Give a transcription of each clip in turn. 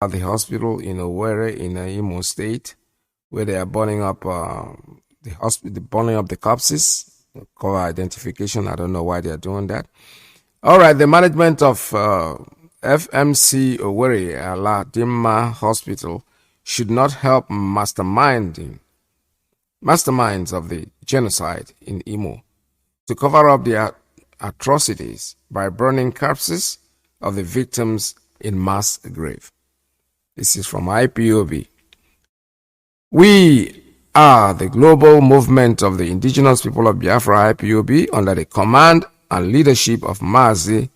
at the hospital in Owerri in Imo State, where they are burning up the hospital, burning up the corpses, cover identification. I don't know why they are doing that. All right, the management of FMC Owerri Aladima Hospital should not help masterminds of the genocide in Imo to cover up their atrocities by burning corpses of the victims in mass grave. This is from IPOB. We are the global movement of the indigenous people of Biafra, IPOB, under the command and leadership of Mazi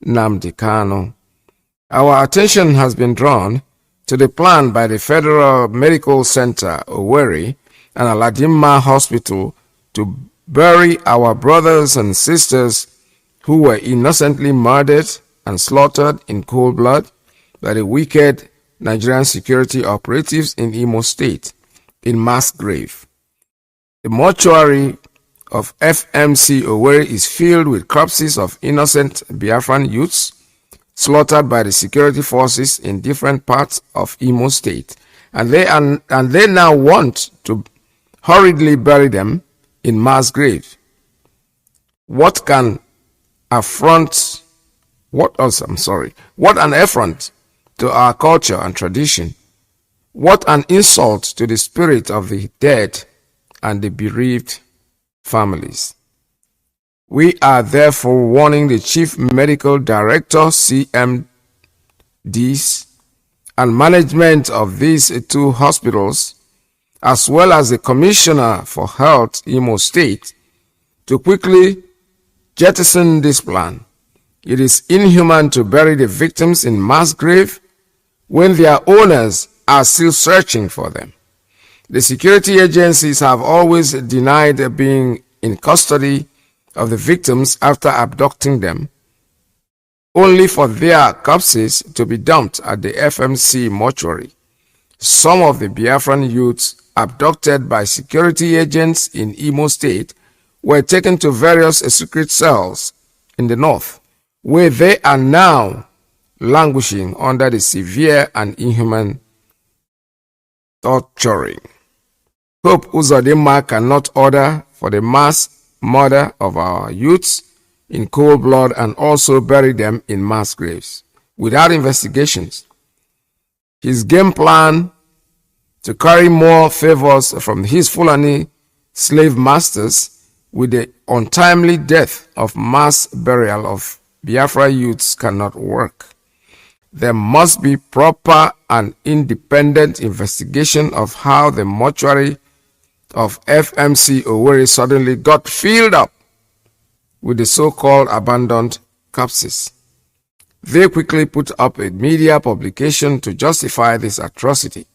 Nnamdi Kanu. Our attention has been drawn to the plan by the Federal Medical Center, Owerri, and Aladima Hospital to bury our brothers and sisters who were innocently murdered and slaughtered in cold blood by the wicked Nigerian security operatives in Imo State in mass grave. The mortuary of FMC Owerri is filled with corpses of innocent Biafran youths slaughtered by the security forces in different parts of Imo State, and they now want to hurriedly bury them in mass grave. What an affront to our culture and tradition. What an insult to the spirit of the dead and the bereaved families. We are therefore warning the Chief Medical Director, CMDs, and management of these two hospitals, as well as the Commissioner for Health, Imo State, to quickly jettison this plan. It is inhuman to bury the victims in mass grave when their owners are still searching for them. The security agencies have always denied being in custody of the victims after abducting them, only for their corpses to be dumped at the FMC mortuary. Some of the Biafran youths abducted by security agents in Imo State were taken to various secret cells in the north, where they are now languishing under the severe and inhuman torturing. Hope Uzodinma cannot order for the mass murder of our youths in cold blood and also bury them in mass graves without investigations. His game plan to carry more favors from his Fulani slave masters with the untimely death of mass burial of Biafra youths cannot work. There must be proper and independent investigation of how the mortuary of FMC Owerri suddenly got filled up with the so-called abandoned corpses. They quickly put up a media publication to justify this atrocity.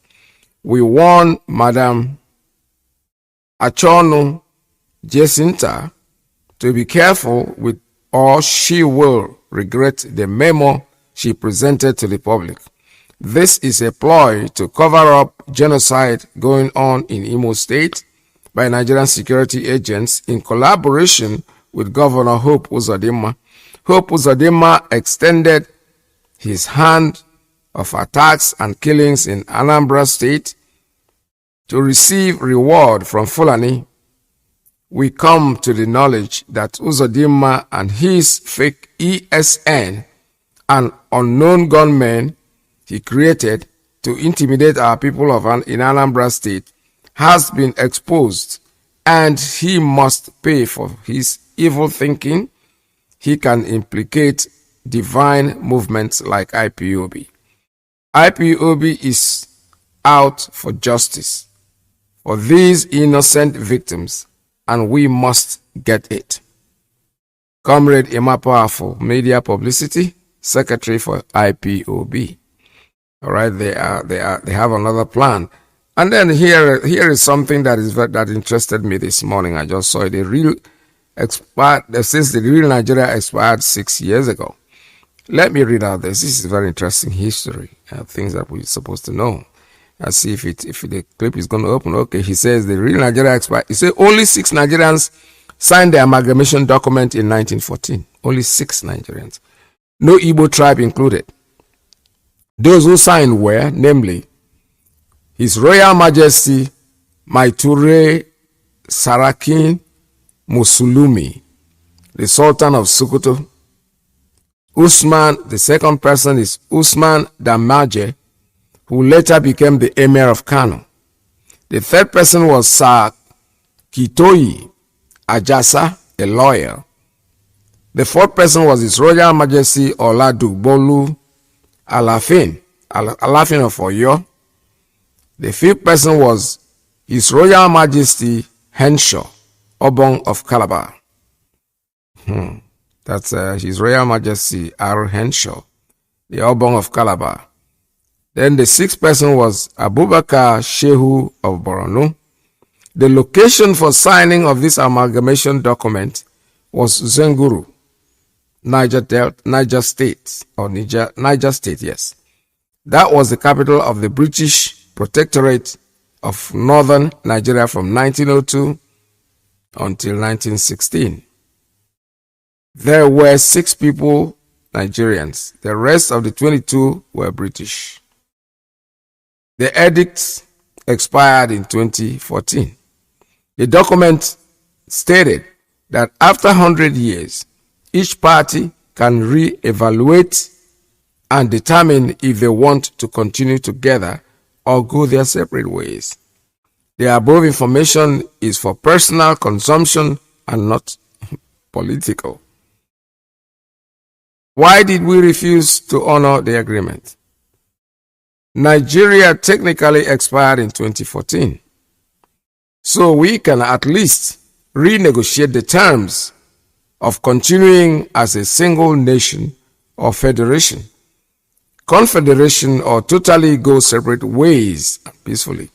We warn Madam Achonu Jacinta to be careful with, or she will regret the memo she presented to the public. This is a ploy to cover up genocide going on in Imo State by Nigerian security agents in collaboration with Governor Hope Uzodinma. Hope Uzodinma extended his hand of attacks and killings in Anambra State to receive reward from Fulani. We come to the knowledge that Uzodinma and his fake ESN, an unknown gunman he created to intimidate our people in Anambra State, has been exposed, and he must pay for his evil thinking. He can implicate divine movements like IPOB. IPOB is out for justice for these innocent victims, and we must get it. Comrade Emma Powerful, Media Publicity Secretary for IPOB. All right, they have another plan. And then here is something that interested me this morning. I just saw it. Since the real Nigeria expired 6 years ago. Let me read out this. This is very interesting history, things that we're supposed to know. Let's see if the clip is going to open. Okay, he says the real Nigeria expired. He said only 6 Nigerians signed the amalgamation document in 1914. Only 6 Nigerians. No Igbo tribe included. Those who signed were, namely, His Royal Majesty Maiture Sarakin Musulumi, the Sultan of Sokoto. Usman, the second person is Usman Damaje, who later became the Emir of Kano. The third person was Sir Kitoyi Ajasa, a lawyer. The fourth person was His Royal Majesty Oladugbolu Alafin of Oyo. The fifth person was His Royal Majesty Henshaw Obong of Calabar. That's His Royal Majesty R. Henshaw, the Obong of Calabar. Then the sixth person was Abubakar Shehu of Borno. The location for signing of this amalgamation document was Zenguru, Niger State, yes. That was the capital of the British Protectorate of Northern Nigeria from 1902 until 1916. There were 6 people, Nigerians. The rest of the 22 were British. The edict expired in 2014. The document stated that after 100 years, each party can re-evaluate and determine if they want to continue together or go their separate ways. The above information is for personal consumption and not political. Why did we refuse to honor the agreement? Nigeria technically expired in 2014, so we can at least renegotiate the terms of continuing as a single nation or federation, confederation, or totally go separate ways peacefully.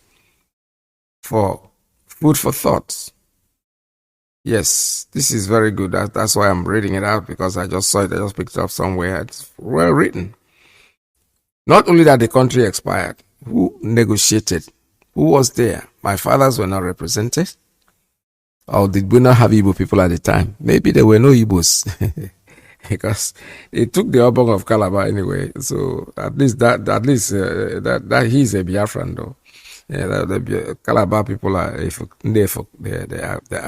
For food for thought. Yes, this is very good. That's why I'm reading it out, because I just saw it. I just picked it up somewhere. It's well written. Not only that the country expired, who negotiated? Who was there? My fathers were not represented. Or did we not have Igbo people at the time? Maybe there were no Igbos. Because they took the Obong of Calabar anyway. So at least that he's a Biafran though. Yeah, the Calabar people are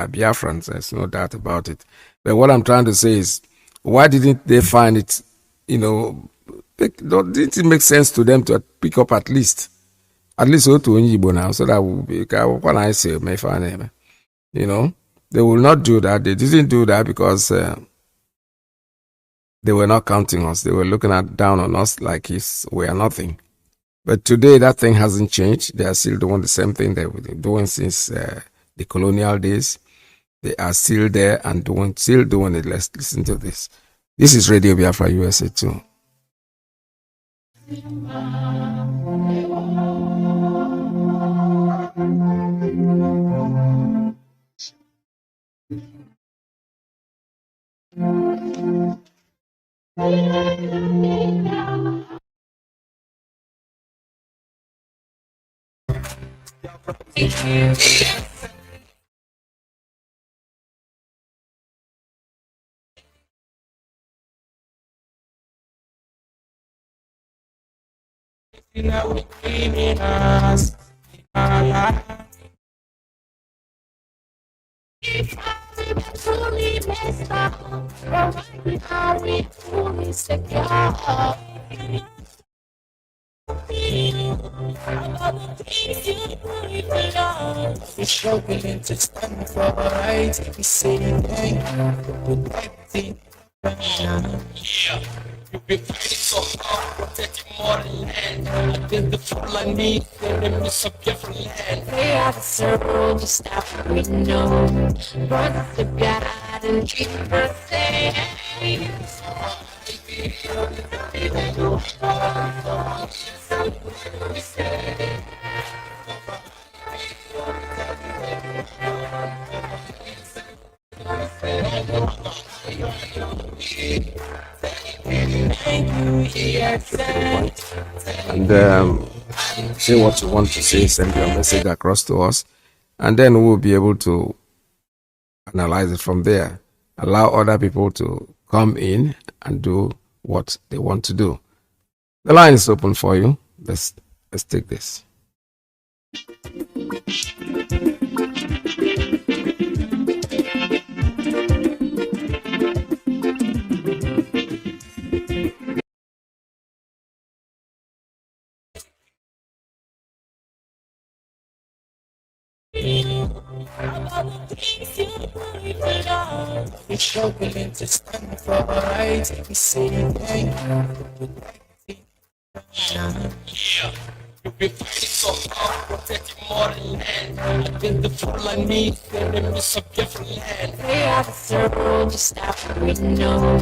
Biafrans. There's no doubt about it. But what I'm trying to say is, why didn't they find it, didn't it make sense to them to pick up at least to Igbo now, so that will be what I say, may find they will not do that. They didn't do that because they were not counting us. They were looking down on us like we are nothing. But today, that thing hasn't changed. They are still doing the same thing they've been doing since the colonial days. They are still there and still doing it. Let's listen to this. This is Radio Biafra USA 2. We're struggling to stand for our rights. We say thank you for protecting. You've been fighting so hard, protecting more land. I think the full I need, the miss of your land. We are the circle, just that we know. Brothers of God and keep us safe. And say what you want to say, send your message across to us, and then we'll be able to analyze it from there. Allow other people to come in and do what they want to do. The line is open for you. Let's take this. You're struggling to stand for right. You say thank you. You've been fighting so hard, protecting more land. Against the Fulani, enemies of Biafra land. We are the soul, just stop we know.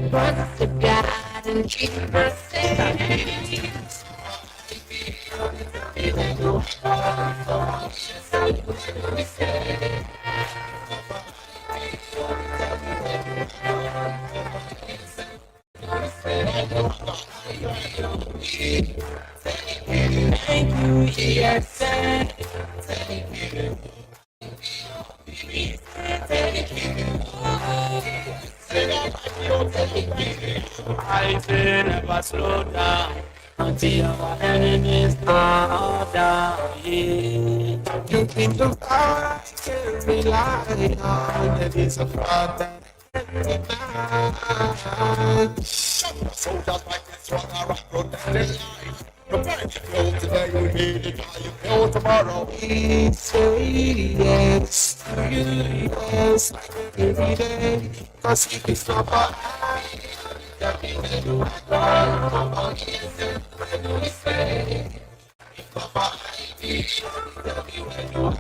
Brothers of God and Jesus said. Thank you, yes, I say never slow down until our enemies are down. Yeah. You think the power can rely on it is a father. Soldiers like this one are protecting life. Prepare to kill today, we need it, you kill tomorrow. We say yes to you, yes, every day. Cause if it's not for us, that we will do it all. We say, if not for us, that we will do it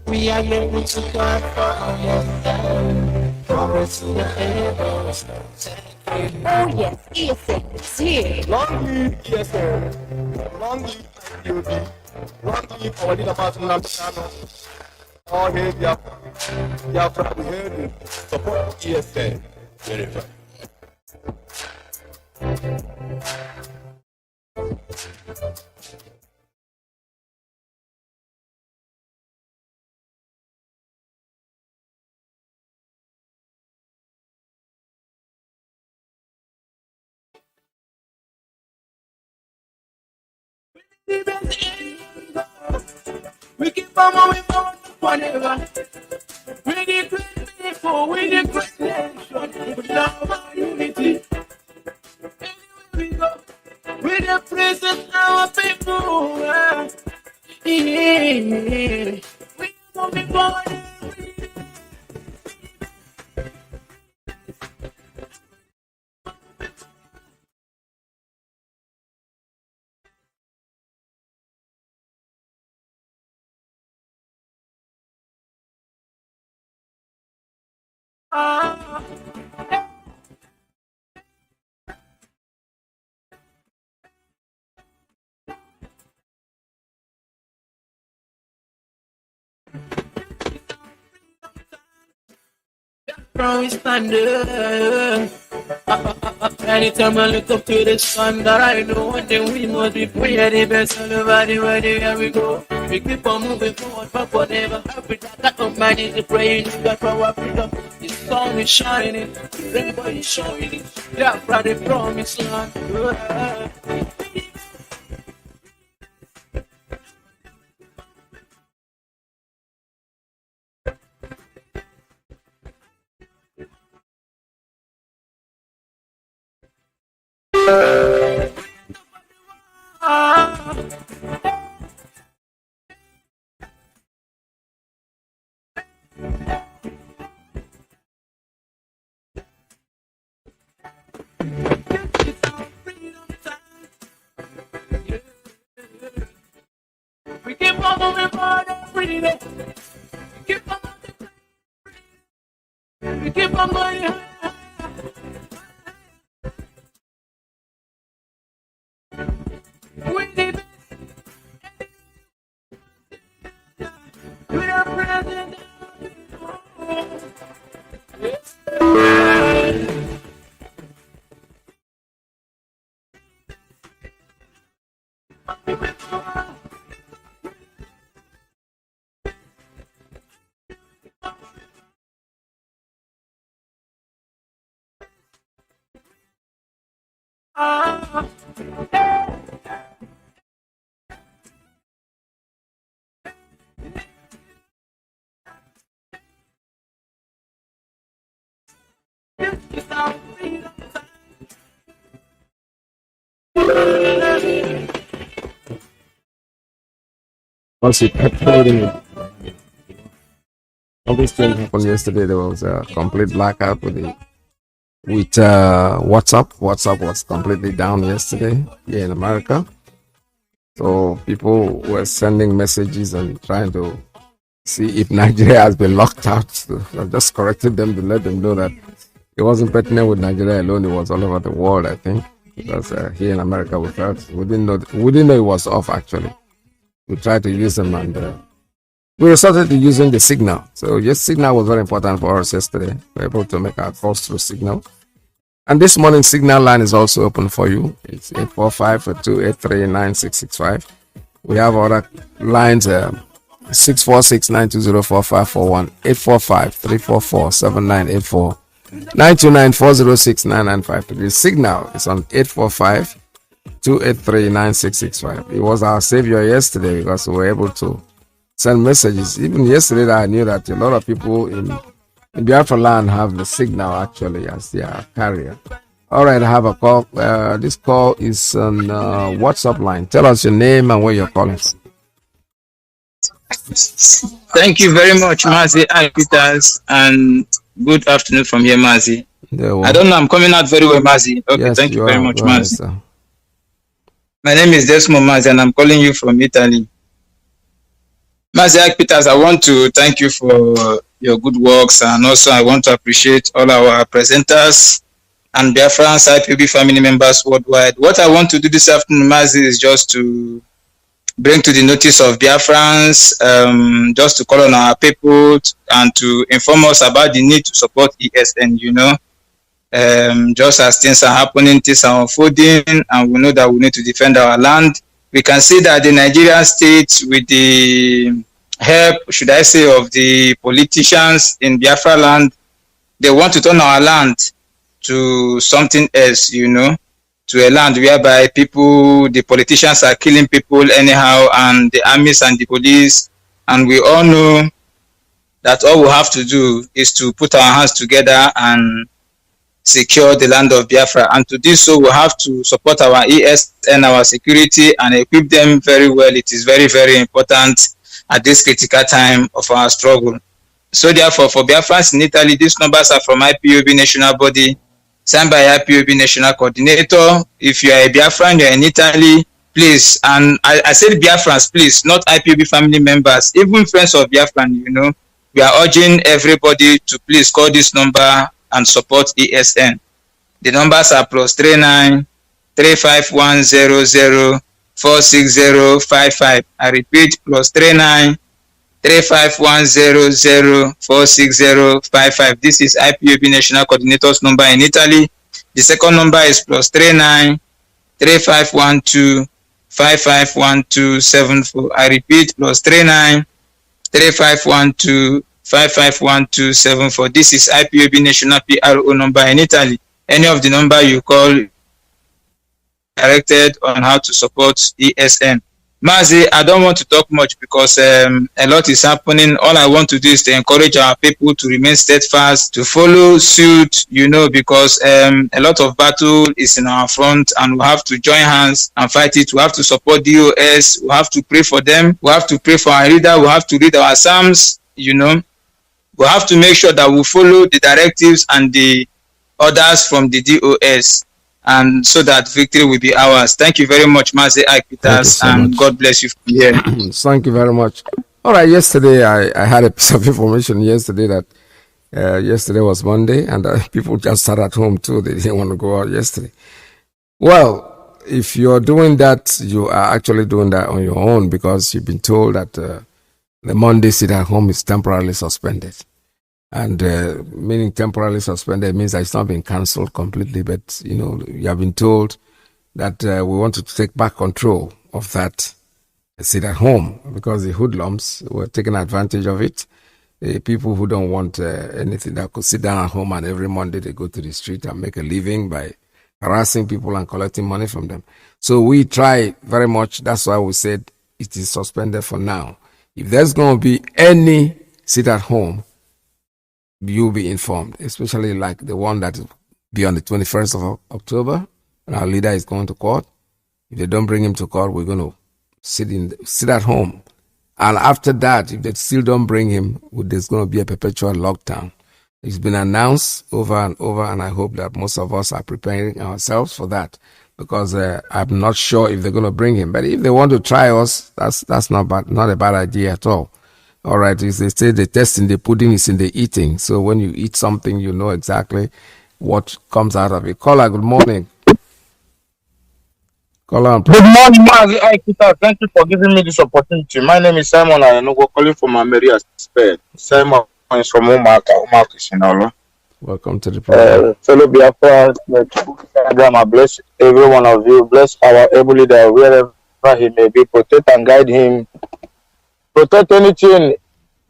we are able to God for our power to the heavens. Oh yes, ESN is here. Long live ESN. Long live IPOB. Long live our leader Mazi Nnamdi Kanu. All hail Biafra. Biafra, we hail you. Support ESN. Very fine. We keep on moving forward forever. We the great people, we the great nation. We love our unity. Anywhere we go, we the present our people. Yeah. We moving forward. From standard. Anytime I look up to the sun, that I know one day we must be free. The best all over the world, here we go. We keep on moving forward, but whatever. That of man is the praying God for our freedom. The sun is shining, the rainbow is showing. Biafra, the promised land. We keep on moving forward every day. We keep on going higher. We the best. We are present. Once it uploading it. All this thing happened yesterday. There was a complete blackout with WhatsApp. WhatsApp was completely down yesterday here in America. So people were sending messages and trying to see if Nigeria has been locked out. So I just corrected them to let them know that it wasn't pertinent with Nigeria alone. It was all over the world, I think, because here in America we didn't know it was off actually. We tried to use them and we resorted to using the signal. So yes, signal was very important for us yesterday. We were able to make our calls through signal. And this morning, signal line is also open for you. It's 845-283-9665. We have other lines, 646-920-4541, 845-344-7984, 929-406-9953. The signal is on 845-283-9665. It was our savior yesterday because we were able to send messages. Even yesterday, I knew that a lot of people in Biafra land have the signal actually as their carrier. All right, I have a call. This call is on WhatsApp line. Tell us your name and where you're calling from. Thank you very much, Mazi Peters, and good afternoon from here, Mazi. I don't know, I'm coming out very well, Mazi. Okay, yes, thank you very much, Mazi. My name is Desmond Mazi, and I'm calling you from Italy. Mazi Peters, I want to thank you for your good works, and also I want to appreciate all our presenters and Biafrans, IPB family members worldwide. What I want to do this afternoon, Mazi, is just to bring to the notice of Biafrans, just to call on our people and to inform us about the need to support ESN, just as things are happening, things are unfolding, and we know that we need to defend our land. We can see that the Nigerian state, with the help, should I say, of the politicians in Biafra land, they want to turn our land to something else, to a land whereby the politicians are killing people anyhow, and the armies and the police. And we all know that all we have to do is to put our hands together and secure the land of Biafra. And to do so, we have to support our ESN, our security, and equip them very well. It is very, very important at this critical time of our struggle. So therefore, for Biafrans in Italy, these numbers are from IPOB National Body, signed by IPOB National Coordinator. If you are a Biafran, you are in Italy, please, and I said Biafrans, please, not IPOB family members, even friends of Biafran, we are urging everybody to please call this number and support ESN. The numbers are +39 35100 46055. I repeat, +39 35100 46055. This is IPOB National Coordinator's number in Italy. The second number is +39 3512 551274. I repeat, +39 3512 551274. This is IPOB National PRO number in Italy. Any of the number you call directed on how to support ESN. Mazi, I don't want to talk much because a lot is happening. All I want to do is to encourage our people to remain steadfast, to follow suit, because a lot of battle is in our front, and we have to join hands and fight it. We have to support DOS. We have to pray for them. We have to pray for our leader. We have to read our Psalms, We have to make sure that we follow the directives and the orders from the DOS, and so that victory will be ours. Thank you very much, Mazi Peters, and much. God bless you from here. Thank you very much. All right, yesterday I had a piece of information yesterday that yesterday was Monday, and people just sat at home too. They didn't want to go out yesterday. Well, if you're doing that, you are actually doing that on your own, because you've been told that the Monday sit at home is temporarily suspended. And meaning temporarily suspended means that it's not been cancelled completely, but you have been told that we want to take back control of that sit at home, because the hoodlums were taking advantage of it. The people who don't want anything that could sit down at home, and every Monday they go to the street and make a living by harassing people and collecting money from them. So we try very much. That's why we said it is suspended for now. If there's going to be any sit at home, you'll be informed, especially like the one that will be on the 21st of October, and our leader is going to court. If they don't bring him to court, we're going to sit at home. And after that, if they still don't bring him, there's going to be a perpetual lockdown. It's been announced over and over, and I hope that most of us are preparing ourselves for that, because I'm not sure if they're going to bring him. But if they want to try us, that's not a bad idea at all. All right, as they say, the test in the pudding is in the eating. So when you eat something, you know exactly what comes out of it. Caller, good morning. Caller, Good morning, Mazi. Hi, Peter. Thank you for giving me this opportunity. My name is Simon. I am calling from Ameria, Spain. Simon is from Umaka. welcome to the program. Fellow Biafra, I bless every one of you. Bless our able leader wherever he may be. Protect and guide him. Protect anything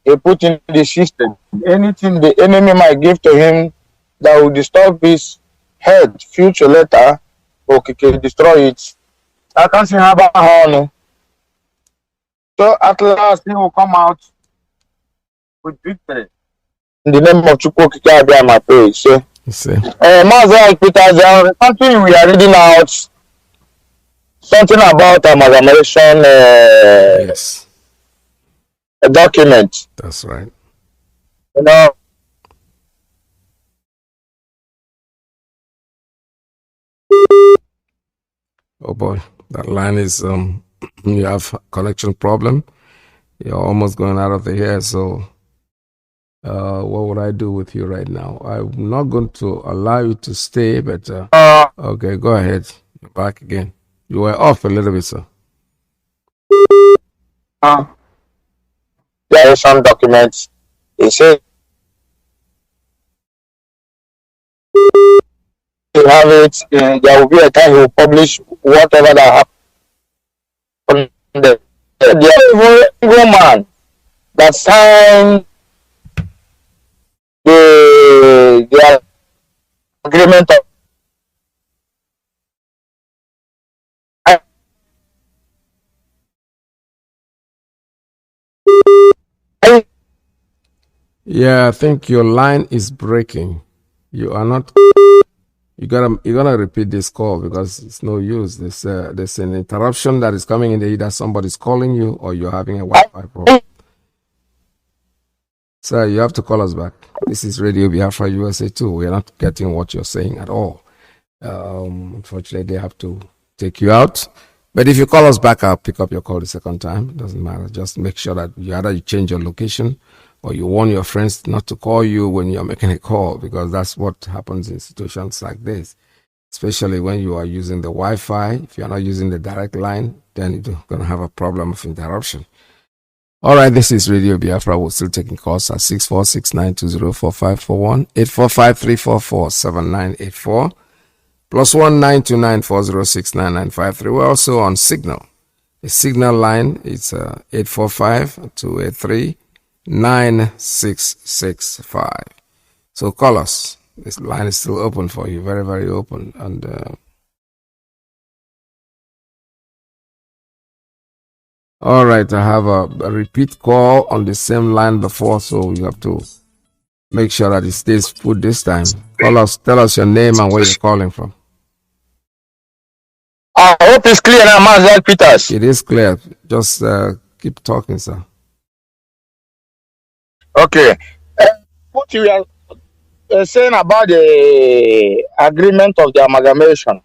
he put in the system. Anything the enemy might give to him that will disturb his head, future later, or can destroy it. I can't see how about how. So at last he will come out with victory. In the name of Chukwu be my praise. So, You see, Mazi Peter, there is something we are reading out. Something about amalgamation yes, a document. that's right. You know, Oh boy, that line is you have connection problem. You're almost going out of the air. So, what would I do with you right now? I'm not going to allow you to stay, but okay, go ahead. You're back again. You were off a little bit, sir. there is some documents. He said you have it. There will be a time he will publish whatever that happened. There is a woman that signed the agreement of Yeah, I think your line is breaking. You are not. You gotta repeat this call, because it's no use. There's an interruption that is coming in the either somebody's calling you or you're having a Wi-Fi problem. Sir, you have to call us back. This is Radio Biafra USA 2. We are not getting what you're saying at all. Unfortunately, they have to take you out. But if you call us back, I'll pick up your call the second time. It doesn't matter. Just make sure that you change your location, or you warn your friends not to call you when you're making a call, because that's what happens in situations like this, especially when you are using the Wi-Fi. If you're not using the direct line, then you're going to have a problem of interruption. All right, this is Radio Biafra. We're still taking calls at 646-920-4541, 845-344-7984, +1 929-406-9953. We're also on Signal. The Signal line is 845-283-9665. So call us. This line is still open for you, very, very open. And all right, I have a repeat call on the same line before, so you have to make sure that it stays put this time. Call us, tell us your name and where you're calling from. I hope it's clear now, Mazi Peters. It is clear. Just keep talking, sir. Okay. What you are saying about the agreement of the amalgamation,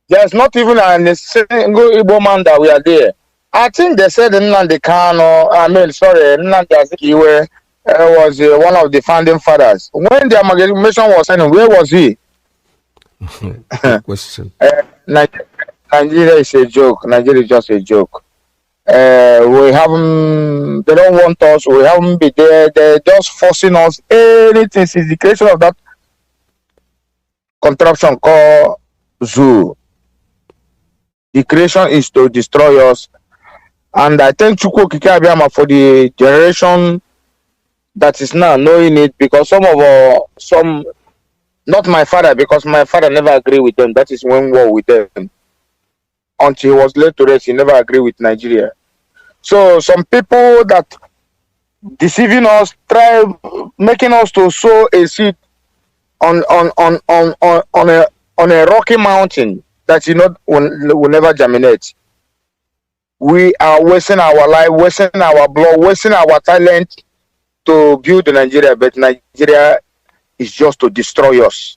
there's not even a single Igbo man that we are there. I think they said Nnamdi Kanu, Nnamdi Azikiwe was one of the founding fathers. When the amalgamation was signed, where was he? Good question. Nigeria is a joke. Nigeria is just a joke. We haven't, they don't want us, we haven't been there, they're just forcing us anything since the creation of that contraption called zoo. The creation is to destroy us. And I thank Chukwu Okike Abiyama for the generation that is now knowing it, because some, not my father, because my father never agreed with them. That is when war with them. Until he was laid to rest, he never agreed with Nigeria. So some people that deceiving us, try making us to sow a seed on a rocky mountain that will never germinate. We are wasting our life, wasting our blood, wasting our talent to build Nigeria, but Nigeria is just to destroy us.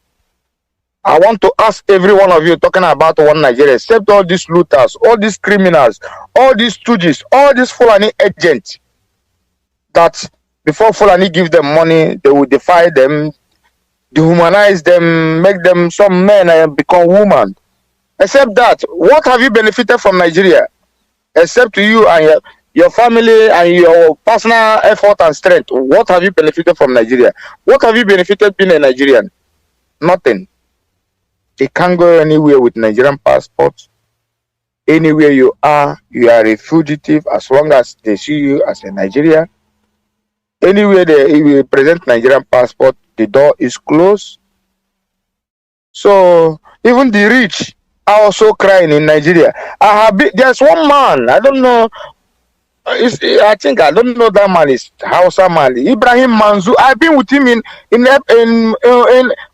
I want to ask every one of you talking about one Nigeria, except all these looters, all these criminals, all these stooges, all these Fulani agents, that before Fulani give them money, they will defy them, dehumanize them, make them some men and become women. Except that, what have you benefited from Nigeria? Except you and your family and your personal effort and strength. What have you benefited from Nigeria? What have you benefited being a Nigerian? Nothing. You can't go anywhere with Nigerian passport. Anywhere you are a fugitive as long as they see you as a Nigerian. Anywhere they present Nigerian passport, the door is closed. So even the rich are also crying in Nigeria. There's one man, I don't know. I don't know that man is Hausa man. Ibrahim Manzu. I've been with him in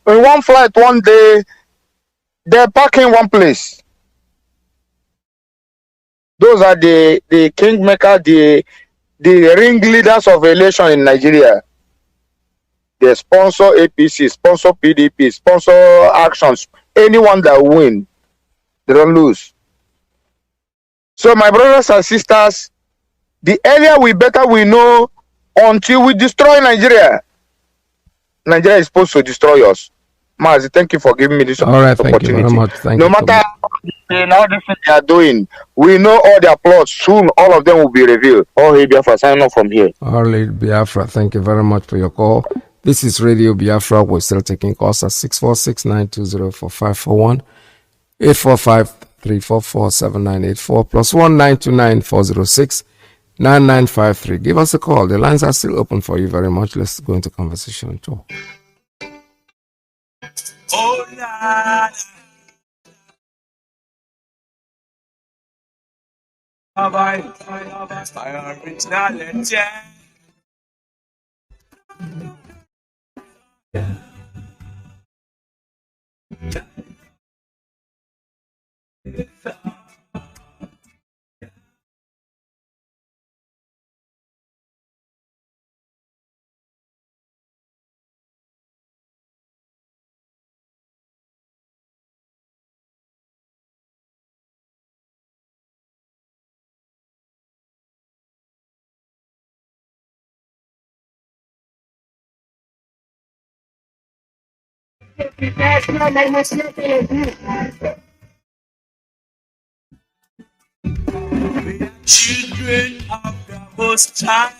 one flight one day. They're parking one place. Those are the kingmaker, the ringleaders of election in Nigeria. They sponsor APC, sponsor PDP, sponsor actions. Anyone that win, they don't lose. So my brothers and sisters, the earlier we know, until we destroy Nigeria. Nigeria is supposed to destroy us. Mazi, thank you for giving me this opportunity. Thank you very much. No matter how this thing they are doing, we know all their plots. Soon, all of them will be revealed. All hail Biafra, sign off from here. All hail Biafra, thank you very much for your call. This is Radio Biafra. We're still taking calls at 646-920-4541, 845-344-7984, plus 1-929-406-9953. Give us a call. The lines are still open for you very much. Let's go into conversation and talk. Oh, nah. My original legend. Children of the Most High,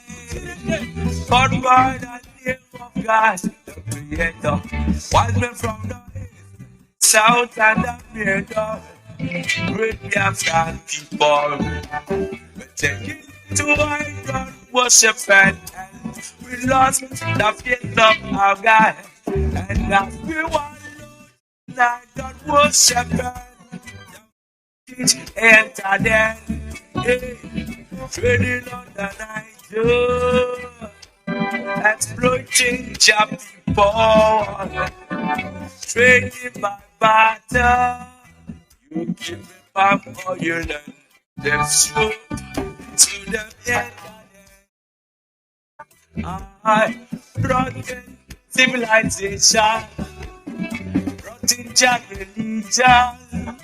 God by the name of God, the Creator, wise men from the east, south, and the middle, great Biafran people, we take it to our God, worship and we lost the faith of our God, and as we want that God worship and enter them. Trading on the night, exploiting job people, trading by battle. You give me back all you learn, them show to the end. I brought in civilization, brought in religion.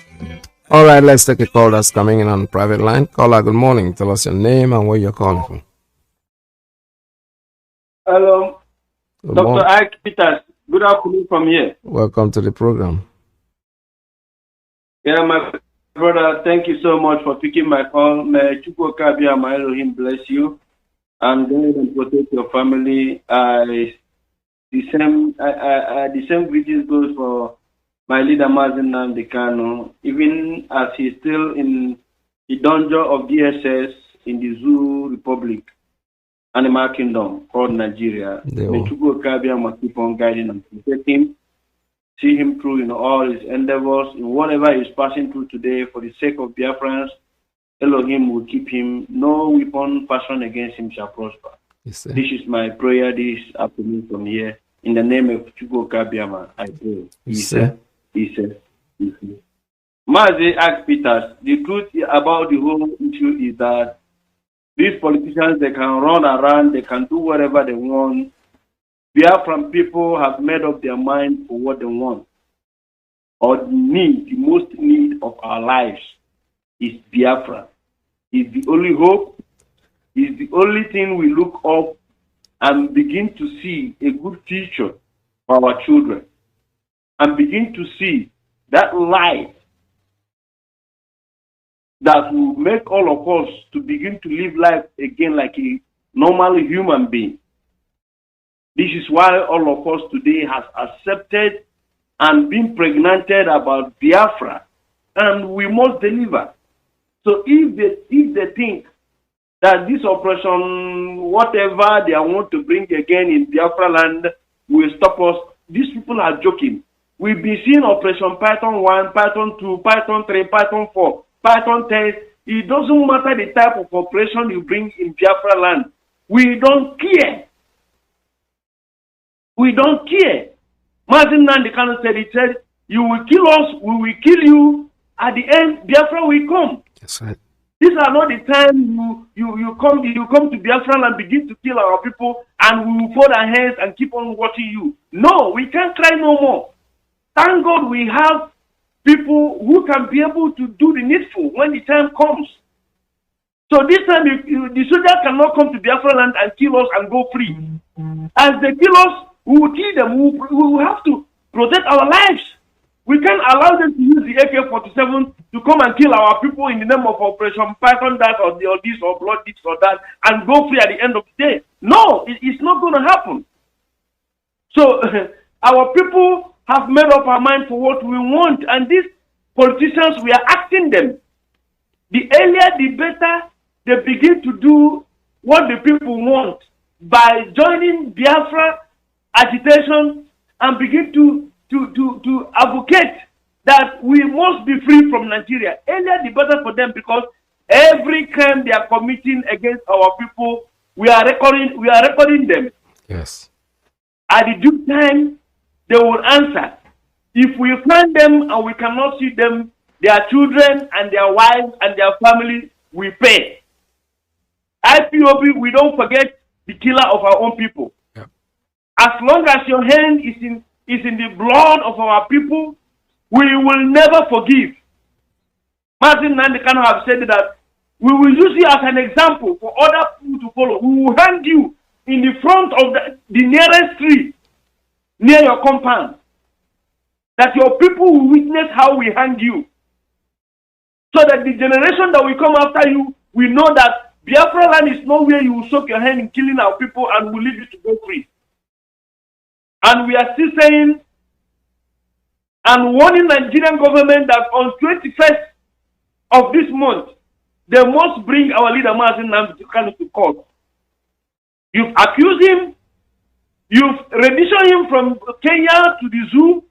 All right, let's take a call that's coming in on private line. Caller, good morning. Tell us your name and where you're calling from. Hello, Good Dr. morning. Ike Peters. Good afternoon from here. Welcome to the program. Yeah, my brother, thank you so much for picking my call. May Chukwu Abiyama Elohim bless you and guide and protect your family. The same greetings goes for my leader Mazi Nnamdi Kanu, even as he's still in the dungeon of DSS in the Zoo Republic, Animal Kingdom called Nigeria. May Chukwu Okabia keep on guiding and protect him, see him through in all his endeavors, in whatever he's passing through today for the sake of Biafrans. Elohim will keep him. No weapon fashioned against him shall prosper. Yes, this is my prayer this afternoon from here. In the name of Chukwu Okabia, I pray. He said. Mazi asked Peters, the truth about the whole issue is that these politicians, they can run around, they can do whatever they want. Biafran people have made up their mind for what they want. Or the most need of our lives is Biafra. It's the only hope, it's the only thing we look up and begin to see a good future for our children. And begin to see that life that will make all of us to begin to live life again like a normal human being. This is why all of us today has accepted and been pregnanted about Biafra, and we must deliver. So if they think that this operation, whatever they want to bring again in Biafra land, will stop us, these people are joking. We've been seeing Operation Python 1, Python 2, Python 3, Python 4, Python 10. It doesn't matter the type of operation you bring in Biafra land. We don't care. We don't care. Mazi Nnamdi Kanu said, he said, you will kill us, we will kill you. At the end, Biafra will come. That's right. These are not the time you come to Biafra and begin to kill our people and we will fold our hands and keep on watching you. No, we can't cry no more. Thank God we have people who can be able to do the needful when the time comes. So this time, the soldiers cannot come to Biafra land and kill us and go free. As they kill us, we will kill them. We will have to protect our lives. We can't allow them to use the AK-47 to come and kill our people in the name of Operation Python that or this or blood this or that and go free at the end of the day. No, it's not going to happen. So our people have made up our mind for what we want, and these politicians, we are asking them. The earlier, the better they begin to do what the people want by joining Biafra agitation and begin to advocate that we must be free from Nigeria. Earlier, the better for them, because every crime they are committing against our people, we are recording them. Yes. At the due time, they will answer. If we find them and we cannot see them, their children and their wives and their family, we pay. IPOB, we don't forget the killer of our own people. Yeah. As long as your hand is in the blood of our people, we will never forgive. Mazi Nnamdi Kanu have said that we will use you as an example for other people to follow. We will hang you in the front of the nearest tree near your compound, that your people will witness how we hang you, so that the generation that will come after you will know that Biafra land is nowhere you will soak your hand in killing our people and will leave you to go free. And we are still saying and warning Nigerian government that on 21st of this month, they must bring our leader Mazi Nnamdi Kanu to court. You've accused him, you've renditioned him from Kenya to the zoo,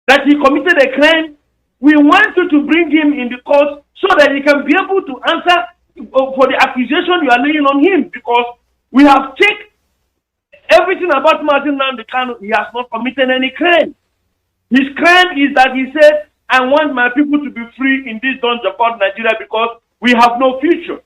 that he committed a crime. We want you to bring him in the court so that he can be able to answer for the accusation you are laying on him, because we have checked everything about Mazi Nnamdi Kanu. He has not committed any crime. His crime is that he said, I want my people to be free in this dungeon called Nigeria because we have no future.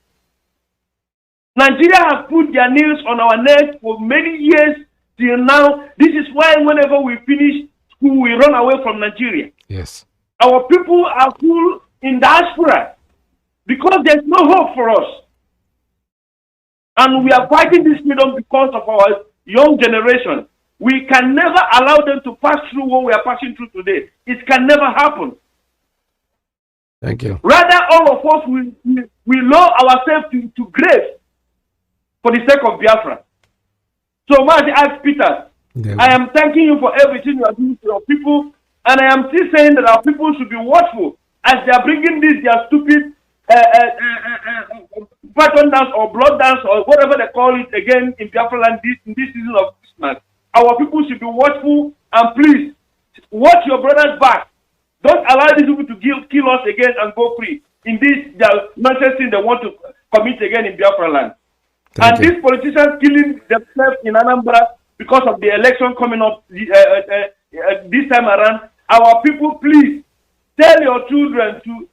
Nigeria has put their nails on our neck for many years till now. This is why whenever we finish school, we run away from Nigeria. Yes. Our people are full in diaspora because there's no hope for us. And we are fighting this freedom because of our young generation. We can never allow them to pass through what we are passing through today. It can never happen. Thank you. Rather, all of us we lower ourselves to grave for the sake of Biafra. So, Mazi asked Peter, I am thanking you for everything you are doing to your people. And I am still saying that our people should be watchful as they are bringing this their stupid pattern dance or blood dance or whatever they call it again in Biafra land in this season of Christmas. Our people should be watchful, and please watch your brothers back. Don't allow these people to kill us again and go free in this nonsense thing they want to commit again in Biafra land. And these politicians killing themselves in Anambra because of the election coming up this time around. Our people, please tell your children to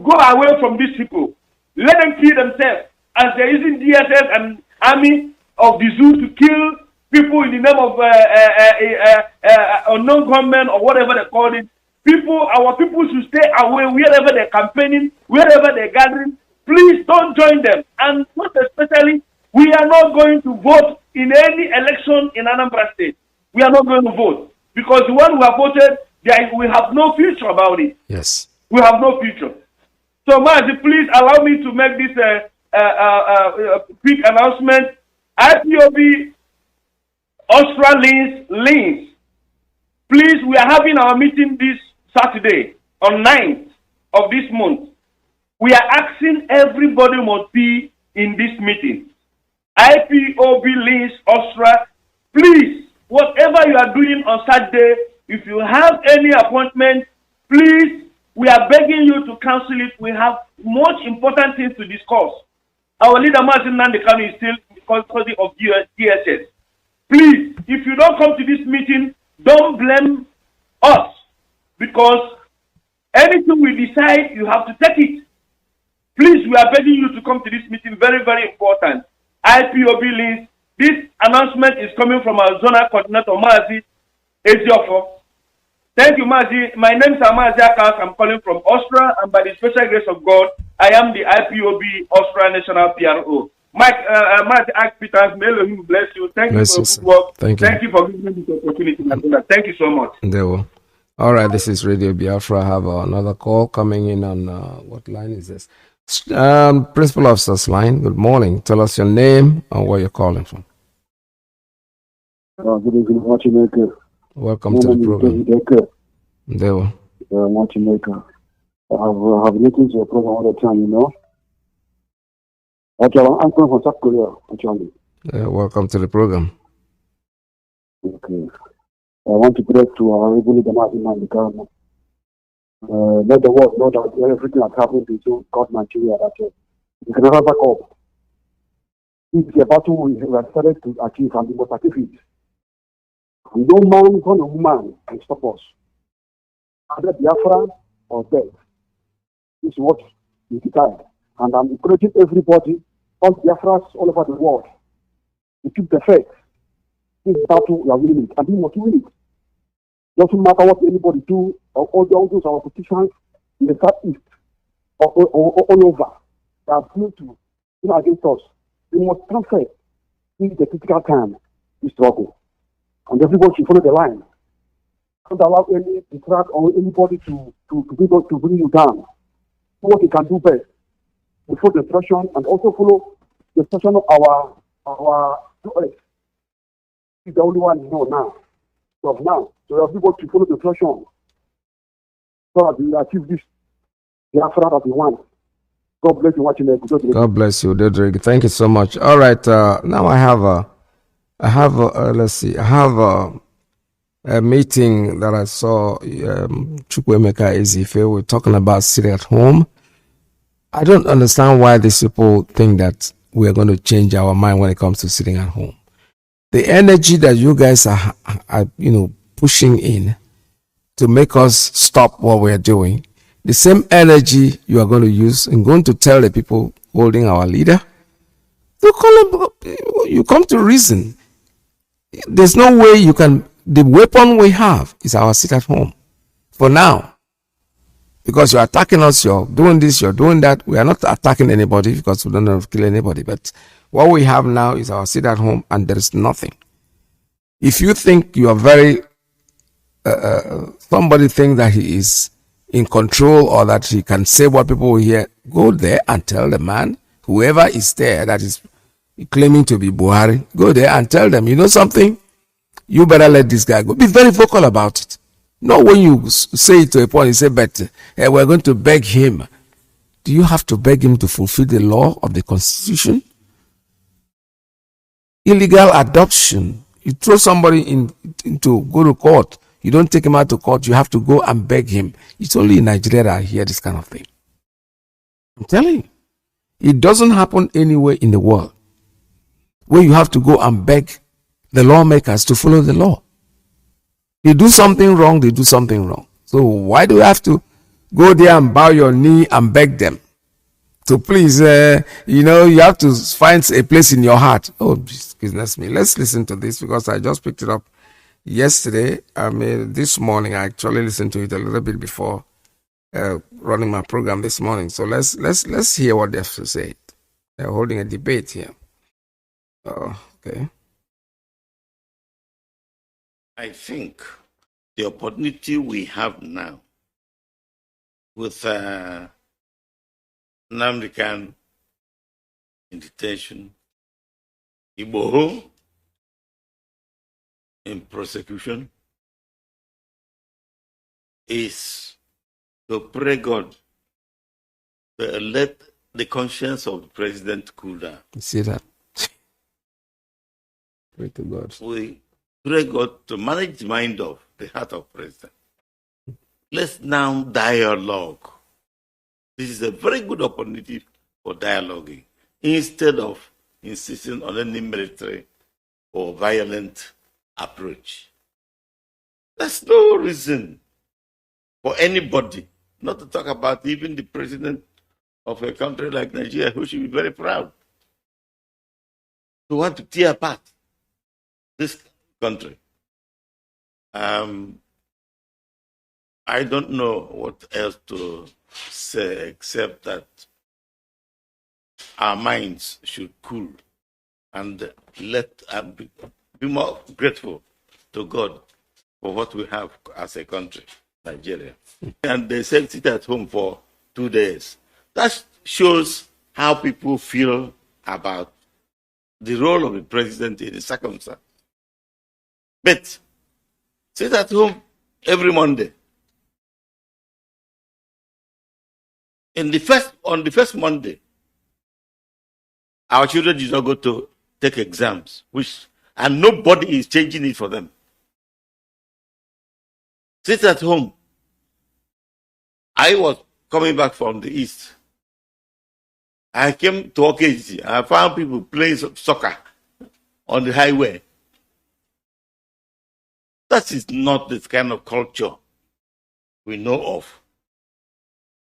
go away from these people. Let them kill themselves as they're using DSS and army of the zoo to kill people in the name of unknown gunmen or whatever they call it. Our people should stay away wherever they're campaigning, wherever they're gathering. Please don't join them. And most especially, we are not going to vote in any election in Anambra State. We are not going to vote because the one who have voted, we have no future about it. Yes. We have no future. So, Mazi, please allow me to make this quick announcement. IPOB Austria links. Please, we are having our meeting this Saturday on 9th of this month. We are asking everybody must be in this meeting. IPOB links Austria. Please, whatever you are doing on Saturday, if you have any appointment, please, we are begging you to cancel it. We have much important things to discuss. Our leader, Mazi Nnamdi Kanu, is still custody of DSS. Please, if you don't come to this meeting, don't blame us. Because anything we decide, you have to take it. Please, we are begging you to come to this meeting. Very, very important. IPOB links. This announcement is coming from our zonal coordinator, Mazi Nnamdi. Thank you, Mazi. My name is Mazi Nnamdi. I'm calling from Austria, and by the special grace of God, I am the IPOB Austria National PRO. Mazi Peters, may Elohim bless you. Thank you for your good work. Thank you. Thank you for giving me this opportunity. Thank you so much. There will. All right, this is Radio Biafra. I have another call coming in on what line is this? Principal Officer's line. Good morning. Tell us your name and where you're calling from. Good evening, Watchmaker. Welcome to the program. There will. Watchmaker. I have listened to your program all the time, you know. Actually, I'm coming from South Korea, actually. Welcome to the program. Okay. I want to pray to our Heavenly Mazi Nnamdi Kanu. Let the world know that everything that's happened to God Nigeria, that we can never back up. It's a battle we have started to achieve, and we must achieve it. No man, son of woman, can stop us. Either Biafra or death. This is what we decide. And I'm encouraging everybody, all Biafras all over the world, to keep the faith. This battle, we are winning it, and we must win it. Doesn't matter what anybody do, or all those our politicians in the southeast, or all over, they are going to against us. We must transfer in the critical time we struggle. And everybody should follow the line. Don't allow any distract or anybody to bring you down. Do what you can do best. We follow the instruction and also follow the instruction of our US. He's the only one you know now. So everybody should follow the instruction. So that we achieve this Biafra that we want. God bless you watching it. God bless you, Dedrick. Thank you so much. All right, now I have a meeting that I saw Chukwuemeka Ezefe. We're talking about sitting at home. I don't understand why these people think that we're going to change our mind when it comes to sitting at home. The energy that you guys are pushing in to make us stop what we're doing, the same energy you are going to use and going to tell the people holding our leader, you come to reason. There's no way you can. The weapon we have is our sit at home for now, because you're attacking us, you're doing this, you're doing that. We are not attacking anybody because we don't have to kill anybody, but what we have now is our sit at home, and there is nothing. If you think you are very somebody thinks that he is in control or that he can say what people will hear, go there and tell the man, whoever is there that is claiming to be Buhari, go there and tell them, you know something? You better let this guy go. Be very vocal about it. Not when you say it to a point, you say, but we're going to beg him. Do you have to beg him to fulfill the law of the Constitution? Illegal adoption. You throw somebody into go to court. You don't take him out to court. You have to go and beg him. It's only in Nigeria that I hear this kind of thing. I'm telling you. It doesn't happen anywhere in the world where you have to go and beg the lawmakers to follow the law. They do something wrong, they do something wrong. So why do you have to go there and bow your knee and beg them? So please, you have to find a place in your heart. Oh, goodness me. Let's listen to this because I just picked it up yesterday. This morning, I actually listened to it a little bit before running my program this morning. So let's hear what they have to say. They're holding a debate here. Oh, okay. I think the opportunity we have now with Nnamdi Kanu in detention, Igboho in prosecution, is to pray God to let the conscience of the president cool down. You see that? Pray to God. We pray God to manage the mind of the heart of president. Let's now dialogue. This is a very good opportunity for dialoguing instead of insisting on any military or violent approach. There's no reason for anybody not to talk about even the president of a country like Nigeria, who should be very proud, to want to tear apart this country. I don't know what else to say except that our minds should cool and let be more grateful to God for what we have as a country, Nigeria. And they said sit at home for 2 days. That shows how people feel about the role of the president in the circumstance. But sit at home every Monday. On the first Monday, our children did not go to take exams, and nobody is changing it for them. Sit at home. I was coming back from the east. I came to OKC. I found people playing soccer on the highway. That is not the kind of culture we know of.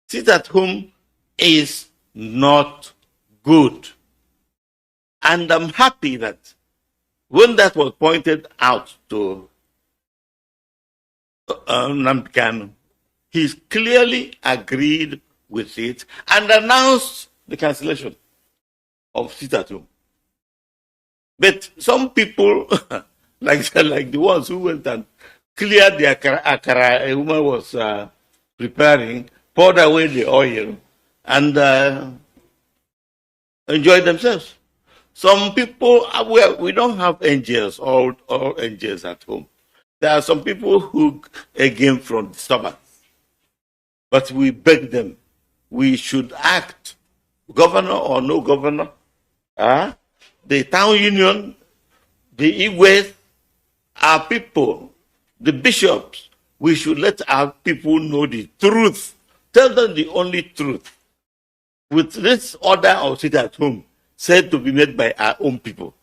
Sit at home is not good. And I'm happy that when that was pointed out to Nnamdi Kanu, he clearly agreed with it and announced the cancellation of sit at home. But some people, like the ones who went and cleared the akara a woman was preparing, poured away the oil, and enjoyed themselves. Some people, we don't have angels, all angels at home. There are some people who again from disturbance. But we beg them, we should act, governor or no governor, the town union, the Igwes, our people, the bishops, we should let our people know the truth. Tell them the only truth. With this order of sit at home said to be made by our own people,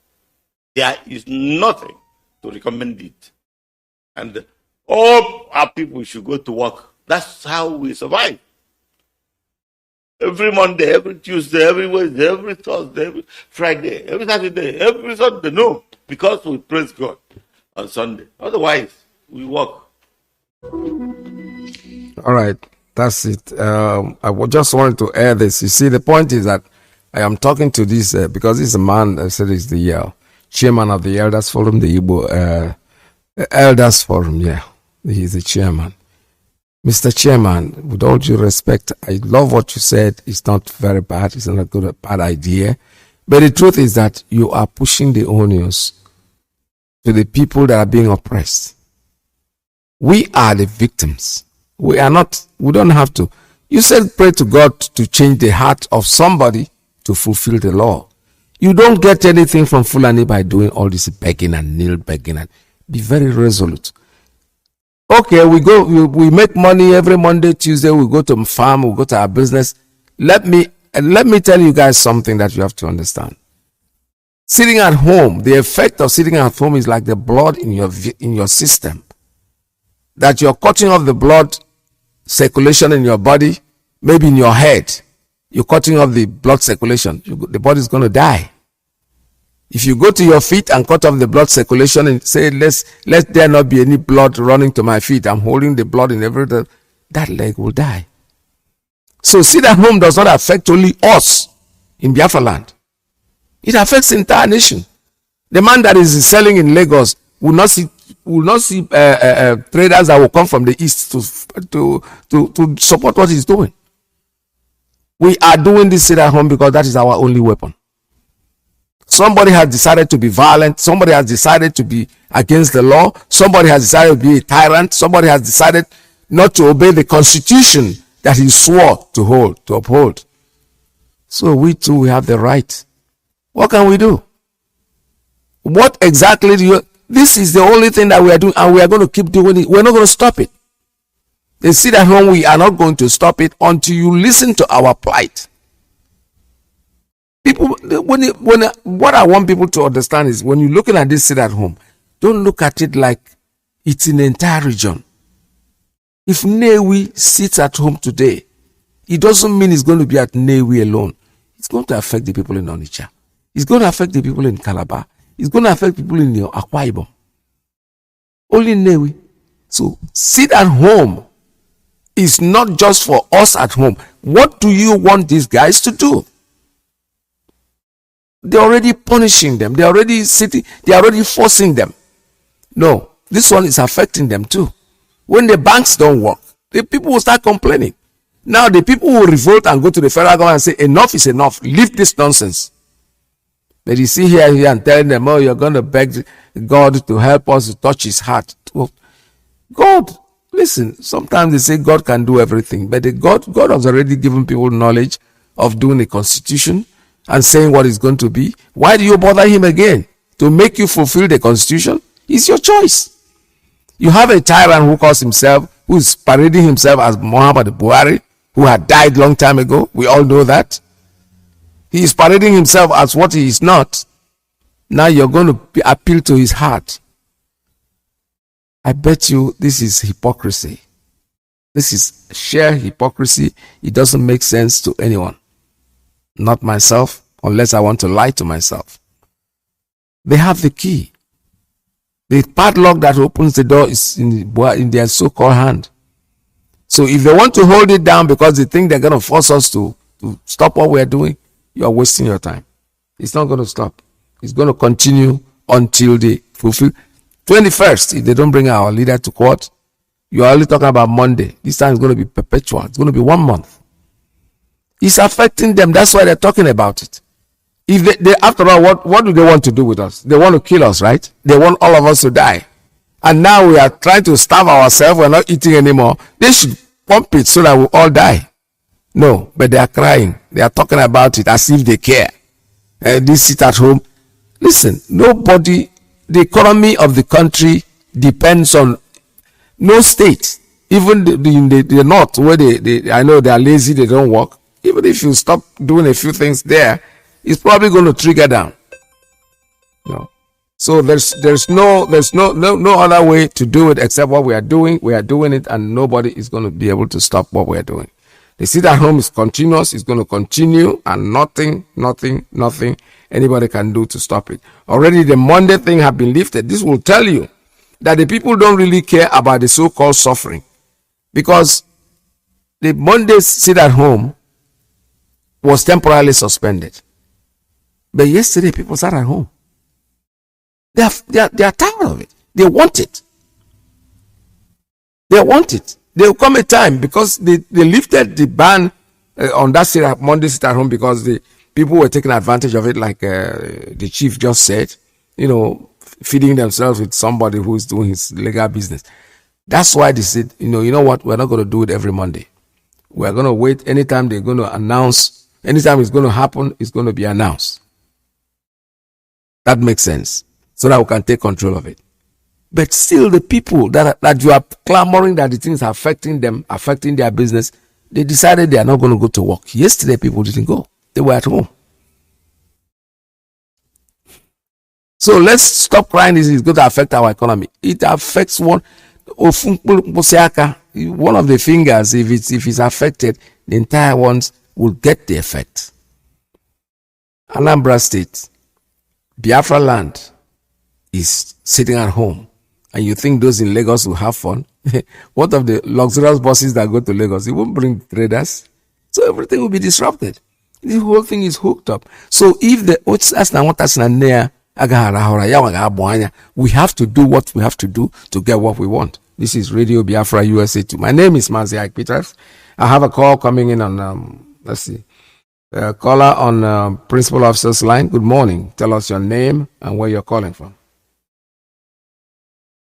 there is nothing to recommend it. And all our people should go to work. That's how we survive. Every Monday, every Tuesday, every Wednesday, every Thursday, every Friday, every Saturday, every Sunday. No, because we praise God on Sunday. Otherwise, we work. All right, that's it. Just wanted to add this. You see, the point is that I am talking to this because he's a man that said he's the chairman of the Elders Forum, the Igbo Elders Forum. Yeah, he's the chairman. Mr. Chairman, with all due respect, I love what you said. It's not very bad. It's not a bad idea. But the truth is that you are pushing the onus to the people that are being oppressed. We are the victims. We don't have to. You said pray to God to change the heart of somebody to fulfill the law. You don't get anything from Fulani by doing all this begging and kneel begging, and be very resolute. Okay, we make money every Monday, Tuesday, we go to farm, we go to our business. Let me tell you guys something that you have to understand. Sitting at home, the effect of sitting at home is like the blood in your system. That you're cutting off the blood circulation in your body, maybe in your head. You're cutting off the blood circulation. The body's going to die. If you go to your feet and cut off the blood circulation and say, let there not be any blood running to my feet, I'm holding the blood in everything, that leg will die. So sit at home does not affect only us in Biafra land. It affects the entire nation. The man that is selling in Lagos will not see traders that will come from the east to support what he's doing. We are doing this sit at home because that is our only weapon. Somebody has decided to be violent. Somebody has decided to be against the law. Somebody has decided to be a tyrant. Somebody has decided not to obey the constitution that he swore to uphold. So we too, we have the right. What can we do? What exactly this is the only thing that we are doing, and we are going to keep doing it. We're not going to stop it. They sit at home, we are not going to stop it until you listen to our plight. People, what I want people to understand is when you're looking at this sit at home, don't look at it like it's in the entire region. If Newi sits at home today, it doesn't mean it's going to be at Newi alone. It's going to affect the people in Onitsha. It's going to affect the people in Calabar. It's going to affect people in Akwa Ibom. Only Newi. So sit at home is not just for us at home. What do you want these guys to do? They're already punishing them. They're already forcing them. No, this one is affecting them too. When the banks don't work, the people will start complaining. Now the people will revolt and go to the federal government and say, enough is enough. Leave this nonsense. But you see here and telling them, oh, you're going to beg God to help us to touch his heart. God, listen, sometimes they say God can do everything. But God has already given people knowledge of doing a constitution and saying what it's going to be. Why do you bother him again? To make you fulfill the constitution? It's your choice. You have a tyrant who is parading himself as Muhammad Buhari, who had died long time ago. We all know that. He is parading himself as what he is not. Now you're going to appeal to his heart. I bet you this is hypocrisy. This is sheer hypocrisy. It doesn't make sense to anyone. Not myself, unless I want to lie to myself. They have the key. The padlock that opens the door is in their so-called hand. So if they want to hold it down because they think they're going to force us to stop what we're doing, you are wasting your time. It's not going to stop. It's going to continue until they fulfill. 21st, if they don't bring our leader to court, you're only talking about Monday. This time is going to be perpetual. It's going to be 1 month. It's affecting them. That's why they're talking about it. If they after all, what do they want to do with us? They want to kill us, right? They want all of us to die. And now we are trying to starve ourselves. We're not eating anymore. They should pump it so that we all die. No, but they are crying. They are talking about it as if they care. They sit at home. Listen, nobody, the economy of the country depends on no state. Even in the north, where I know they are lazy, they don't work. Even if you stop doing a few things there, it's probably going to trigger down. No. So there's no other way to do it except what we are doing. We are doing it, and nobody is going to be able to stop what we are doing. The sit at home is continuous. It's going to continue, and nothing anybody can do to stop it. Already the Monday thing have been lifted. This will tell you that the people don't really care about the so-called suffering, because the Monday sit at home was temporarily suspended. But yesterday people sat at home. They are tired of it. They want it. They want it. There will come a time, because they lifted the ban on that Monday sit at home because the people were taking advantage of it, like the chief just said, feeding themselves with somebody who is doing his legal business. That's why they said, you know what, we're not going to do it every Monday. We're going to wait. Anytime they're going to announce, anytime it's going to happen, it's going to be announced. That makes sense. So that we can take control of it. But still, the people that you are clamoring that the things are affecting them, affecting their business, they decided they are not going to go to work. Yesterday, people didn't go. They were at home. So let's stop crying. This is going to affect our economy. It affects one of the fingers. If it's affected, the entire ones will get the effect. Anambra State, Biafra land is sitting at home. And you think those in Lagos will have fun? What of the luxurious buses that go to Lagos? It won't bring traders. So everything will be disrupted. The whole thing is hooked up. So if we have to do what we have to do to get what we want. This is Radio Biafra USA 2. My name is Mazi Nnamdi. I have a call coming in on, let's see. Caller on Principal Officer's line. Good morning. Tell us your name and where you're calling from.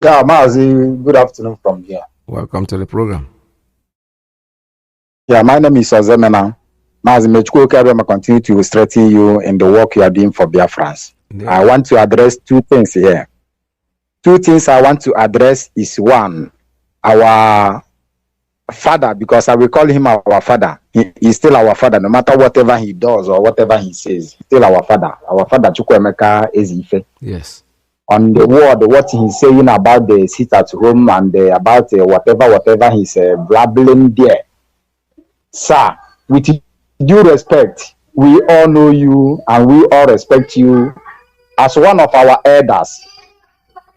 Yeah, Mazi, good afternoon from here. Welcome to the program. Yeah, my name is Ozemena. Mazi, may continue to strengthen you in the work you are doing for Biafrans. Yeah. I want to address two things here. Two things I want to address is one, our father, because I will call him our father. He's still our father, no matter whatever he does or whatever he says. He's still our father. Our father, Chukwuemeka Ezife. Yes. On the word, what he's saying about the sit at home and about whatever he's blabbling there. Sir, with due respect, we all know you and we all respect you as one of our elders.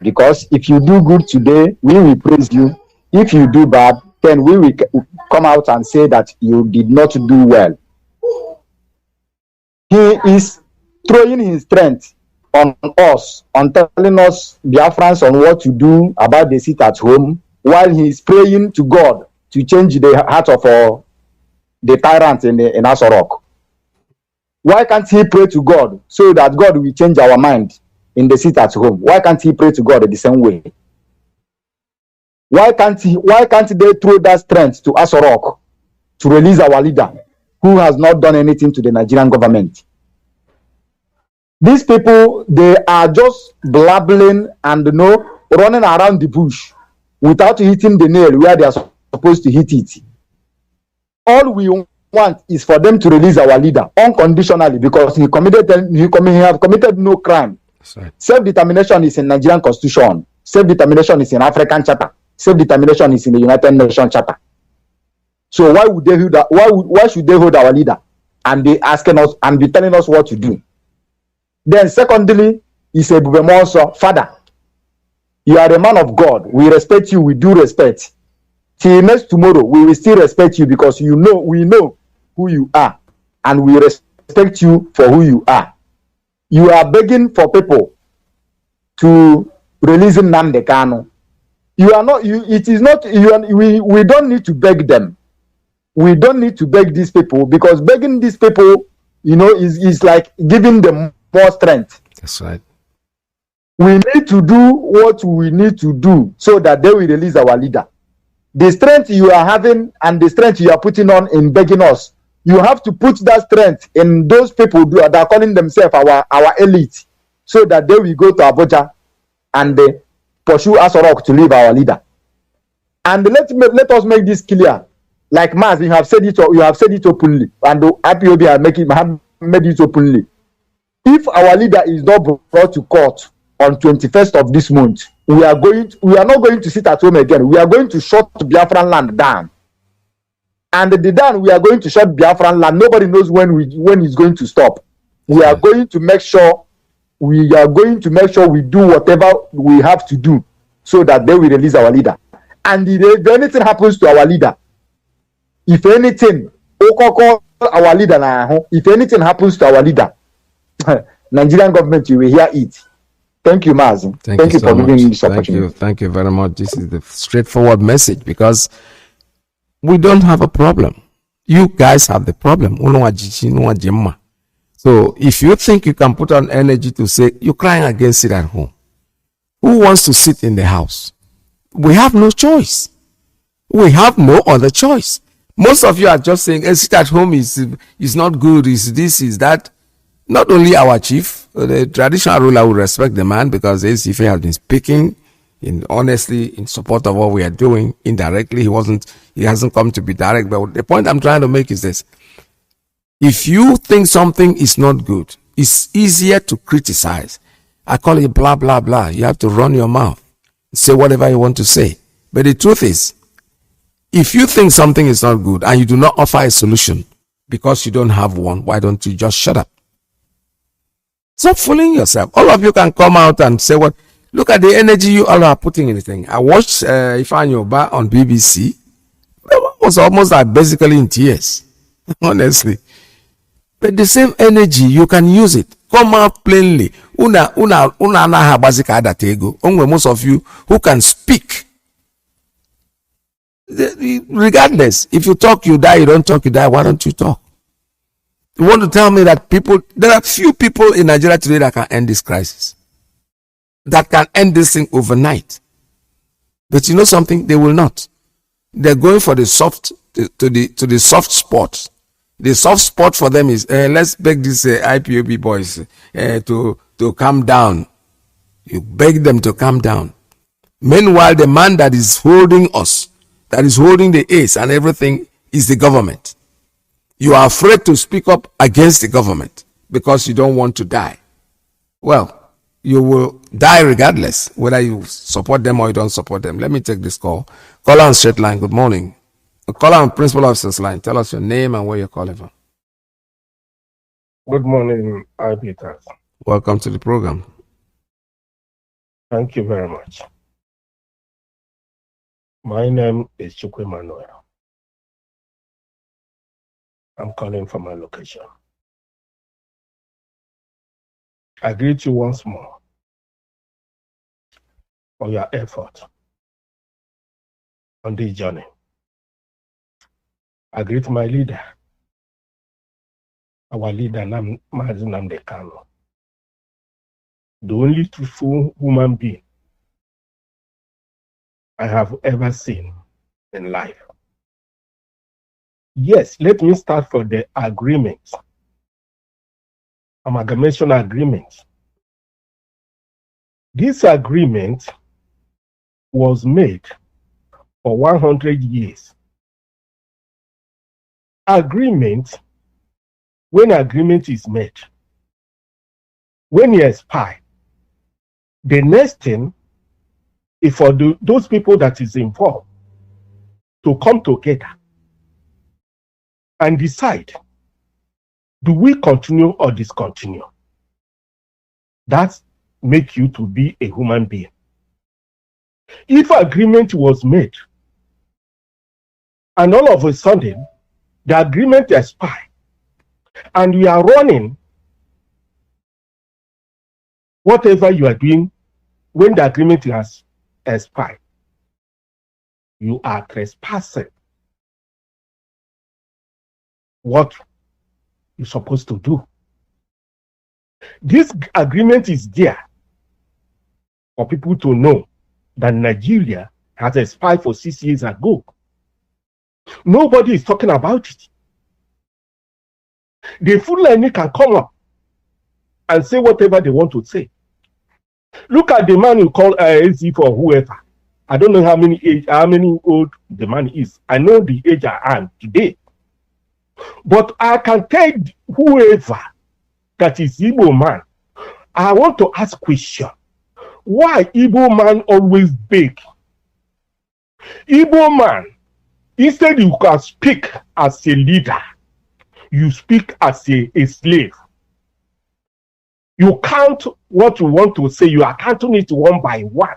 Because if you do good today, we will praise you. If you do bad, then we will come out and say that you did not do well. He is throwing his strength on us, on telling us Biafrans on what to do about the sit at home, while he is praying to God to change the heart of the tyrant in Asorok. Why can't he pray to God so that God will change our mind in the sit at home? Why can't he pray to God the same way? Why can't they throw that strength to Asorok to release our leader who has not done anything to the Nigerian government? These people, they are just blabbling and running around the bush without hitting the nail where they are supposed to hit it. All we want is for them to release our leader unconditionally because he have committed no crime. Right. Self-determination is in Nigerian Constitution. Self-determination is in African Charter. Self-determination is in the United Nations Charter. So why would they hold why should they hold our leader and be asking us and be telling us what to do? Then secondly, he said, Father, you are a man of God. We respect you. We do respect. Till next tomorrow, we will still respect you because we know who you are, and we respect you for who you are. You are begging for people to release Nnamdi Kanu. You are not. It is not. We don't need to beg them. We don't need to beg these people because begging these people, is like giving them more strength. That's right. We need to do what we need to do so that they will release our leader. The strength you are having and the strength you are putting on in begging us, you have to put that strength in those people that are calling themselves our elite, so that they will go to Abuja and pursue Asorok to leave our leader. And let us make this clear. Like Maz, you have said it openly, and the IPOB have made it openly. If our leader is not brought to court on 21st of this month, we are not going to sit at home again. We are going to shut Biafran land down. And the down we are going to shut Biafran land, nobody knows when it's going to stop. We are going to make sure we do whatever we have to do so that they will release our leader. And if anything happens to our leader, if anything happens to our leader, Nigerian government, you will hear it. Thank you, Mazi. Thank you for giving me this opportunity. Thank you very much. This is the straightforward message because we don't have a problem. You guys have the problem. So if you think you can put on energy to say you're crying against it at home, who wants to sit in the house? We have no choice. We have no other choice. Most of you are just saying, sit at home is not good, is this, is that. Not only our chief, the traditional ruler will respect the man because if he has been speaking honestly in support of what we are doing. Indirectly, he hasn't come to be direct. But the point I'm trying to make is this: if you think something is not good, it's easier to criticize. I call it blah blah blah. You have to run your mouth, say whatever you want to say. But the truth is, if you think something is not good and you do not offer a solution because you don't have one, why don't you just shut up? Stop fooling yourself. All of you can come out and say what. Look at the energy you all are putting in the thing. I watched Ifeanyi Oba on BBC. That was almost like basically in tears, honestly. But the same energy, you can use it. Come out plainly. Most of you who can speak. Regardless, if you talk, you die. You don't talk, you die. Why don't you talk? You want to tell me that there are few people in Nigeria today that can end this crisis, that can end this thing overnight. But you know something? They will not. They're going for the soft to the soft spot. The soft spot for them is let's beg these IPOB boys to calm down. You beg them to calm down. Meanwhile, the man that is holding us, that is holding the ace and everything, is the government. You are afraid to speak up against the government because you don't want to die. Well, you will die regardless, whether you support them or you don't support them. Let me take this call. Caller on straight line. Good morning. Caller on principal officer's line. Tell us your name and where you're calling from. Good morning, Peter. Welcome to the program. Thank you very much. My name is Chukwu Emmanuel. I'm calling from my location. I greet you once more for your effort on this journey. I greet my leader, our leader, Mazi Nnamdi Kanu, the only truthful human being I have ever seen in life. Yes, let me start for the agreement, amalgamation agreement. This agreement was made for 100 years. Agreement, when agreement is made, when it expires, the next thing is for those people that is involved to come together and decide, do we continue or discontinue? That makes you to be a human being. If agreement was made and all of a sudden the agreement expired and we are running whatever you are doing when the agreement has expired, you are trespassing what you're supposed to do. This agreement is there for people to know that Nigeria has expired for 6 years ago. Nobody is talking about it. The Fulani can come up and say whatever they want to say. Look at the man you call AZ for whoever. I don't know how many old the man is. I know the age I am today. But I can tell whoever that is Igbo man, I want to ask question. Why Igbo man always beg? Igbo man, instead you can speak as a leader, you speak as a slave. You count what you want to say, you are counting it one by one,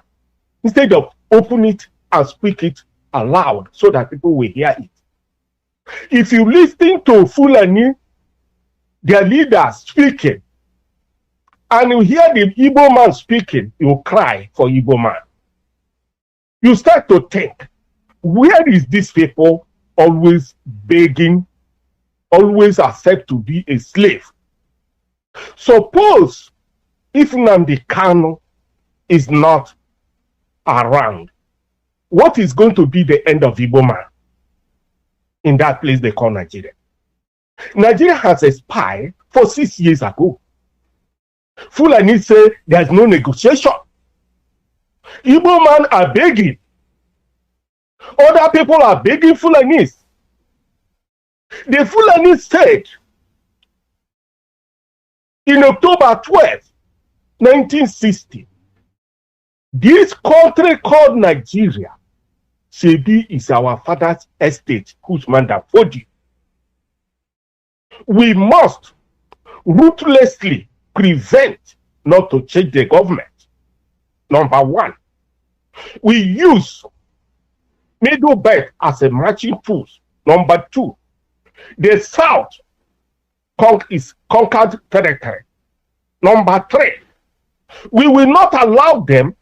instead of open it and speak it aloud so that people will hear it. If you listen to Fulani, their leaders speaking, and you hear the Igbo man speaking, you cry for Igbo man. You start to think, where is these people always begging, always accept to be a slave? Suppose if Nnamdi Kanu is not around, what is going to be the end of Igbo man in that place they call Nigeria? Nigeria has expired for 6 years ago. Fulani say there's no negotiation. Igbo man are begging. Other people are begging Fulanis. The Fulani said in October 12, 1960, this country called Nigeria, Sebi is our father's estate, whose man that fought you. We must ruthlessly prevent not to change the government. Number one, we use Middle Belt as a marching force. Number two, the South is conquered territory. Number three, we will not allow them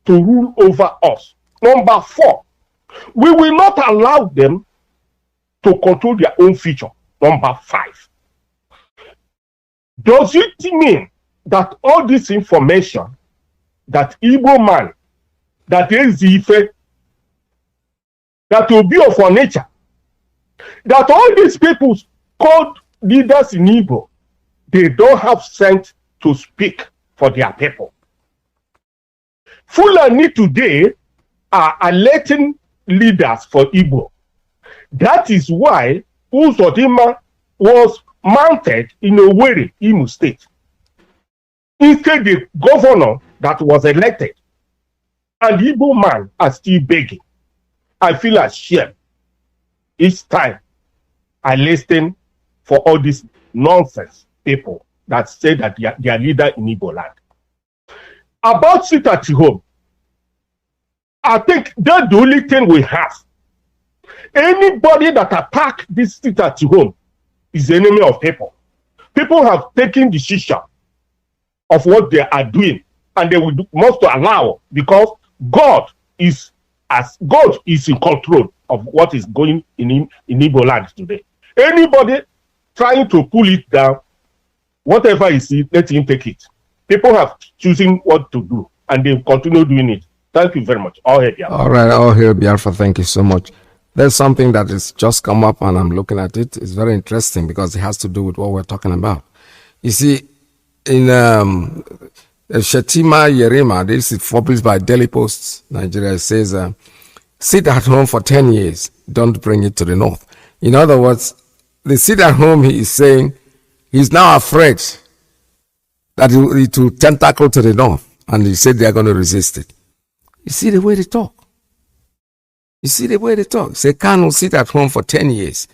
to rule over us. Number four, we will not allow them to control their own future. Number five, does it mean that all this information that Igbo man, that is Ife, that will be of our nature, that all these people called leaders in Igbo, they don't have sense to speak for their people? Fulani today are electing leaders for Igbo. That is why Uzodinma was mounted in Owerri, Imo State. Instead, the governor that was elected and Igbo man are still begging. I feel ashamed each time I listen for all these nonsense people that say that they are leader in Igbo land. About sit at home, I think that's the only thing we have. Anybody that attack this sit at home is the enemy of people. People have taken decision of what they are doing, and they will must allow, because God is in control of what is going in Igbo land today. Anybody trying to pull it down, whatever is it, let him take it. People have choosing what to do, and they continue doing it. Thank you very much. All hail Biafra. All right, all hail Biafra. Thank you so much. There's something that has just come up, and I'm looking at it. It's very interesting because it has to do with what we're talking about. You see, in Shetima Yerima, this is published by Daily Post, Nigeria, it says, sit at home for 10 years, don't bring it to the north. In other words, the sit at home, he is saying, he's now afraid that it will tentacle to the north, and he said they are going to resist it. You see the way they talk. You see the way they talk. Say, Kanu, sit at home for 10 years.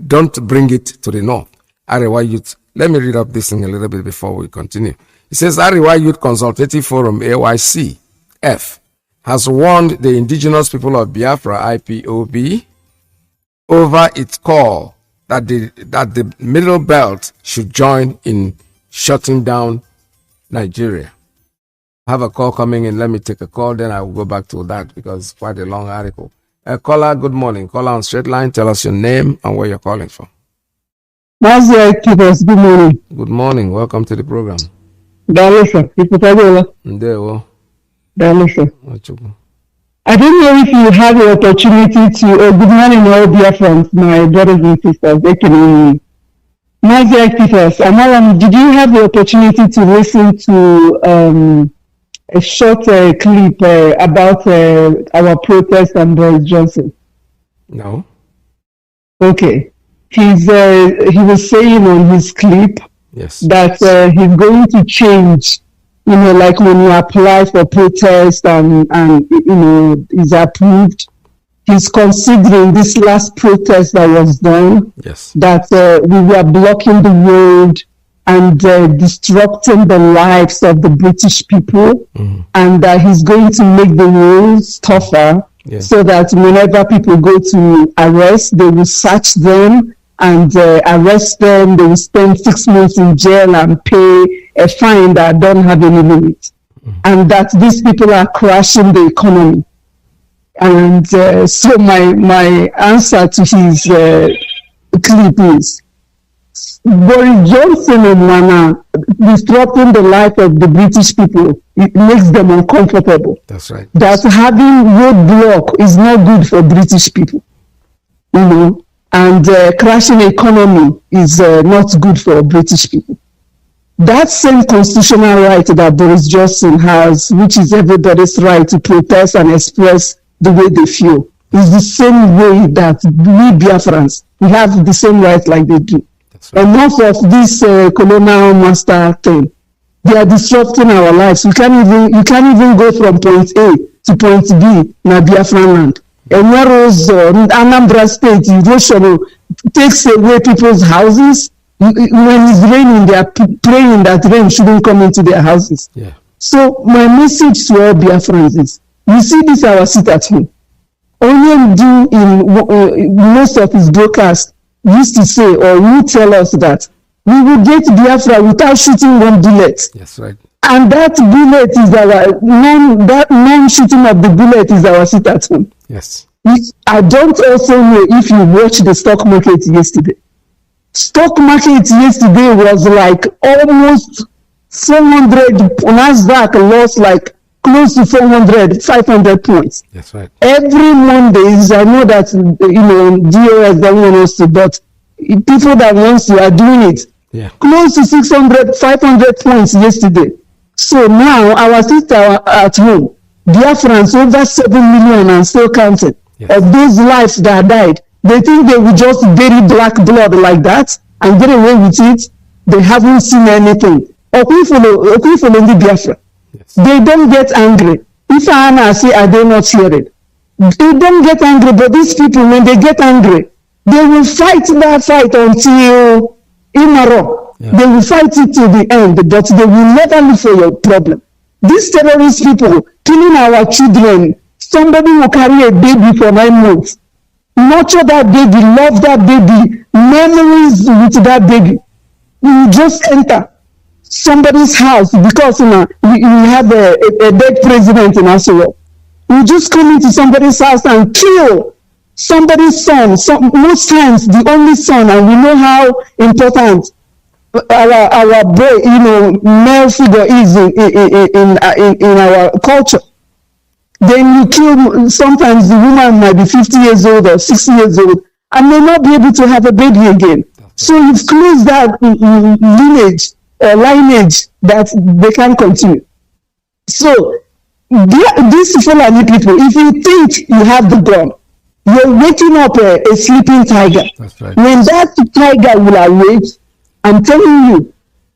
Don't bring it to the north. Arewa Youth. Let me read up this thing a little bit before we continue. It says, Arewa Youth Consultative Forum, AYCF, has warned the indigenous people of Biafra, IPOB, over its call that the Middle Belt should join in shutting down Nigeria. I have a call coming in. Let me take a call, then I will go back to that because it's quite a long article. Caller, good morning. Caller on straight line. Tell us your name and where you're calling from. Mazi Nnamdi, good morning. Good morning. Welcome to the program. Dalesha, Ndewo. Dalesha. I don't know if you have the opportunity to, good morning all dear friends, my brothers and sisters, they can Mazi Nnamdi, did you have the opportunity to listen to a short clip about our protest and Boris Johnson? No. Okay. He was saying on his clip, yes, that he's going to change, like when you apply for protest and is approved, he's considering this last protest that was done, yes, that we were blocking the road and disrupting the lives of the British people, and that he's going to make the rules tougher, yes, so that whenever people go to arrest, they will search them and arrest them, they will spend 6 months in jail and pay a fine that don't have any limit. And that these people are crashing the economy. And so my answer to his clip is, Boris Johnson and disrupting the life of the British people, it makes them uncomfortable. That's right. That having roadblock is not good for British people, you know, and crashing economy is not good for British people. That same constitutional right that Boris Johnson has, which is everybody's right to protest and express the way they feel, is the same way that we Biafrans, we have the same right like they do. Right. Enough of this colonial master thing. They are disrupting our lives. You can't even go from point A to point B in Biafran land. And whereas Anambra State erosion takes away people's houses. When it's raining, they are praying that rain shouldn't come into their houses. Yeah. So my message to all Biafrans is, you see this our sit at home. Only do in most of his broadcasts used to say, or you tell us that we will get Biafra without shooting one bullet. Yes, right. And that bullet is that non-shooting of the bullet is our sit at home. Yes. I don't also know if you watched the stock market yesterday. Stock market yesterday was like almost 400, NASDAQ lost like close to 400, 500 points. That's right. Every Mondays, I know that, DOS don't want us to, but people that wants to are doing it. Yeah. Close to 600, 500 points yesterday. So now our sister at home, Biafrans, over 7 million and still counting, of those lives that died. They think they will just bury black blood like that and get away with it. They haven't seen anything. Okuyifolo Biafra. Yes. They don't get angry. If Anna say, are they not hearing? They don't get angry, but these people, when they get angry, they will fight that fight until Imaro. Yeah. They will fight it to the end, but they will never look for your problem. These terrorist people killing our children, somebody will carry a baby for 9 months. Nurture that baby, love that baby, memories with that baby. You just enter somebody's house because we have a dead president in Asoro. You just come into somebody's house and kill somebody's son. Most times the only son, and we know how important our boy, male figure is in our culture. Then you kill, sometimes the woman might be 50 years old or 60 years old and may not be able to have a baby again. So you've closed that lineage that they can continue. So these Fulani people, if you think you have the gun, you're waking up a sleeping tiger. That's right. When that tiger will awake, I'm telling you,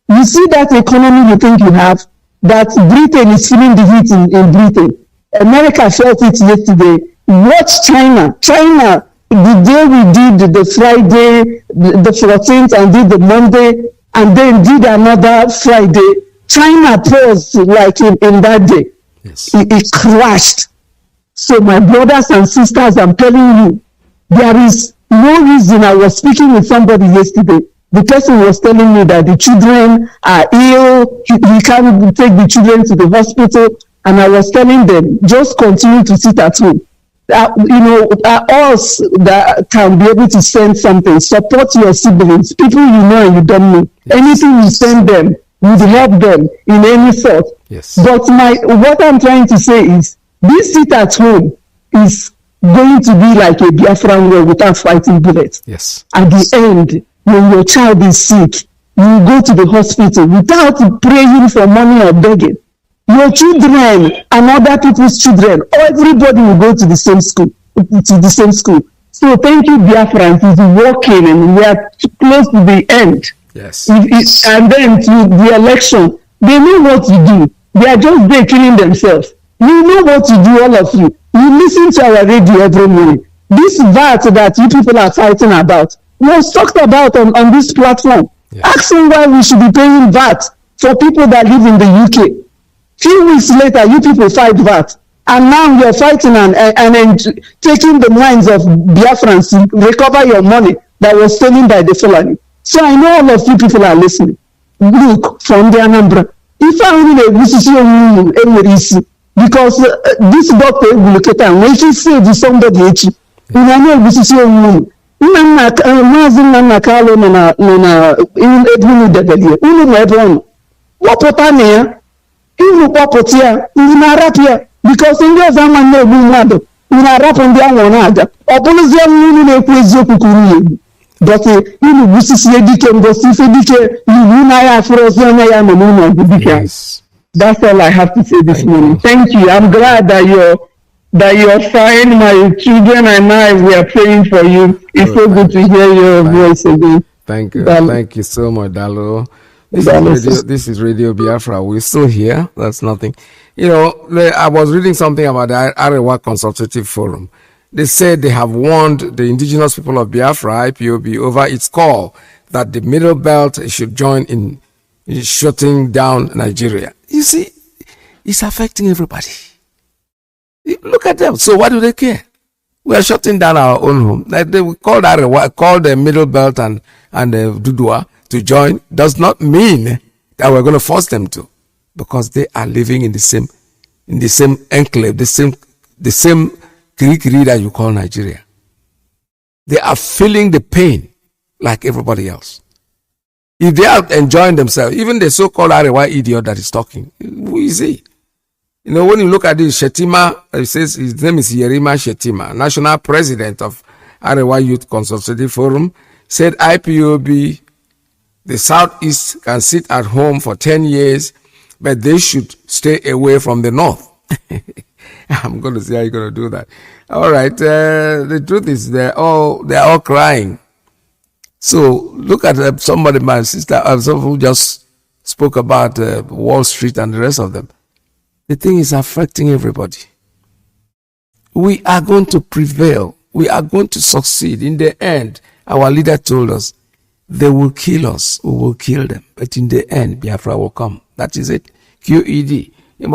you see that economy you think you have, that Britain is feeling the heat in Britain. America felt it yesterday. Watch China. China, the day we did the Friday, the 14th, and did the Monday, and then did another Friday, China paused like in that day. Yes. It crashed. So my brothers and sisters, I'm telling you, there is no reason. I was speaking with somebody yesterday. The person was telling me that the children are ill. He can't take the children to the hospital. And I was telling them, just continue to sit at home. Us that can be able to send something, support your siblings, people you know and you don't know. Yes. Anything you send them would help them in any sort. Yes. But what I'm trying to say is, this sit at home is going to be like a Biafran war without fighting bullets. Yes. At the end, when your child is sick, you go to the hospital without praying for money or begging. Your children and other people's children, everybody will go to the same school. So thank you, Biafrans, is working, and we are close to the end. Yes. And then to the election, they know what to do. They are just there killing themselves. You know what to do, all of you. You listen to our radio every morning. This VAT that you people are fighting about was talked about on this platform. Yes. Asking why we should be paying VAT for people that live in the UK. Few weeks later, you people fight VAT, and now you're fighting and taking the minds of Biafrans to recover your money that was stolen by the Fulani. So I know all of you people are listening. Look, from the Anambra, if I only because this doctor will look at and when she said to somebody, Mazi Nnamdi Kanu nọ na ebe unu debere unu ma ebe ọnụ kpọpụta na ya unu kpọpụta ya ndị na-arapụ ya bikos ndị ọzọ ama na-egbu mmadụ unu arapụ ndị anwụ na-aga ọ bụrụzie unu na-ekwu eziokwu ka unu egbu dọtị unu gbusisie dike mbosi ife dike iwu na-ya afụrụ ozi onye ya nọ n'ụlọ ọgụ dike. That's all I have to say this morning. Thank you. I'm glad that you're fine. My children and I, we are praying for you. It's so good to hear your voice again. Thank you. Dalo. Thank you so much, Dalo. Dalo. This is Radio Biafra. We're still here. That's nothing. You know, I was reading something about the Arewa Consultative Forum. They said they have warned the indigenous people of Biafra, IPOB, over its call that the Middle Belt should join in shutting down Nigeria. You see, it's affecting everybody. Look at them. So why do they care? We are shutting down our own home. Like they call the Middle Belt and Dudua to join does not mean that we're going to force them to, because they are living in the same enclave, the same Kirikiri that you call Nigeria. They are feeling the pain like everybody else. If they are enjoying themselves, even the so-called Arewa idiot that is talking, who is he? You know, when you look at this, Shetima, it says his name is Yerima Shetima, national president of Arewa Youth Consultative Forum, said IPOB, the Southeast, can sit at home for 10 years, but they should stay away from the North. I'm going to see how you're going to do that. All right. The truth is they're all crying. So look at somebody, my sister, someone who just spoke about Wall Street and the rest of them. The thing is affecting everybody. We are going to prevail. We are going to succeed. In the end, our leader told us, they will kill us. We will kill them. But in the end, Biafra will come. That is it. QED. I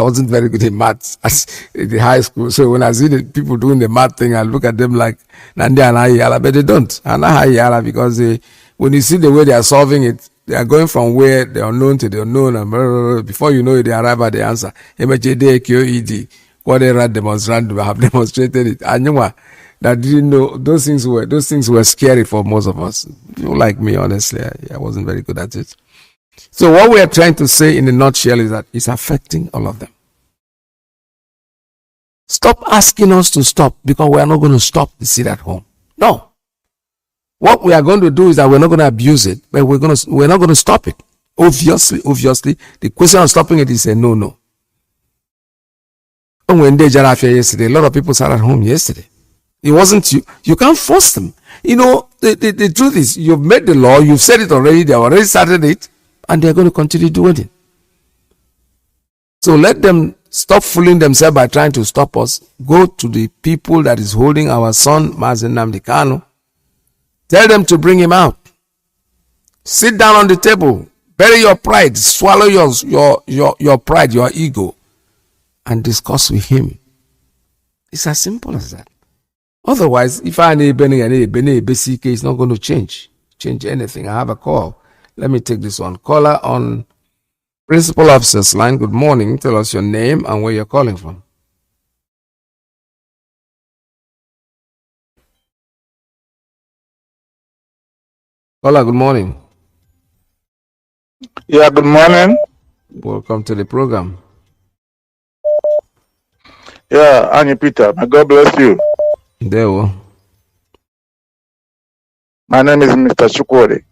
wasn't very good in maths in the high school. So when I see the people doing the math thing, I look at them like Nandi and Ayala, but they don't. And Ayala, because when you see the way they are solving it, they are going from where the unknown to the unknown, and before you know it, they arrive at the answer. MHD, QED, what they have demonstrated it. I knew that didn't know those things were scary for most of us. People like me, honestly, I wasn't very good at it. So what we are trying to say in a nutshell is that it's affecting all of them. Stop asking us to stop, because we are not going to stop the sit at home. No. What we are going to do is that we're not going to abuse it, but we're not going to stop it. Obviously, the question of stopping it is a no. And when they Jarafia yesterday, a lot of people sat at home yesterday. It wasn't you. You can't force them. You know, the truth is, you've made the law, you've said it already, they have already started it, and they're going to continue doing it. So let them stop fooling themselves by trying to stop us. Go to the people that is holding our son, Mazi Nnamdi Kanu. Tell them to bring him out. Sit down on the table. Bury your pride. Swallow your pride, your ego, and discuss with him. It's as simple as that. Otherwise, if I need basic, it's not going to change anything. I have a call. Let me take this one. Caller on Principal Officer's line. Good morning. Tell us your name and where you're calling from. Caller, good morning. Yeah, good morning. Welcome to the program. Yeah, Annie Peter. May God bless you. There we go. My name is Mr. Chukwudi.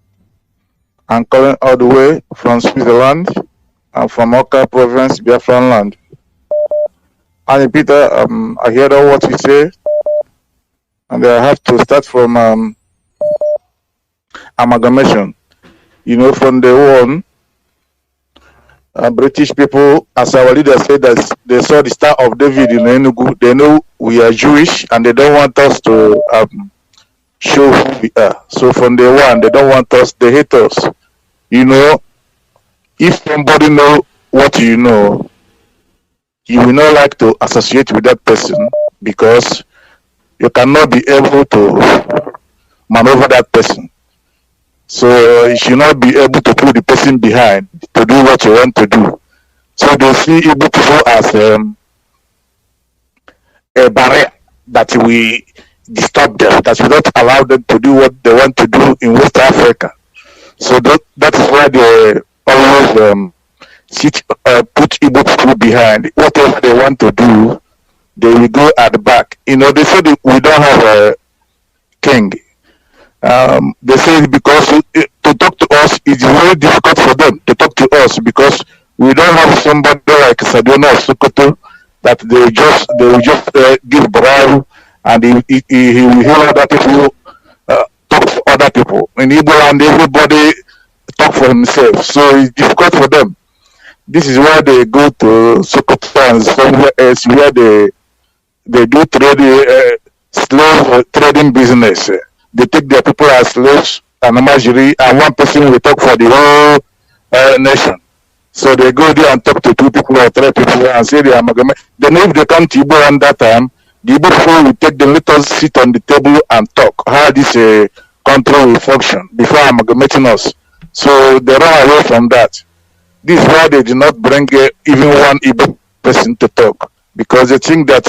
I'm calling all the way from Switzerland. I'm from Oka Province, Biafran land. Annie Peter, I heard all what you say, and I have to start from amalgamation. You know, from the one, British people, as our leader said, that they saw the Star of David in Enugu. They know we are Jewish, and they don't want us to show who we are. So from day one, they don't want us, they hate us. You know, if somebody know what you know, you will not like to associate with that person, because you cannot be able to maneuver that person. So you should not be able to put the person behind to do what you want to do. So they see Igbo people as a barrier that we disturb them, that we don't allow them to do what they want to do in West Africa. So that is why they always put Igbo people behind. Whatever they want to do, they will go at the back. They say that we don't have a king. They say because to talk to us, it's very difficult for them to talk to us because we don't have somebody like Sadona or Sokoto that they will just give bribe and he will hear other people talk to other people. In Igbo land, everybody talk for himself, so it's difficult for them. This is why they go to Sokoto and somewhere else where they do slave trading business. They take their people as slaves and and one person will talk for the whole nation. So they go there and talk to 2 people or 3 people and say they amalgamate. Then if they come to Igbo at that time, the Igbo people will take them, let us sit on the table and talk how this country will function before amalgamating us. So they run away from that. This is why they do not bring even one Igbo person to talk, because they think that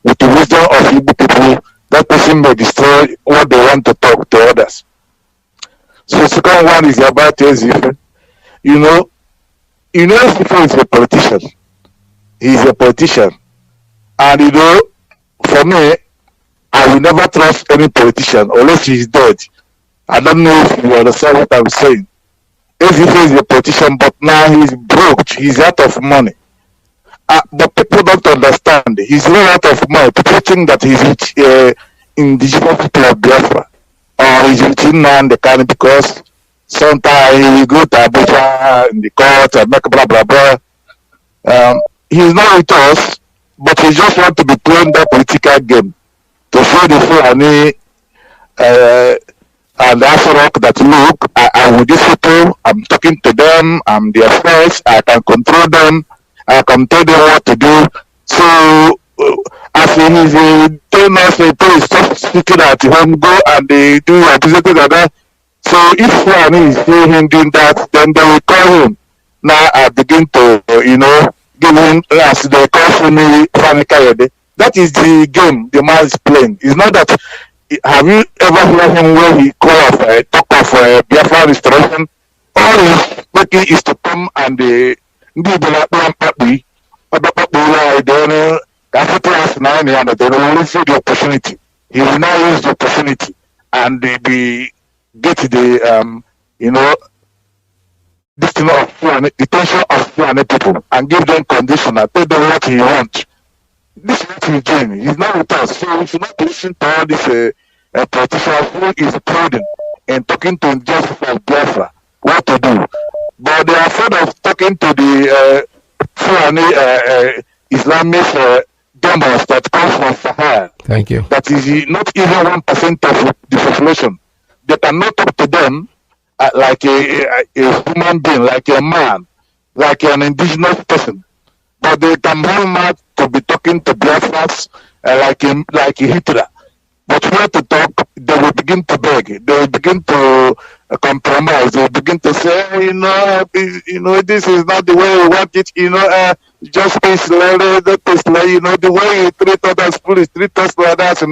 with the wisdom of Igbo people, that person may destroy what they want to talk to others. So the second one is about Ezife. Ezife is a politician. He's a politician. And for me, I will never trust any politician unless he's dead. I don't know if you understand what I'm saying. Ezife is a politician, but now he's broke. He's out of money. But people don't understand. He's not out of money. People think that he's with indigenous people of Biafra, or he's with Nnamdi Kanu because sometimes he will go to Abuja in the court and make blah blah blah. He's not with us, but he just want to be playing that political game to show the Fulani and the Afro that look, I'm with these people, I'm talking to them, I'm their friends, I can control them. I can tell them what to do. So, as he is telling us, they stop speaking at home, go and they do representative like that. So, if one is seeing him doing that, then they will call him. Now, I begin to, give him, as they call me, that is the game the man is playing. It's not that, have you ever heard him where he talk of Biafra restoration? All he's making is to come and they will not see the opportunity. He will now use the opportunity and get the this thing of the tension of people and give them conditional, tell them what he wants. This is what he's doing. He's not with us. So we should not listen to all this politician who is prodding and talking to justice of Biafra what to do. But they are afraid of talking to the Islamic demos that come from Sahel. Thank you. That is not even 1% of the population. They cannot talk to them like a human being, like a man, like an indigenous person. But they can be mad to be talking to Biafrans like Hitler. But when to talk, they will begin to beg. They will begin to compromise. They will begin to say, this is not the way we want it. Just peace, the way you treat others, please treat us like that.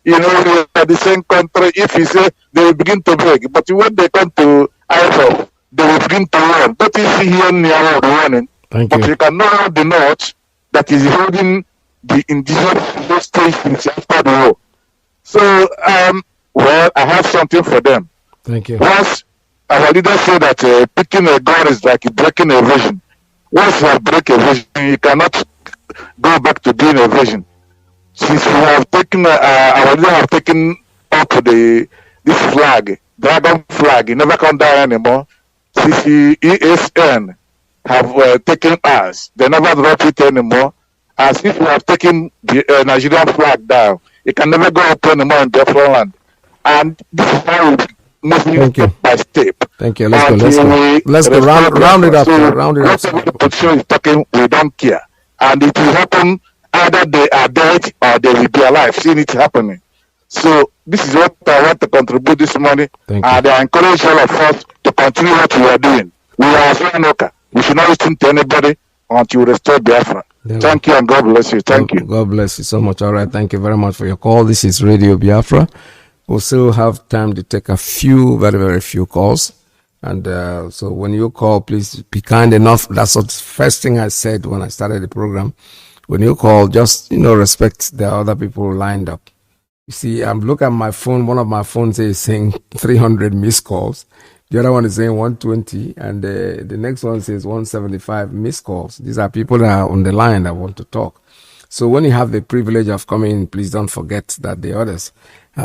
We are the same country. If you say, they will begin to beg. But when they come to IFO, they will begin to run. That is here near running. But you cannot deny that is holding the indigenous states after the war. So, I have something for them. Thank you. Once our leader said that picking a gun is like breaking a vision. Once you break a vision, you cannot go back to being a vision. Since we have taken, our leader have taken up this flag, dragon flag, it never come down anymore. Since the ESN have taken us, they never drop it anymore. As if we have taken the Nigerian flag down, it can never go up anymore in Biafra land. And this is how we move step by step. Thank you. Let's go. Round it up. Round it up. Whatever the position is talking, we don't care. And it will happen either they are dead or they will be alive, seeing it happening. So this is what I want to contribute this morning. And I encourage all of us to continue what we are doing. We are Zanoka. We should not listen to anybody until you restore Biafra. Thank you and God bless you. Thank you. God bless you so much. All right. Thank you very much for your call. This is Radio Biafra. We'll still have time to take a few, very, very few calls. And so when you call, please be kind enough. That's the first thing I said when I started the program. When you call, just, respect the other people lined up. You see, I'm looking at my phone. One of my phones is saying 300 missed calls. The other one is saying 120. And the next one says 175 missed calls. These are people that are on the line that want to talk. So when you have the privilege of coming in, please don't forget that the others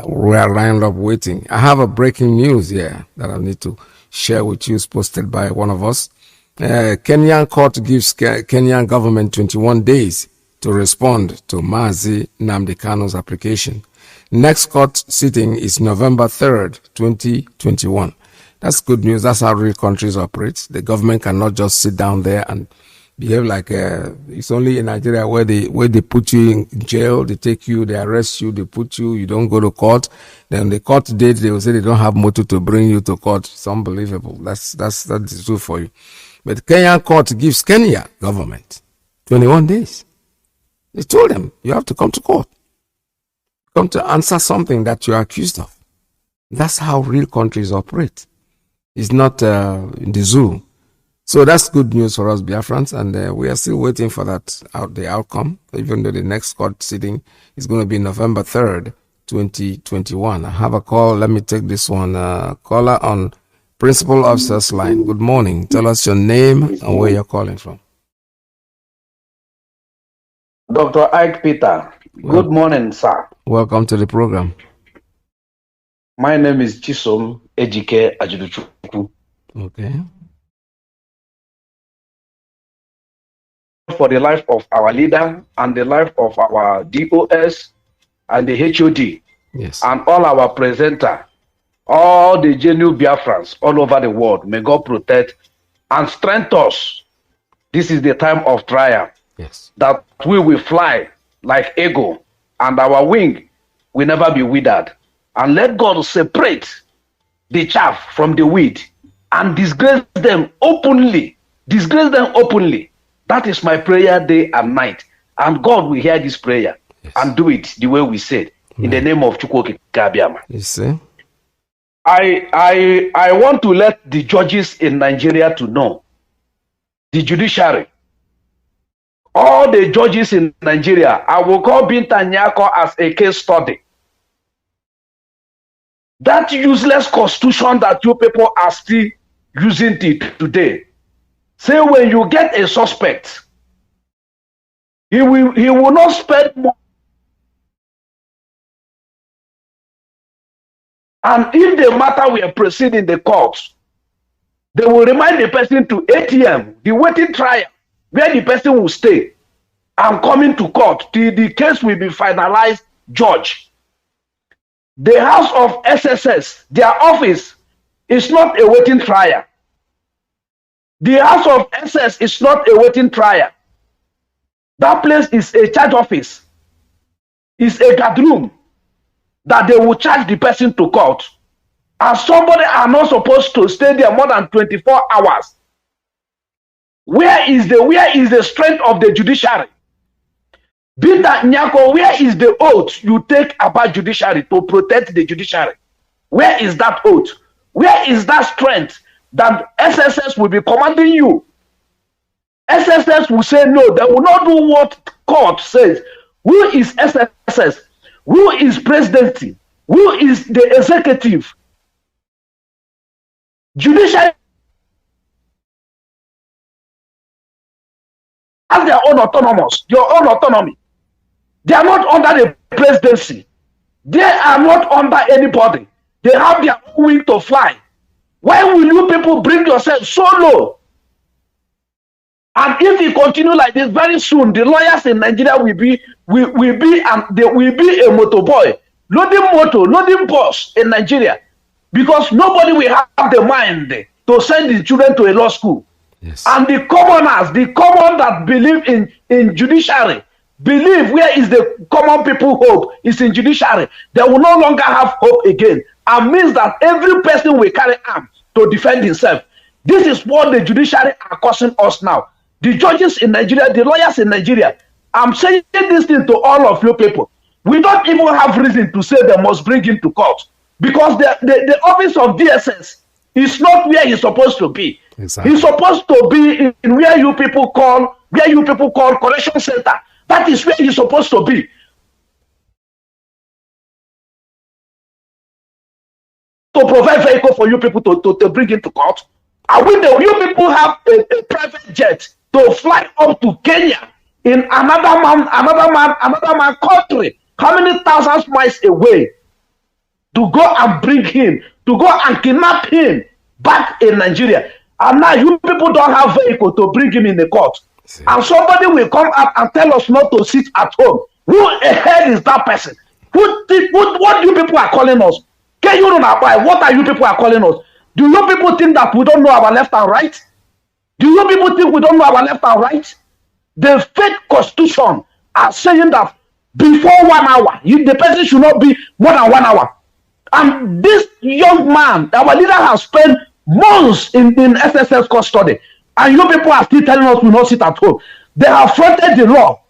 were lined up waiting. I have a breaking news here that I need to share with you. It's posted by one of us. Kenyan court gives Kenyan government 21 days to respond to Mazi Nnamdi Kanu's application. Next court sitting is November 3rd, 2021. That's good news. That's how real countries operate. The government cannot just sit down there and behave like it's only in Nigeria where they put you in jail, they take you, they arrest you, they put you, you don't go to court. Then the court date, they will say they don't have motive to bring you to court. It's unbelievable. That's the truth for you. But Kenyan court gives Kenya government 21 days. They told them, you have to come to court. Come to answer something that you are accused of. That's how real countries operate. It's not in the zoo. So that's good news for us Biafrans, and we are still waiting for the outcome, even though the next court sitting is going to be November 3rd, 2021. I have a call. Let me take this one. Caller on Principal Officer's line. Good morning. Tell us your name and where you're calling from. Dr. Ike Peter. Good morning, sir. Welcome to the program. My name is Chisom Ejike Ajiduchukwu. Okay. For the life of our leader and the life of our DOS and the HOD, yes, and all our presenter, all the genuine Biafrans all over the world. May God protect and strengthen us. This is the time of trial. Yes. That we will fly like eagle, and our wing will never be withered. And let God separate the chaff from the wheat and disgrace them openly. Disgrace them openly. That is my prayer day and night. And God will hear this prayer, yes, and do it the way we said. In the name of Chukwu Kabiama. You see? I want to let the judges in Nigeria to know, the judiciary, all the judges in Nigeria, I will call Binta Nyako as a case study. That useless constitution that you people are still using it today. Say when you get a suspect, he will not spend more. And if the matter will proceed in the courts, they will remind the person to ATM, the waiting trial, where the person will stay, and coming to court till the case will be finalized, judge. The house of SSS, their office, is not a waiting trial. The house of SS is not a waiting trial. That place is a charge office. It's a guard room that they will charge the person to court. And somebody are not supposed to stay there more than 24 hours. Where is the strength of the judiciary? Binta Nyako, where is the oath you take about judiciary to protect the judiciary? Where is that oath? Where is that strength that SSS will be commanding you? SSS will say no, they will not do what court says. Who is SSS? Who is presidency? Who is the executive? Judiciary has their own autonomy. They are not under the presidency. They are not under anybody. They have their own wing to fly. Why will you people bring yourself so low? And if you continue like this, very soon the lawyers in Nigeria will be a motor boy, loading boss in Nigeria, because nobody will have the mind to send the children to a law school. Yes. And the common that believe in judiciary, believe where is the common people hope is in judiciary. They will no longer have hope again, and means that every person will carry arms to defend himself. This is what the judiciary are causing us now. the judges in Nigeria, the lawyers in Nigeria. I'm saying this thing to all of you people. We don't even have reason to say they must bring him to court because the office of DSS is not where he's supposed to be. Exactly. He's supposed to be in where you people call correction center. That is where he's supposed to be. To provide vehicle for you people to bring him to court. And you people have a private jet to fly up to Kenya in another man country, how many thousands miles away, to go and bring him, to go and kidnap him back in Nigeria. And now you people don't have vehicle to bring him in the court. And somebody will come up and tell us not to sit at home. Who the hell is that person? What you people are calling us? Can you know what are you people are calling us? Do you people think that we don't know our left and right? Do you people think we don't know our left and right? The fake constitution are saying that before 1 hour, the person should not be more than 1 hour. And this young man, our leader, has spent months in SSS custody. And you people are still telling us we not sit at home. They have fronted the law.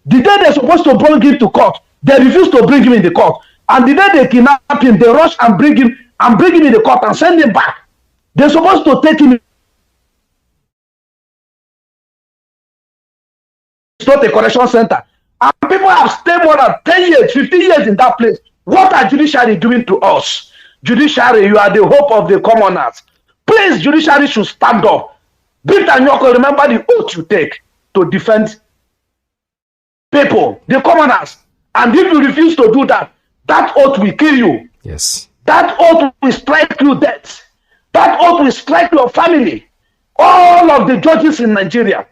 The day they're supposed to bring him to court, they refuse to bring him in the court. And the day they kidnap him, they rush and bring him in the court and send him back. They're supposed to take him. It's not a correction center. And people have stayed more than 10 years, 15 years in that place. What are judiciary doing to us? Judiciary, you are the hope of the commoners. Please, judiciary should stand up. Big Tanyoko, remember the oath you take to defend people, the commoners. And if you refuse to do that, that oath will kill you. Yes. That oath will strike you dead. That oath will strike your family. All of the judges in Nigeria,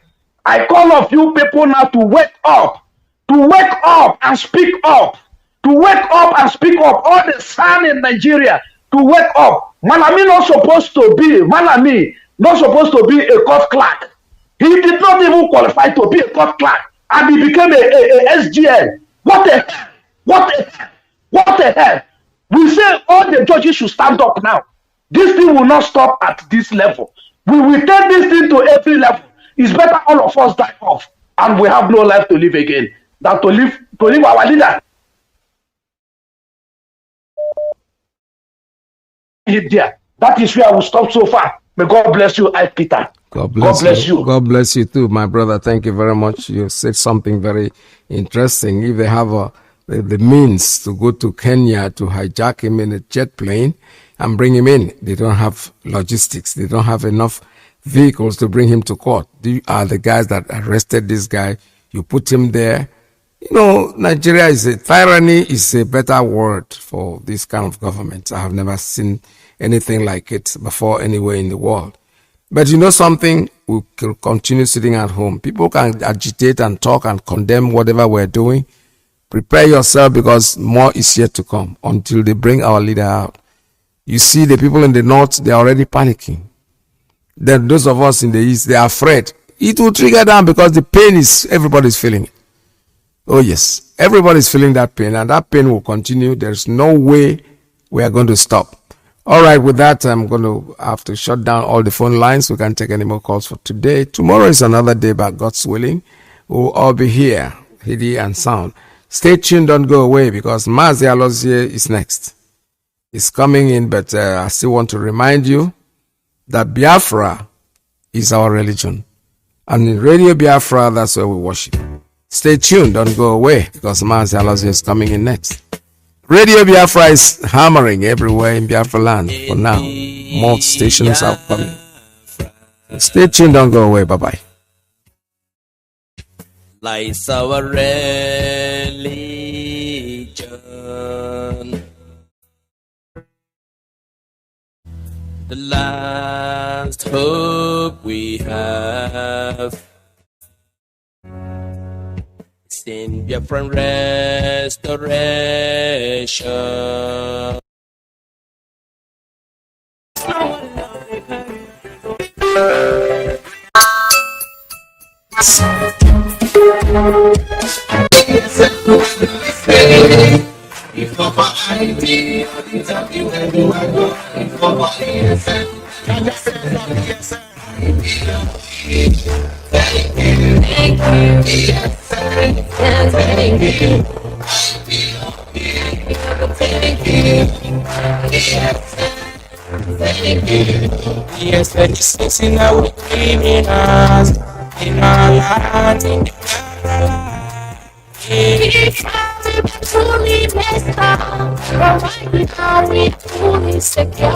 I call of you people now to wake up and speak up. To wake up and speak up. All the son in Nigeria to wake up. Malami not supposed to be a court clerk. He did not even qualify to be a court clerk, and he became a SGL. What the hell? What the hell? We say all the judges should stand up now. This thing will not stop at this level. We will take this thing to every level. It's better all of us die off, and we have no life to live again than to live our leader. There. That is where I will stop so far. May God bless you, I Peter. God bless you. God bless you too, my brother. Thank you very much. You said something very interesting. If they have the means to go to Kenya to hijack him in a jet plane and bring him in, they don't have logistics. They don't have enough vehicles to bring him to court. They are the guys that arrested this guy. You put him there. You know, Nigeria is tyranny is a better word for this kind of government. I have never seen anything like it before anywhere in the world. But you know something? We can continue sitting at home. People can agitate and talk and condemn whatever we're doing. Prepare yourself because more is yet to come until they bring our leader out. You see the people in the north, they're already panicking. Then those of us in the east, they are afraid. It will trigger down because the pain is, everybody's feeling it. Oh yes, everybody's feeling that pain, and that pain will continue. There's no way we are going to stop. All right, with that, I'm going to have to shut down all the phone lines. We can't take any more calls for today. Tomorrow is another day, but God's willing, we'll all be here, heady and sound. Stay tuned, don't go away, because Mazi Nnamdi is next. He's coming in, but I still want to remind you that Biafra is our religion. And in Radio Biafra, that's where we worship. Stay tuned, don't go away, because Mazi Nnamdi is coming in next. Radio Biafra is hammering everywhere in Biafra land for now. More stations are coming. Stay tuned, don't go away. Bye-bye. Lies our religion, the last hope we have. In Biafran restoration. Yes, that is sitting out with criminals in our land. If I will truly blessed up, right now we fully secure.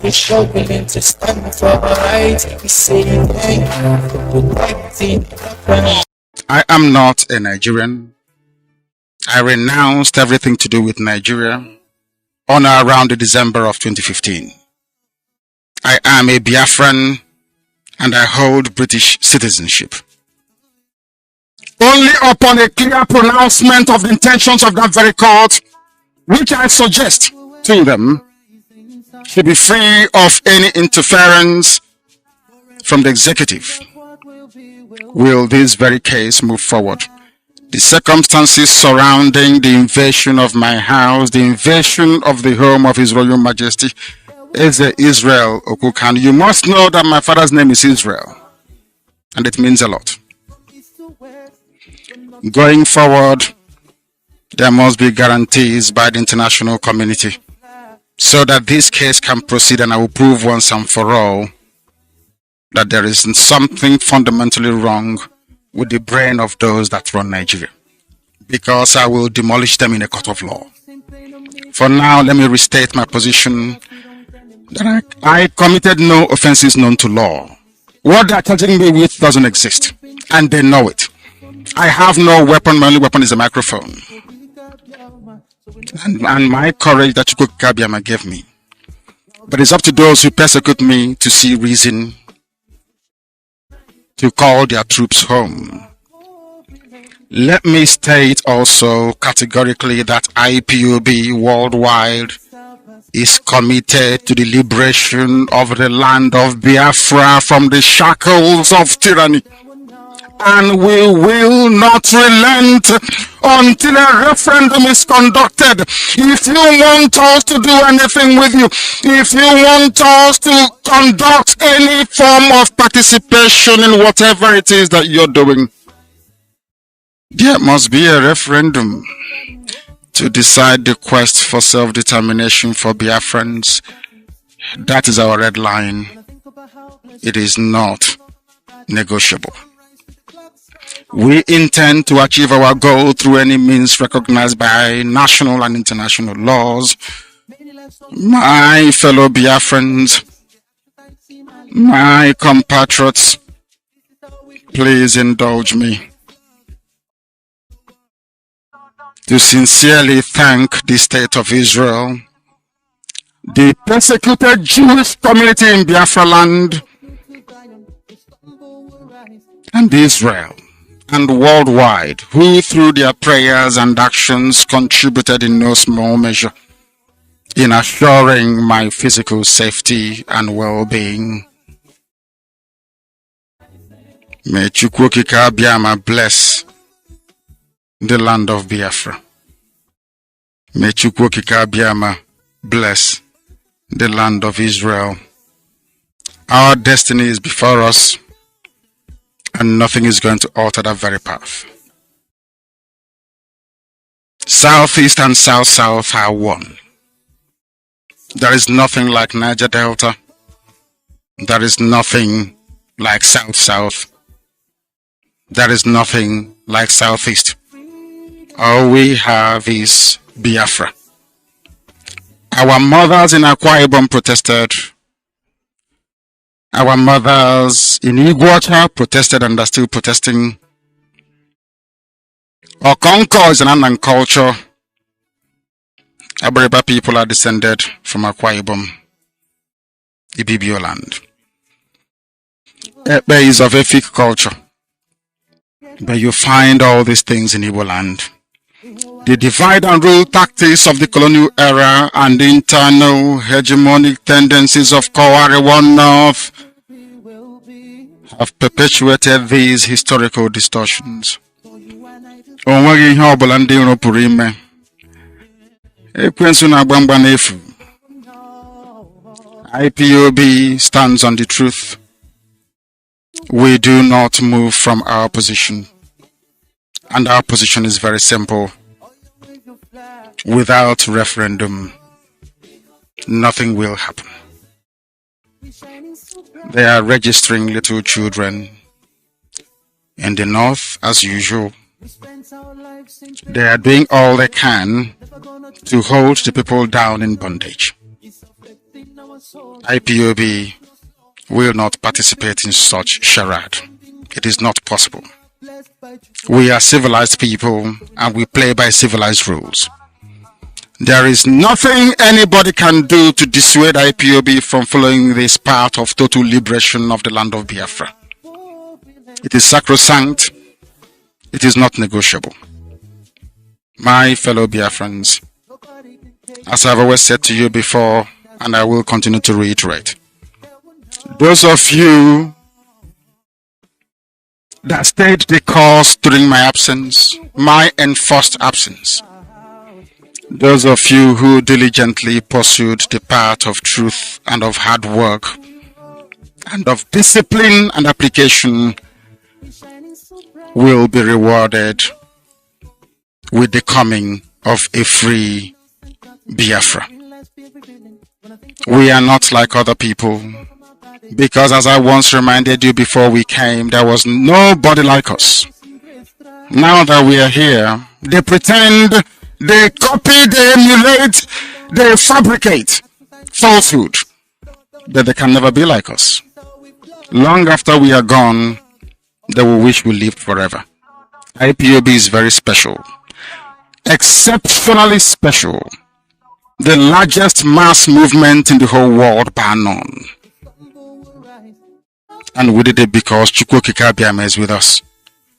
We're struggling to stand for our rights. We say thank you for protecting the. I am not a Nigerian. I renounced everything to do with Nigeria on or around the December of 2015. I am a Biafran and I hold British citizenship. Only upon a clear pronouncement of the intentions of that very court, which I suggest to them, to be free of any interference from the executive, will this very case move forward. The circumstances surrounding the invasion of my house, the invasion of the home of His Royal Majesty, is Israel Okukan. You must know that my father's name is Israel, and it means a lot. Going forward, there must be guarantees by the international community so that this case can proceed, and I will prove once and for all that there is something fundamentally wrong with the brain of those that run Nigeria, because I will demolish them in a court of law. For now, let me restate my position that I committed no offenses known to law. What they are charging me with doesn't exist, and they know it. I have no weapon. My only weapon is a microphone. And my courage that Chukwu Kabiama gave me. But it's up to those who persecute me to see reason to call their troops home. Let me state also categorically that IPOB worldwide is committed to the liberation of the land of Biafra from the shackles of tyranny. And we will not relent until a referendum is conducted. If you want us to do anything with you, if you want us to conduct any form of participation in whatever it is that you're doing, there must be a referendum to decide the quest for self-determination for Biafrans. That is our red line. It is not negotiable. We intend to achieve our goal through any means recognized by national and international laws. My fellow Biafrans, my compatriots, please indulge me to sincerely thank the State of Israel, the persecuted Jewish community in Biafra land, and Israel, and worldwide, who through their prayers and actions contributed in no small measure in assuring my physical safety and well-being. May Chukwu Okike Abiama bless the land of Biafra. May Chukwu Okike Abiama bless the land of Israel. Our destiny is before us, and nothing is going to alter that very path. Southeast and South-South are one. There is nothing like Niger Delta. There is nothing like South-South. There is nothing like Southeast. All we have is Biafra. Our mothers in Akwa Ibom protested. Our mothers in Iguacha protested and are still protesting. Okonko is an Annan culture. Abariba people are descended from Akwa Ibom, Ibibio land. Ekpe is of Efik culture. But you find all these things in Igbo land. The divide and rule tactics of the colonial era and the internal hegemonic tendencies of Kowari One North have perpetuated these historical distortions. Ekwensu na-agba mgba n'efu. IPOB stands on the truth. We do not move from our position. And our position is very simple. Without referendum, nothing will happen. They are registering little children in the north as usual. They are doing all they can to hold the people down in bondage. IPOB will not participate in such charade. It is not possible. We are civilized people and we play by civilized rules. There is nothing anybody can do to dissuade IPOB from following this path of total liberation of the land of Biafra. It is sacrosanct. It is not negotiable. My fellow Biafrans, as I've always said to you before, and I will continue to reiterate, those of you that stayed the course during my absence, my enforced absence, those of you who diligently pursued the path of truth and of hard work and of discipline and application will be rewarded with the coming of a free Biafra. We are not like other people, because as I once reminded you before we came, there was nobody like us. Now that we are here, they pretend, they copy, they emulate, they fabricate falsehood, that they can never be like us. Long after we are gone, they will wish we lived forever. IPOB is very special, exceptionally special, the largest mass movement in the whole world by none. And we did it because Chukwokika Biama is with us.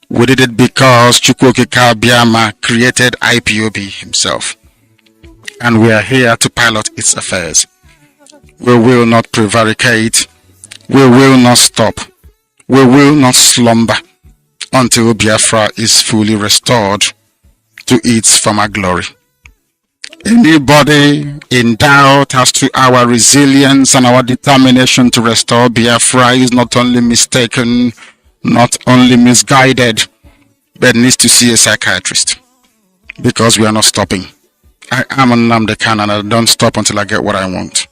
We did it because Chukwokika Biama created IPOB himself. And we are here to pilot its affairs. We will not prevaricate. We will not stop. We will not slumber until Biafra is fully restored to its former glory. Anybody in doubt as to our resilience and our determination to restore Biafra is not only mistaken, not only misguided, but needs to see a psychiatrist, because we are not stopping. I am Nnamdi Kanu and I don't stop until I get what I want.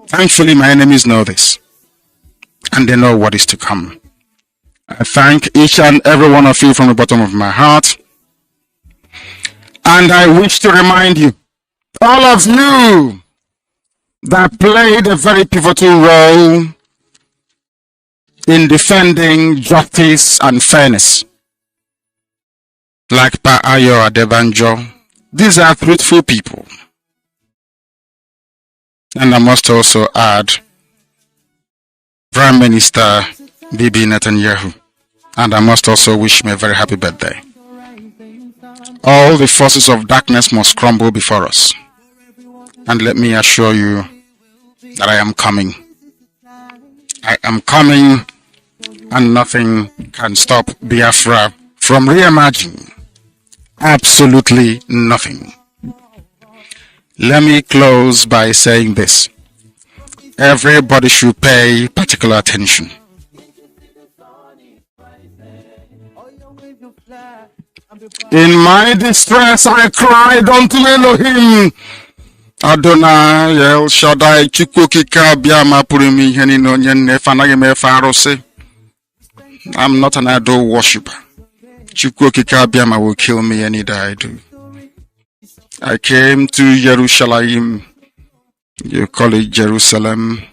Thankfully, my enemies know this, and they know what is to come. I thank each and every one of you from the bottom of my heart. And I wish to remind you, all of you that played a very pivotal role in defending justice and fairness, like Pa Ayo Adebanjo, these are truthful people. And I must also add Prime Minister Bibi Netanyahu, and I must also wish him a very happy birthday. All the forces of darkness must crumble before us. And let me assure you that I am coming. I am coming, and nothing can stop Biafra from reimagining. Absolutely nothing. Let me close by saying this. Everybody should pay particular attention. In my distress I cried unto Elohim. Adonai El Shaddai Chukwokika Biama Purimi Henino Nyenef Anayemefa Arose. I'm not an idol worshiper. Chukwokika Biama will kill me any day I do. I came to Jerusalem, you call it Jerusalem,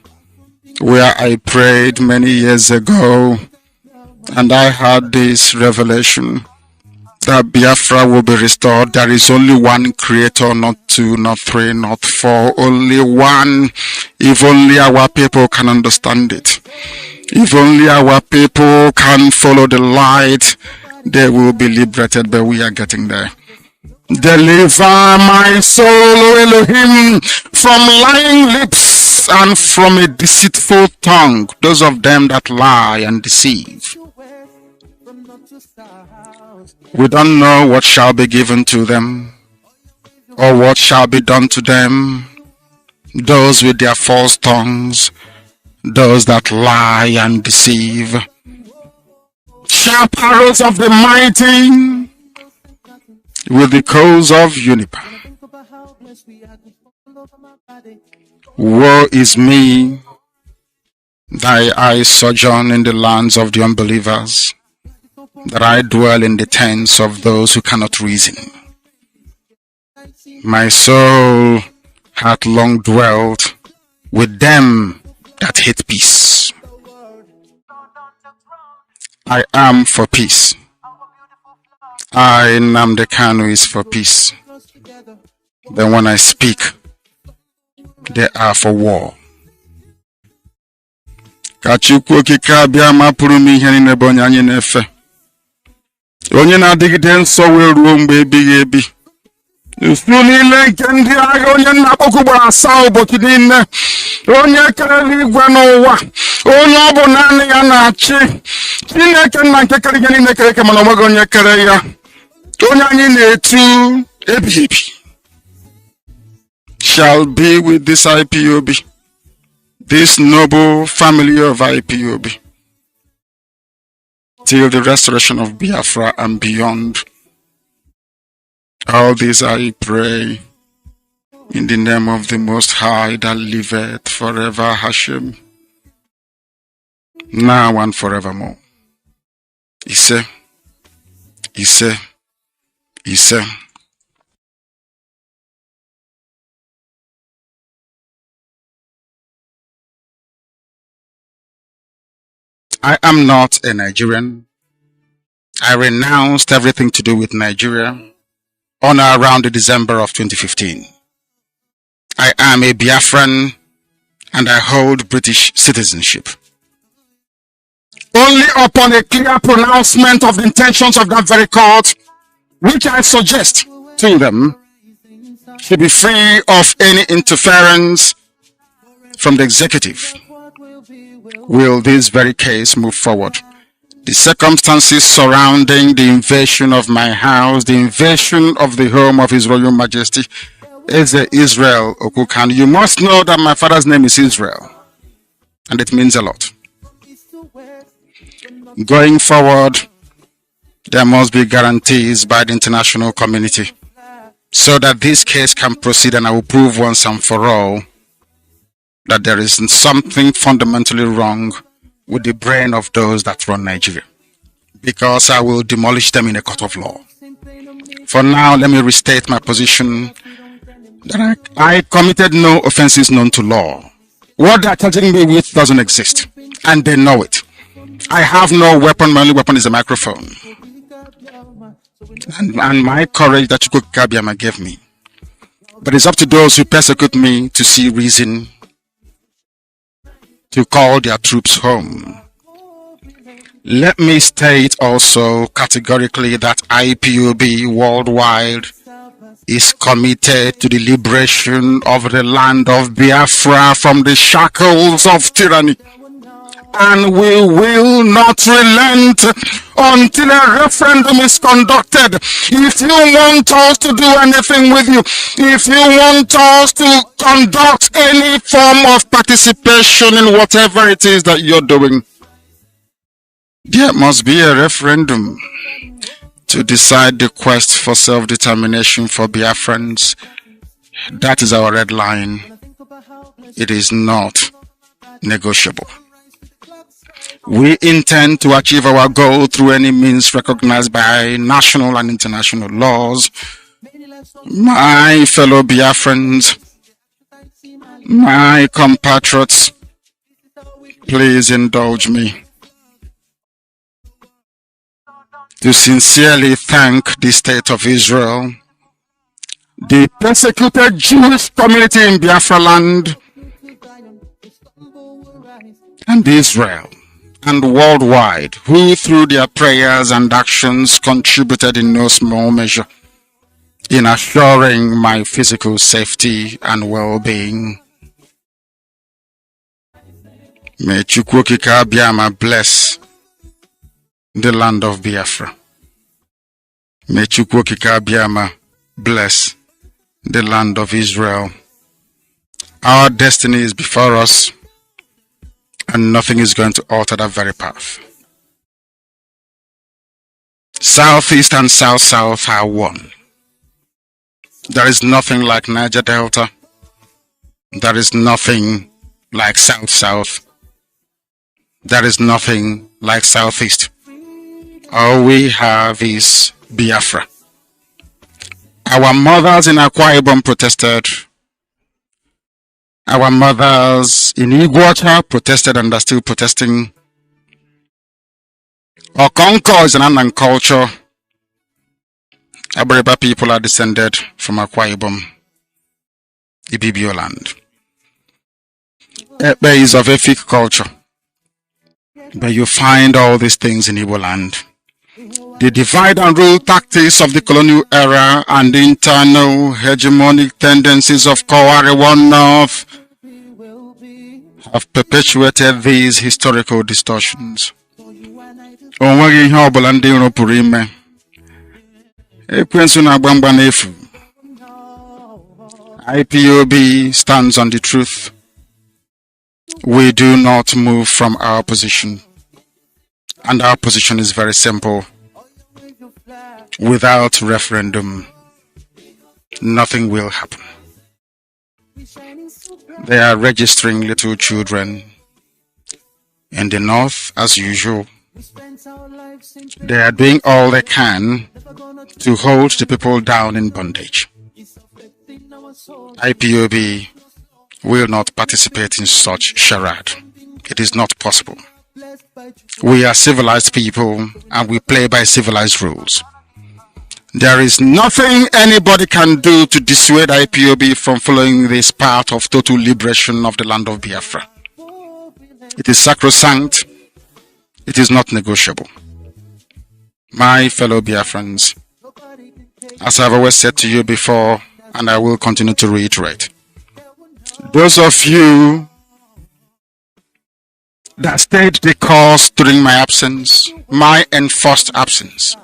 where I prayed many years ago, and I had this revelation that Biafra will be restored. There is only one creator, not two, not three, not four, only one. If only our people can understand it. If only our people can follow the light, they will be liberated, but we are getting there. Deliver my soul, O Elohim, from lying lips and from a deceitful tongue, those of them that lie and deceive. We don't know what shall be given to them. or what shall be done to them? Those with their false tongues, those that lie and deceive. Sharp arrows of the mighty with the coals of Juniper. Woe is me, that I sojourn in the lands of the unbelievers, that I dwell in the tents of those who cannot reason. My soul hath long dwelt with them that hate peace. I am for peace. I, Nnamdi Kanu, is for peace. Then when I speak, they are for war. Ka Chukwu okike abịa ma pụrụ m ihe niile bụ onye anyị na-efe. Onye na-adịgide nsọ wee ruo mgbe ebighị ebi. Usu niile nke ndị agha onye nna-akpọku gbara asaa ụbọchị niile. Onye kere eluigwe n'ụwa. Onye ọ bụ naanị ya na-achị. Chineke nna nke kere ihe niile kere eke mana onweghị onye kere ya. Onye anyị na-etu ebighị ebi. Shall be with this IPOB, this noble family of IPOB, till the restoration of Biafra and beyond. All this I pray in the name of the Most High that liveth forever, Hashem, now and forevermore. Ise, Ise, Ise. I am not a Nigerian. I renounced everything to do with Nigeria on or around December of 2015. I am a Biafran and I hold British citizenship. Only upon a clear pronouncement of the intentions of that very court, which I suggest to them, to be free of any interference from the executive, will this very case move forward. The circumstances surrounding the invasion of my house, the invasion of the home of His Royal Majesty, is Israel Okukan. You must know that my father's name is Israel, and it means a lot. Going forward, there must be guarantees by the international community so that this case can proceed, and I will prove once and for all that there is something fundamentally wrong with the brain of those that run Nigeria, because I will demolish them in a court of law. For now, let me restate my position that I committed no offenses known to law. What they are charging me with doesn't exist, and they know it. I have no weapon. My only weapon is a microphone and my courage that Chukwu Kabiama gave me. But it's up to those who persecute me to see reason to call their troops home. Let me state also categorically that IPOB worldwide is committed to the liberation of the land of Biafra from the shackles of tyranny. And we will not relent until a referendum is conducted. If you want us to do anything with you, if you want us to conduct any form of participation in whatever it is that you're doing, there must be a referendum to decide the quest for self-determination for Biafrans. That is our red line. It is not negotiable. We intend to achieve our goal through any means recognized by national and international laws. My fellow Biafrans, my compatriots, please indulge me to sincerely thank the State of Israel, the persecuted Jewish community in Biafra land, and Israel, and worldwide, who through their prayers and actions contributed in no small measure in assuring my physical safety and well-being. May Chukwu Okike Abiama bless the land of Biafra. May Chukwu Okike Abiama bless the land of Israel. Our destiny is before us, and nothing is going to alter that very path. Southeast and South-South are one. There is nothing like Niger Delta. There is nothing like South-South. There is nothing like Southeast. All we have is Biafra. Our mothers in Akwa Ibom protested. Our mothers in Iguacha protested and are still protesting. Okonko is an Annan culture. Abariba people are descended from Akwa Ibom, Ibibio land. Ebe is of Efik culture. But you find all these things in Igbo land. The divide and rule tactics of the colonial era and the internal hegemonic tendencies of Kowari One North have perpetuated these historical distortions. Onwegi ihe ọbụla ndị iro pụrụ ime. Ekwensu na-agba mgba n'efu. IPOB stands on the truth. We do not move from our position. And our position is very simple. Without referendum, nothing will happen. They are registering little children in the north as usual. They are doing all they can to hold the people down in bondage. IPOB will not participate in such charade. It is not possible. We are civilized people and we play by civilized rules. There is nothing anybody can do to dissuade IPOB from following this path of total liberation of the land of Biafra. It is sacrosanct. It is not negotiable. My fellow Biafrans, as I've always said to you before, and I will continue to reiterate, those of you that stayed the course during my absence, my enforced absence,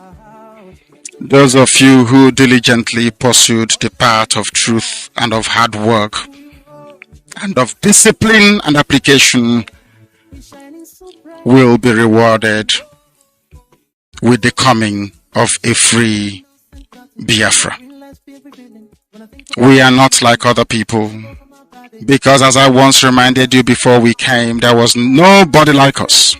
those of you who diligently pursued the path of truth and of hard work and of discipline and application will be rewarded with the coming of a free Biafra. We are not like other people, because as I once reminded you before we came, there was nobody like us.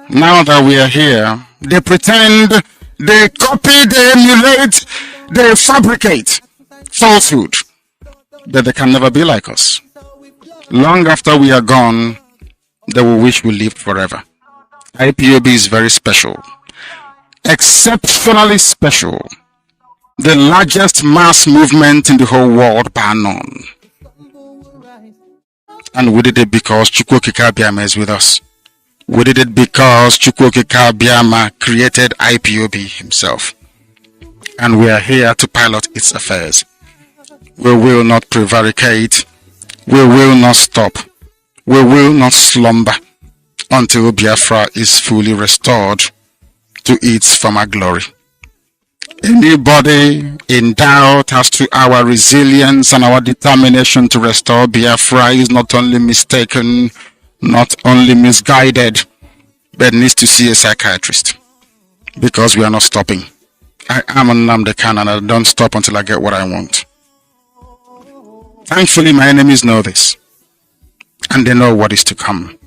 Now that we are here, they pretend, they copy, they emulate, they fabricate falsehood, but they can never be like us. Long after we are gone, they will wish we lived forever. IPOB is very special, exceptionally special, the largest mass movement in the whole world bar none. And we did it because Chukwokika Biama is with us. We did it because Chukwokika Biama created IPOB himself. And we are here to pilot its affairs. We will not prevaricate. We will not stop. We will not slumber until Biafra is fully restored to its former glory. Anybody in doubt as to our resilience and our determination to restore Biafra is not only mistaken, not only misguided, but needs to see a psychiatrist, because we are not stopping. I am Nnamdi Kanu and I don't stop until I get what I want. Thankfully, my enemies know this, and they know what is to come.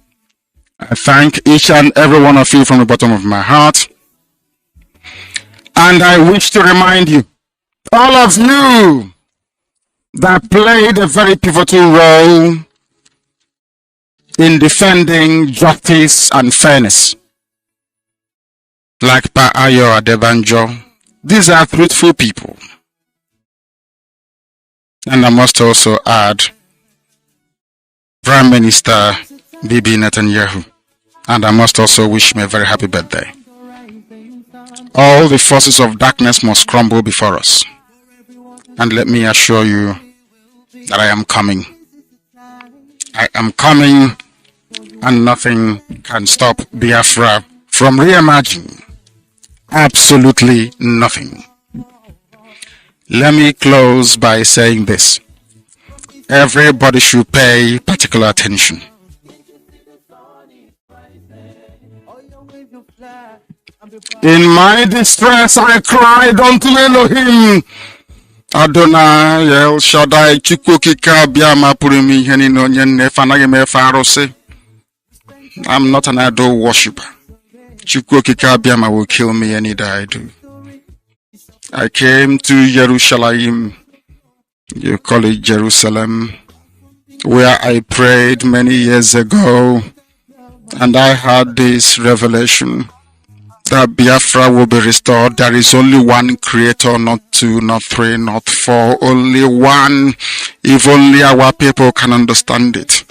I thank each and every one of you from the bottom of my heart. And I wish to remind you, all of you that played a very pivotal role in defending justice and fairness, like Pa Ayo Adebanjo, these are truthful people. And I must also add Prime Minister Bibi Netanyahu, and I must also wish him a very happy birthday. All the forces of darkness must crumble before us. And let me assure you that I am coming. I am coming, and nothing can stop Biafra from re-emerging. Absolutely nothing. Let me close by saying this. Everybody should pay particular attention. In my distress, I cried unto Elohim. Adonai El Shaddai Chukwukika Biama Purimi Henino Nyefanagime Farose. I'm not an idol worshiper. Chukwukika Biama will kill me any day I do. I came to Jerusalem, you call it Jerusalem, where I prayed many years ago, and I had this revelation that Biafra will be restored. There is only one creator, not two, not three, not four, only one. If only our people can understand it.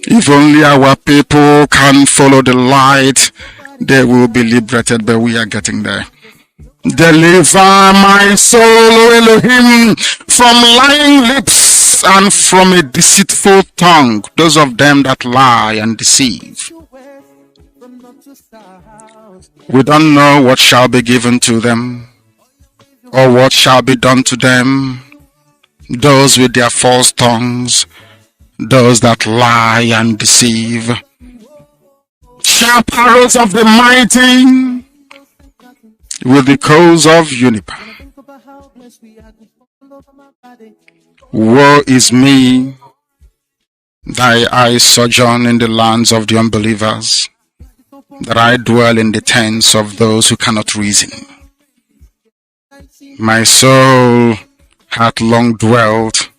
If only our people can follow the light, they will be liberated, but we are getting there. Deliver my soul, O Elohim, from lying lips and from a deceitful tongue, those of them that lie and deceive. We don't know what shall be given to them or what shall be done to them, those with their false tongues, those that lie and deceive. Sharp arrows of the mighty with the coals of juniper. Woe is me, that I sojourn in the lands of the unbelievers, that I dwell in the tents of those who cannot reason. My soul hath long dwelt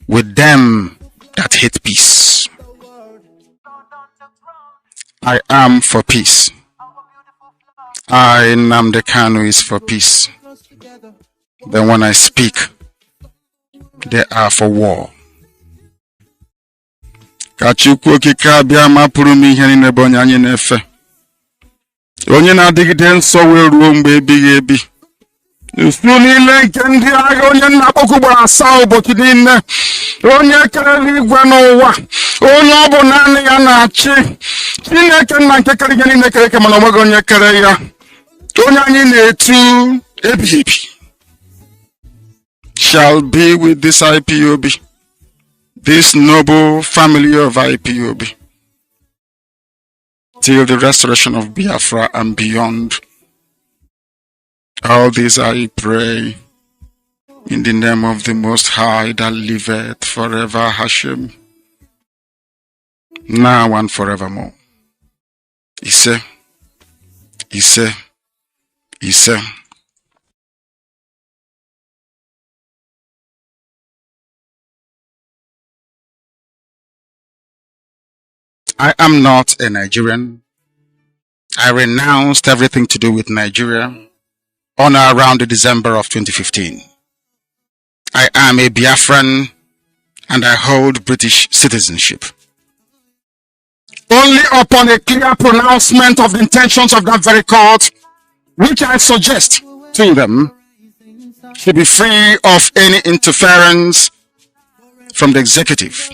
with them that hate peace. I am for peace. I, Nnamdi Kanu, is for peace. Then when I speak, they are for war. Kachukwu okike abịa mapụrụ m ihe niile bụ onye anyị na-efe. Onye na-adịgide nsọ wee ruo mgbe ebighị ebi. Usu niile nke ndị agha onye nna-akpọku gbara asaa ụbọchị niile. Onye kere eluigwe n'ụwa. Onye ọ bụ naanị ya na-achị. Chineke nna nke kere ihe niile kere eke mana onweghị onye kere ya. Onye anyị na-etu ebighị ebi shall be with this IPOB, this noble family of IPOB, till the restoration of Biafra and beyond. All this I pray in the name of the Most High that liveth forever, Hashem, now and forevermore. Ise, Ise, Ise. I am not a Nigerian. I renounced everything to do with Nigeria on or around December of 2015. I am a Biafran and I hold British citizenship. Only upon a clear pronouncement of the intentions of that very court, which I suggest to them, should be free of any interference from the executive,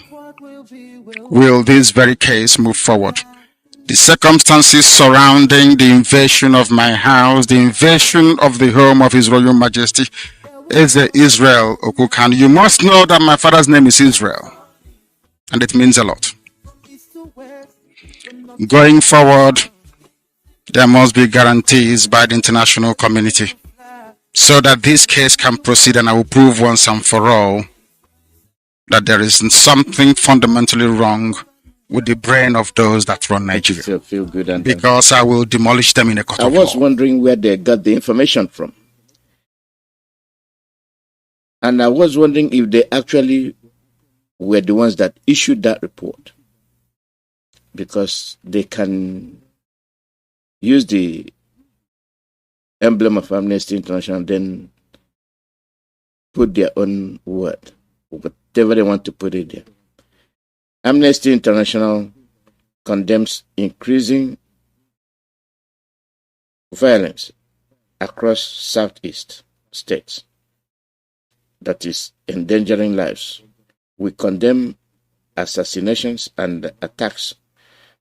will this very case move forward. The circumstances surrounding the invasion of my house, the invasion of the home of His Royal Majesty, is Israel Okukan. You must know that my father's name is Israel, and it means a lot. Going forward, there must be guarantees by the international community so that this case can proceed, and I will prove once and for all that there is something fundamentally wrong with the brain of those that run Nigeria. Feel good, and because I will demolish them in a court of law. I was wondering where they got the information from. And I was wondering if they actually were the ones that issued that report. Because they can use the emblem of Amnesty International and then put their own word, whatever they want to put it there. Amnesty International condemns increasing violence across Southeast states that is endangering lives. We condemn assassinations and attacks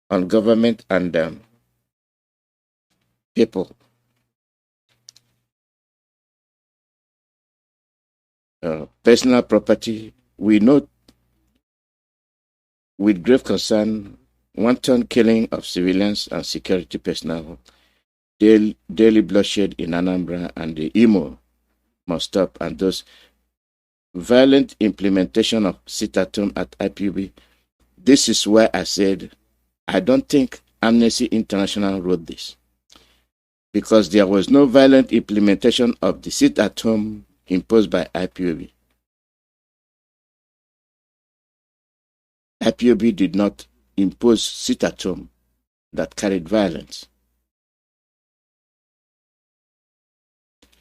on government and people. personal property. We note with grave concern wanton killing of civilians and security personnel, daily bloodshed in Anambra and the Imo must stop, and those violent implementation of sit-at-home at IPOB. This is where I said I don't think Amnesty International wrote this, because there was no violent implementation of the sit-at-home imposed by IPOB. IPOB did not impose sit-at-home that carried violence.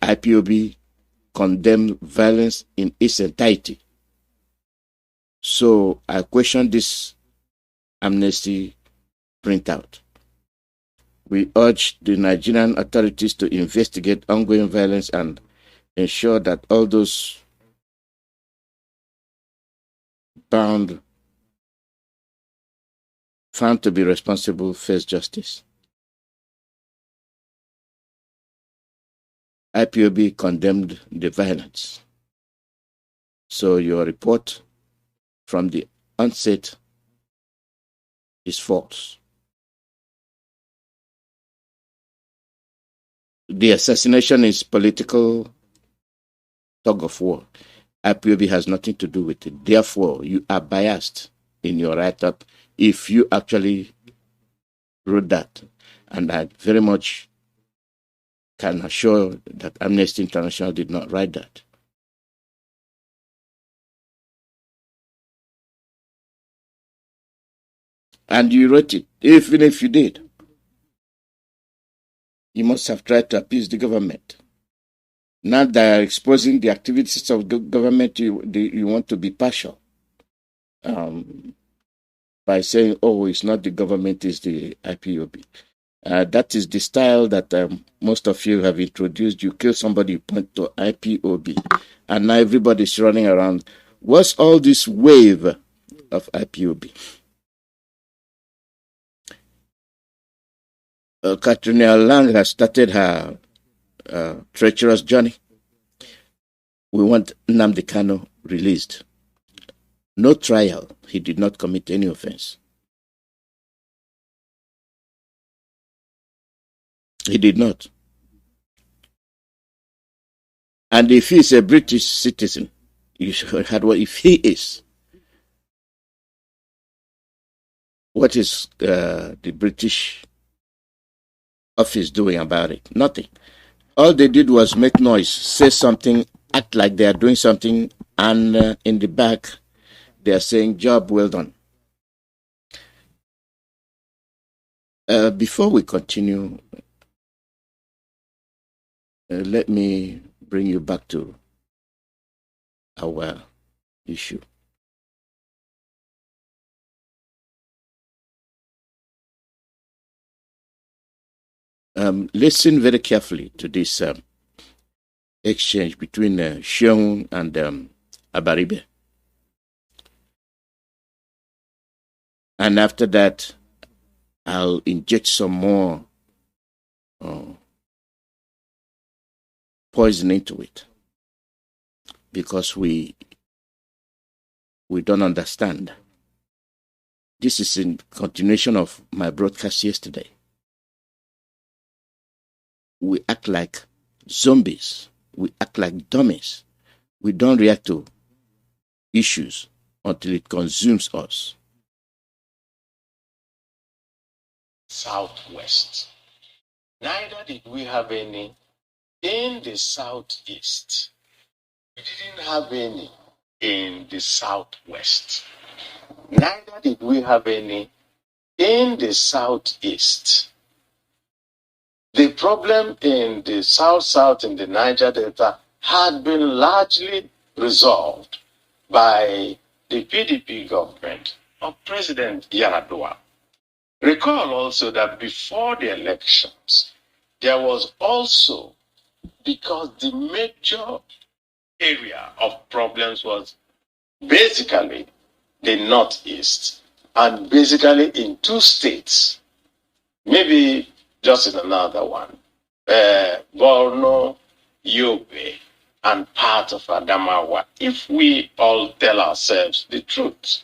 IPOB condemned violence in its entirety. So I question this amnesty printout. We urge the Nigerian authorities to investigate ongoing violence and ensure that all those found to be responsible face justice. IPOB condemned the violence. So your report from the onset is false. The assassination is political tug of war. IPOB has nothing to do with it. Therefore, you are biased in your write-up if you actually wrote that. And I very much can assure that Amnesty International did not write that. And you wrote it. Even if you did, you must have tried to appease the government. Now they are exposing the activities of the government, you want to be partial. By saying, oh, it's not the government, it's the IPOB. That is the style that most of you have introduced. You kill somebody, you point to IPOB. And now everybody's running around. What's all this wave of IPOB? Katrina Lang has started her treacherous journey. We want Nnamdi Kanu released. No trial. He did not commit any offense. He did not. And if he is a British citizen, you should have what if he is. What is the British office doing about it? Nothing. All they did was make noise, say something, act like they are doing something, and in the back, they are saying, job well done. Before we continue, let me bring you back to our issue. Listen very carefully to this exchange between Sheung and Abaribe. And after that, I'll inject some more poison into it, because we don't understand. This is in continuation of my broadcast yesterday. We act like zombies. We act like dummies. We don't react to issues until it consumes us. Southwest. Neither did we have any in the southeast. We didn't have any in the southwest. Neither did we have any in the southeast. The problem in the south in the Niger Delta had been largely resolved by the PDP government of President Yar'Adua. Recall also that before the elections, there was also, because the major area of problems was basically the Northeast, and basically in two states, maybe just in another one, Borno, Yobe, and part of Adamawa if we all tell ourselves the truth.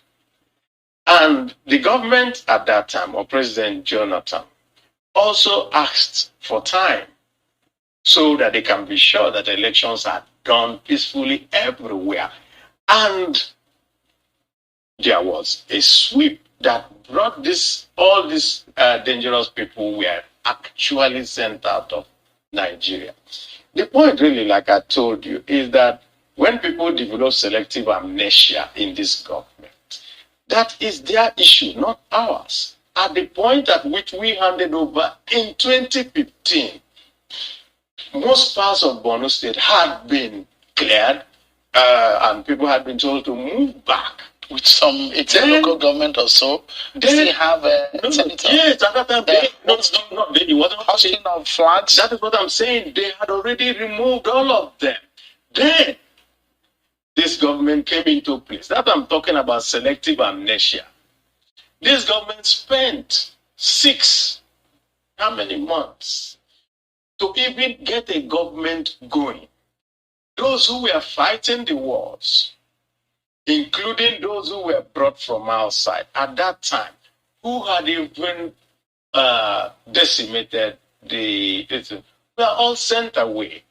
And the government at that time, or President Jonathan, also asked for time so that they can be sure that elections are done peacefully everywhere. And there was a sweep that brought all these dangerous people were actually sent out of Nigeria. The point really, like I told you, is that when people develop selective amnesia in this government, that is their issue, not ours. At the point at which we handed over in 2015, most parts of Borno State had been cleared and people had been told to move back. With some, it's a local government or so. They still have a senator. Yes, at that time, it wasn't hosting of flags. That is what I'm saying. They had already removed all of them. Then, this government came into place. That I'm talking about selective amnesia. This government spent how many months to even get a government going. Those who were fighting the wars, including those who were brought from outside at that time, who had even decimated we were all sent away.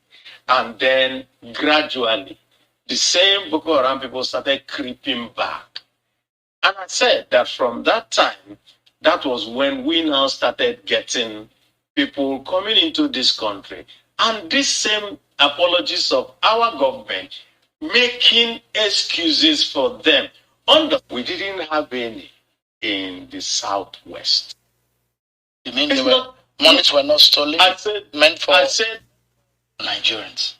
And then gradually, the same Boko Haram people started creeping back. And I said that from that time, that was when we now started getting people coming into this country. And this same apologies of our government making excuses for them. We didn't have any in the southwest. You mean monies were not stolen? Meant for Nigerians.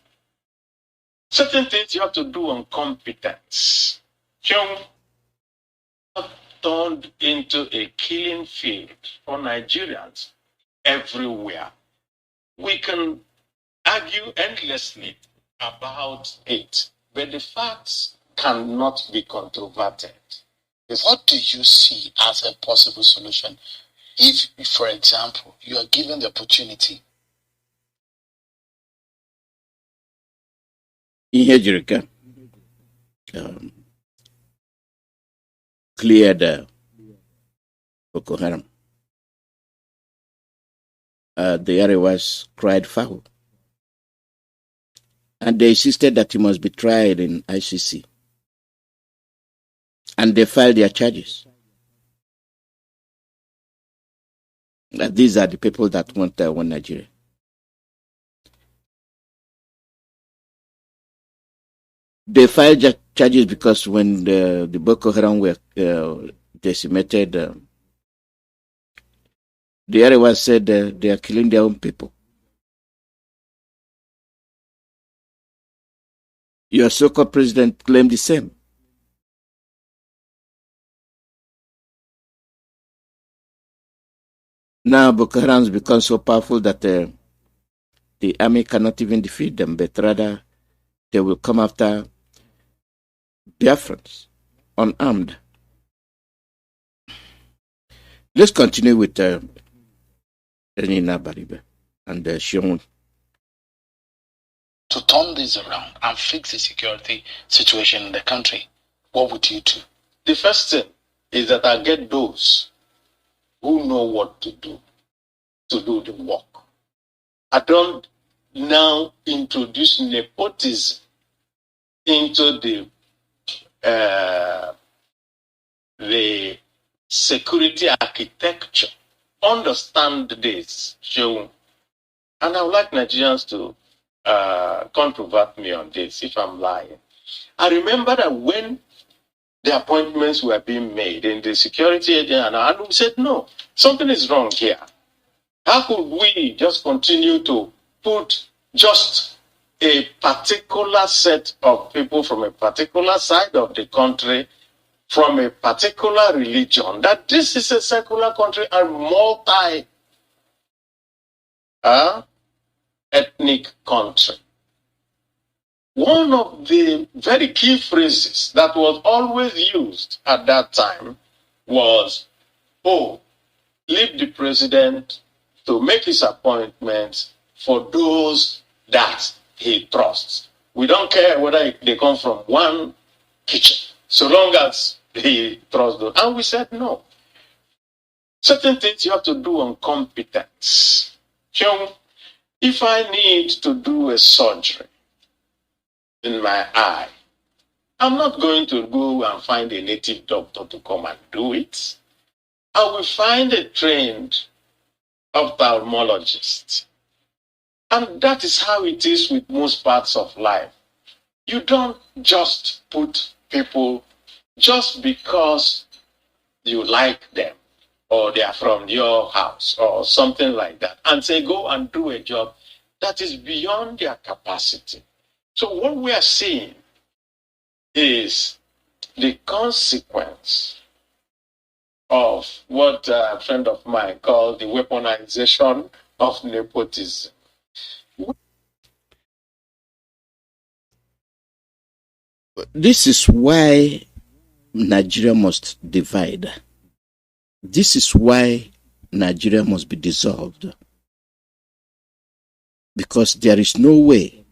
Certain things you have to do on competence. Turned into a killing field for Nigerians everywhere. We can argue endlessly about it, but the facts cannot be controverted. What do you see as a possible solution? If, for example, you are given the opportunity. Ihe Jirika cleared Boko Haram. The Arewas cried foul. And they insisted that he must be tried in ICC. And they filed their charges. These are the people that want one Nigeria. They filed charges because when the Boko Haram were decimated, the Arewas said they are killing their own people. Your so-called president claimed the same. Now Boko Haram has become so powerful that the army cannot even defeat them, but rather they will come after Biafrans, unarmed. Let's continue with Nina Baribe and Shion. To turn this around and fix the security situation in the country, what would you do? The first thing is that I get those who know what to do the work. I don't now introduce nepotism into the security architecture. Understand this, Seun. And I would like Nigerians to controvert me on this if I'm lying. I remember that when the appointments were being made in the security agency, and I said, no, something is wrong here. How could we just continue to put just a particular set of people from a particular side of the country, from a particular religion, that this is a secular country and multi-ethnic country? One of the very key phrases that was always used at that time was, leave the president to make his appointments for those that he trusts. We don't care whether they come from one kitchen, so long as he trusts those. And we said no. Certain things you have to do on competence. If I need to do a surgery in my eye, I'm not going to go and find a native doctor to come and do it. I will find a trained ophthalmologist. And that is how it is with most parts of life. You don't just put people just because you like them or they are from your house or something like that and say, go and do a job that is beyond their capacity. So what we are seeing is the consequence of what a friend of mine called the weaponization of nepotism. This is why Nigeria must divide. This is why Nigeria must be dissolved. Because there is no way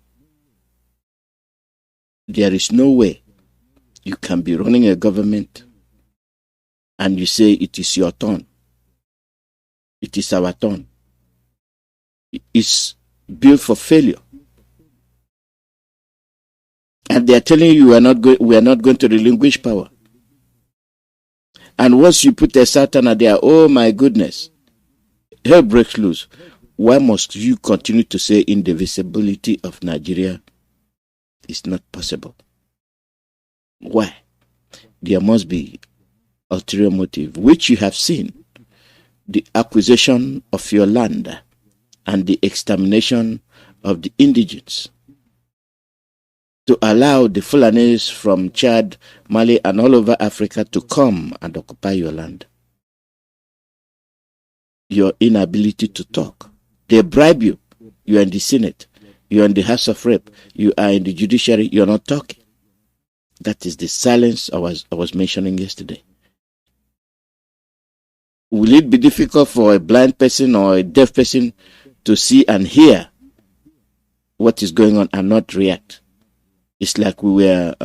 you can be running a government and you say it is your turn. It is our turn. It's built for failure. And they are telling you we are not going to relinquish power. And once you put a Satan there, oh my goodness, hell breaks loose. Why must you continue to say indivisibility of Nigeria is not possible? Why? There must be ulterior motive, which you have seen. The acquisition of your land and the extermination of the indigents to allow the Fulanis from Chad, Mali, and all over Africa to come and occupy your land. Your inability to talk. They bribe you. You are in the Senate. You are in the House of Rep. You are in the judiciary. You are not talking. That is the silence I was mentioning yesterday. Will it be difficult for a blind person or a deaf person to see and hear what is going on and not react? It's like we were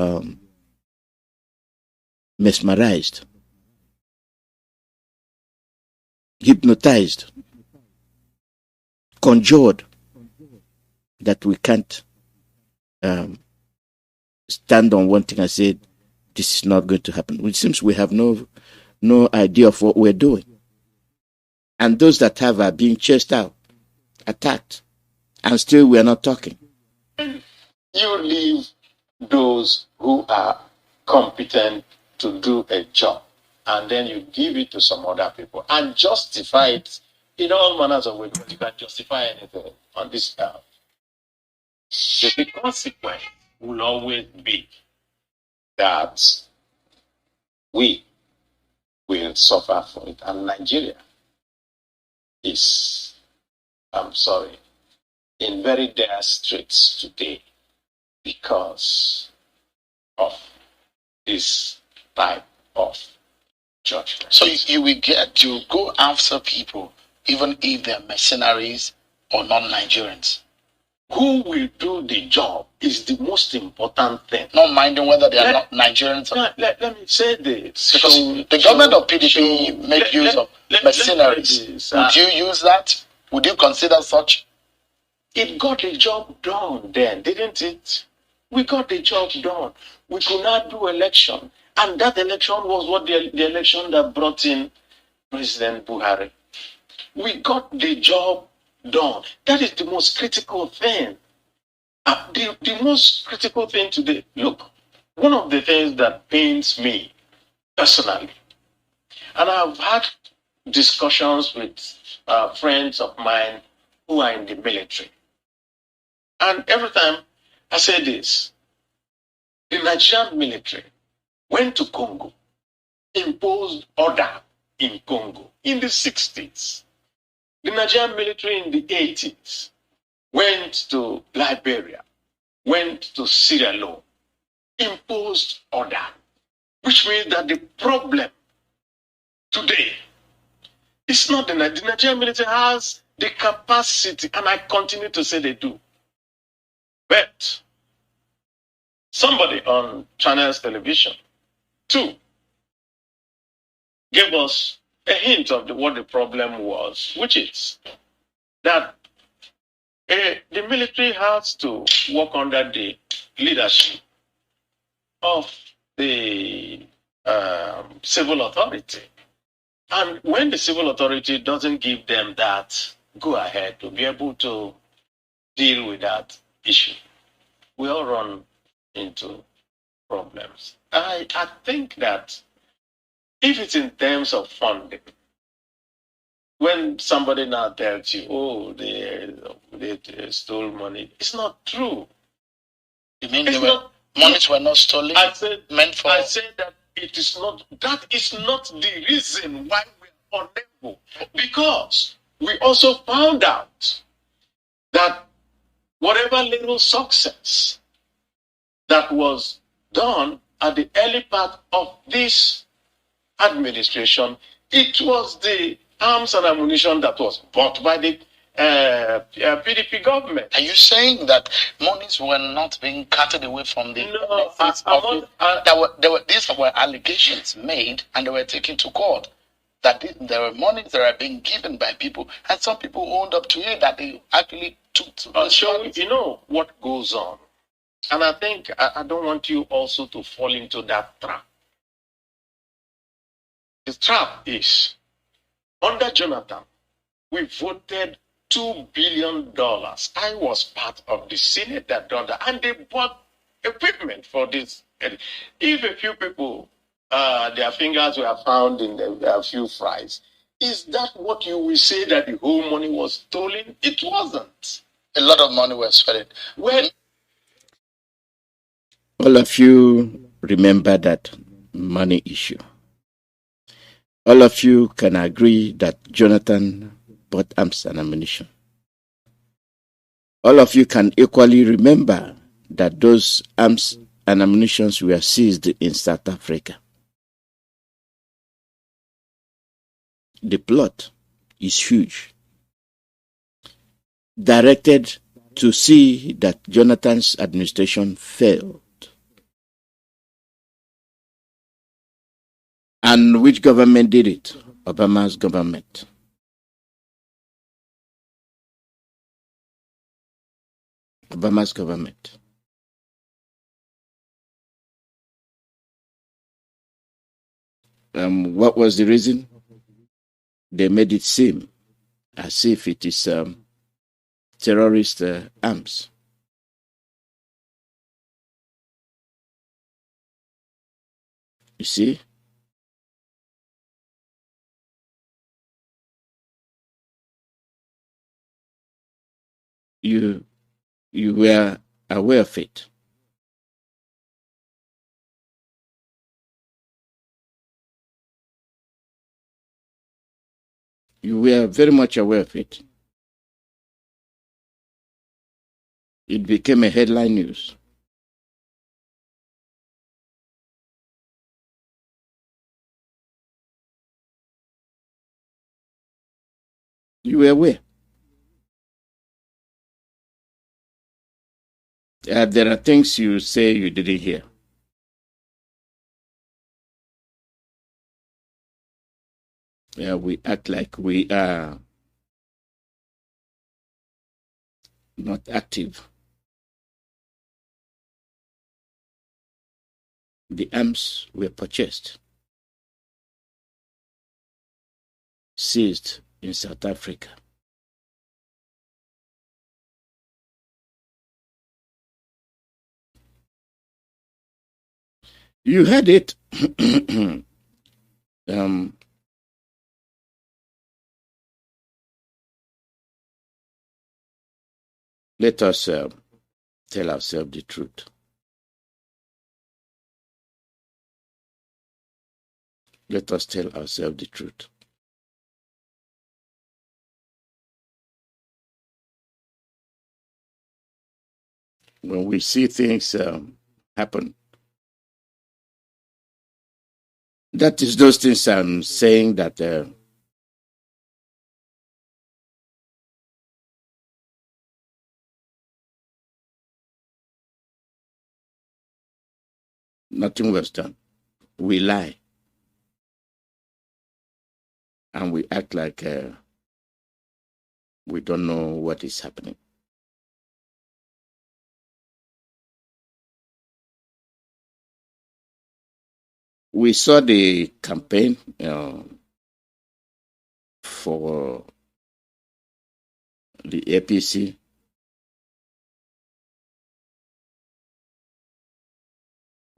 mesmerized, hypnotized, conjured that we can't stand on one thing and say, this is not going to happen. It seems we have no idea of what we're doing. And those that have are being chased out, attacked, and still we are not talking. You leave those who are competent to do a job, and then you give it to some other people and justify it in all manners of ways, because you can justify anything on this earth. The consequence will always be that we will suffer for it. And Nigeria is, I'm sorry, in very dire straits today because of this type of judgment. So you will get to go after people even if they're mercenaries or non-Nigerians. Who will do the job is the most important thing. Not minding whether they are not Nigerians. Let me say this. Because the government of PDP make use of mercenaries. Would you use that? Would you consider such? It got the job done then, didn't it? We got the job done. We could not do election. And that election was what the election that brought in President Buhari. We got the job done. That is the most critical thing. The most critical thing today, look, one of the things that pains me personally, and I've had discussions with friends of mine who are in the military, and every time I say this, the Nigerian military went to Congo, imposed order in Congo in the 60s. The Nigerian military in the 80s went to Liberia, went to Sierra Leone, imposed order, which means that the problem today is not the Nigerian military has the capacity, and I continue to say they do. But somebody on Channels Television, too, gave us a hint of what the problem was, which is that the military has to work under the leadership of the civil authority. And when the civil authority doesn't give them that go ahead to be able to deal with that issue, we all run into problems. I think that if it's in terms of funding, when somebody now tells you, oh, they stole money, it's not true. You mean monies were not stolen? I said that it is not. That is not the reason why we're unable. Because we also found out that whatever little success that was done at the early part of this administration, it was the arms and ammunition that was bought by the PDP government. Are you saying that monies were not being carted away from the these were allegations made and they were taken to court? That there were monies that are being given by people, and some people owned up to it that they actually took. You know what goes on, and I think I don't want you also to fall into that trap. The trap is under Jonathan, we voted $2 billion. I was part of the Senate that done that, and they bought equipment for this. If a few people, their fingers were found in a few fries, is that what you will say that the whole money was stolen? It wasn't. A lot of money was stolen. Well, all of you remember that money issue. All of you can agree that Jonathan bought arms and ammunition. All of you can equally remember that those arms and ammunition were seized in South Africa. The plot is huge, directed to see that Jonathan's administration failed. And which government did it? Obama's government. Obama's government. What was the reason? They made it seem as if it is terrorist arms. You see? You were aware of it. You were very much aware of it. It became a headline news. You were aware. There are things you say you didn't hear. We act like we are not active. The arms were purchased, seized in South Africa. You heard it. Let us tell ourselves the truth. Let us tell ourselves the truth. When we see things happen, that is those things I'm saying that Nothing was done. We lie. And we act like we don't know what is happening. We saw the campaign for the APC.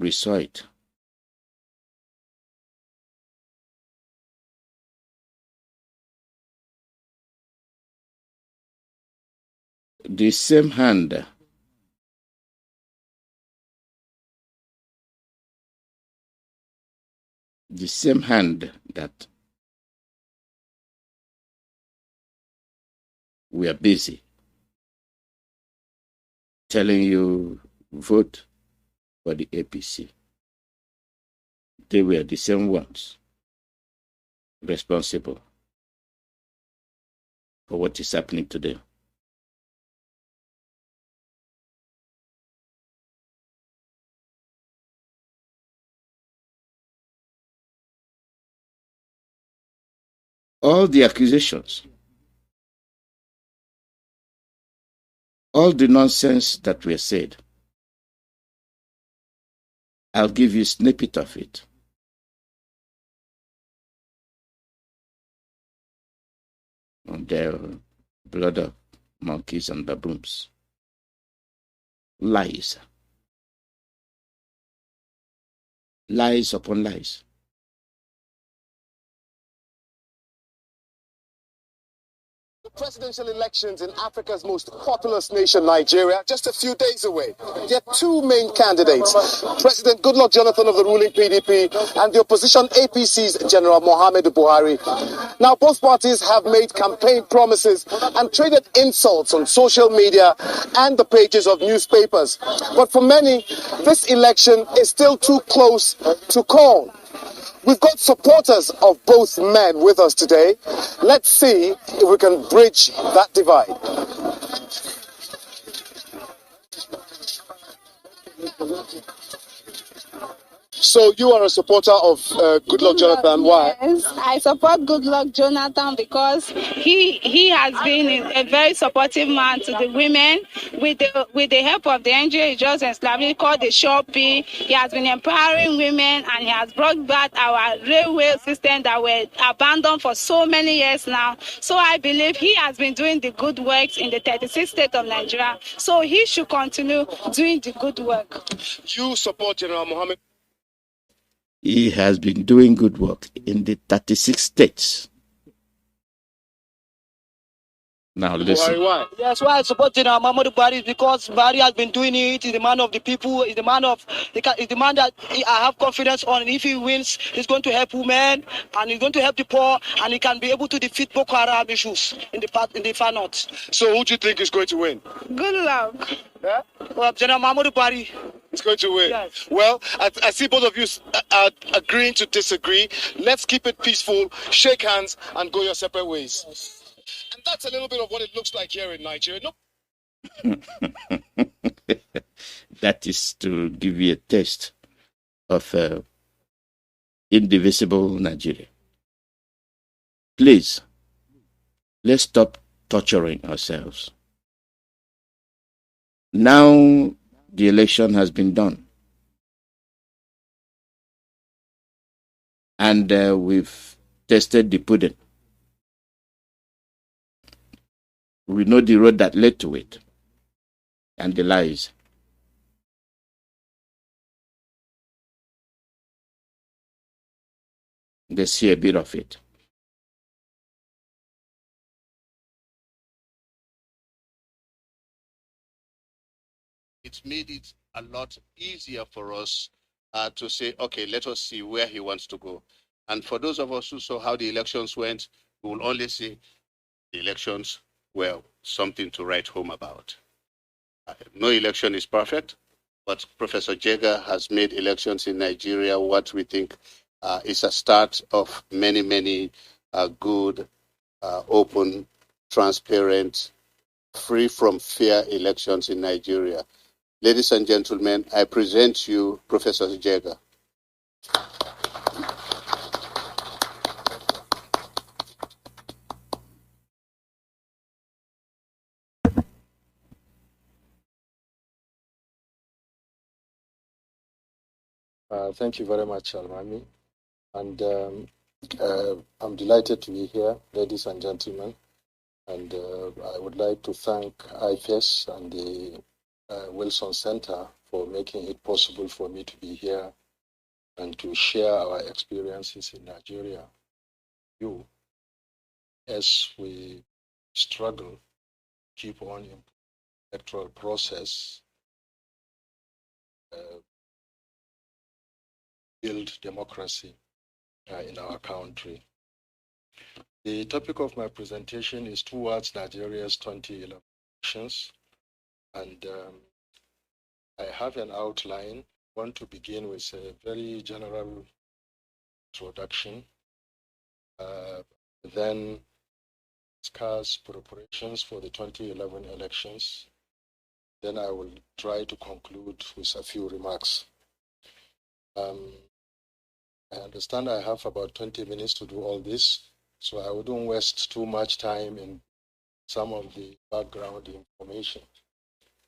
We saw it. The same hand that we are busy telling you vote for the APC. They were the same ones responsible for what is happening today. All the accusations, all the nonsense that were said, I'll give you a snippet of it. On the blood of monkeys and baboons. Lies. Lies upon lies. Presidential elections in Africa's most populous nation, Nigeria, just a few days away. There are two main candidates, President Goodluck Jonathan of the ruling PDP and the opposition APC's General Muhammadu Buhari. Now, both parties have made campaign promises and traded insults on social media and the pages of newspapers. But for many, this election is still too close to call. We've got supporters of both men with us today. Let's see if we can bridge that divide. So you are a supporter of Goodluck Jonathan. Why? Yes, I support Goodluck Jonathan because he has been a very supportive man to the women. With the help of the NGO he just established called the Shopee, he has been empowering women and he has brought back our railway system that were abandoned for so many years now. So I believe he has been doing the good works in the 36th state of Nigeria. So he should continue doing the good work. You support General Mohammed? He has been doing good work in the 36 states. Now listen. That's why I support General Muhammadu Buhari, because Buhari has been doing it. He's the man of the people. He's the man that I have confidence on. And if he wins, he's going to help women and he's going to help the poor, and he can be able to defeat Boko Haram issues in the far north. So who do you think is going to win? Good luck. Yeah? Well, General Muhammadu Buhari. It's going to win. Yes. Well, I see both of you are agreeing to disagree. Let's keep it peaceful, shake hands, and go your separate ways. And that's a little bit of what it looks like here in Nigeria. That is to give you a taste of indivisible Nigeria. Please, let's stop torturing ourselves. Now the election has been done. And we've tested the pudding. We know the road that led to it and the lies. Let's see a bit of it. It's made it a lot easier for us to say, okay, let us see where he wants to go. And for those of us who saw how the elections went, we will only say the elections were something to write home about. No election is perfect, but Professor Jega has made elections in Nigeria what we think is a start of many, many good, open, transparent, free from fear elections in Nigeria. Ladies and gentlemen, I present you Professor Jega. Thank you very much, Almami. And I'm delighted to be here, ladies and gentlemen. And I would like to thank IFES and the Wilson Center for making it possible for me to be here and to share our experiences in Nigeria. You, as we struggle to keep on in the electoral process, build democracy in our country. The topic of my presentation is towards Nigeria's 2011 elections, and I have an outline. I want to begin with a very general introduction, then discuss preparations for the 2011 elections. Then I will try to conclude with a few remarks. I understand I have about 20 minutes to do all this, so I wouldn't waste too much time in some of the background information.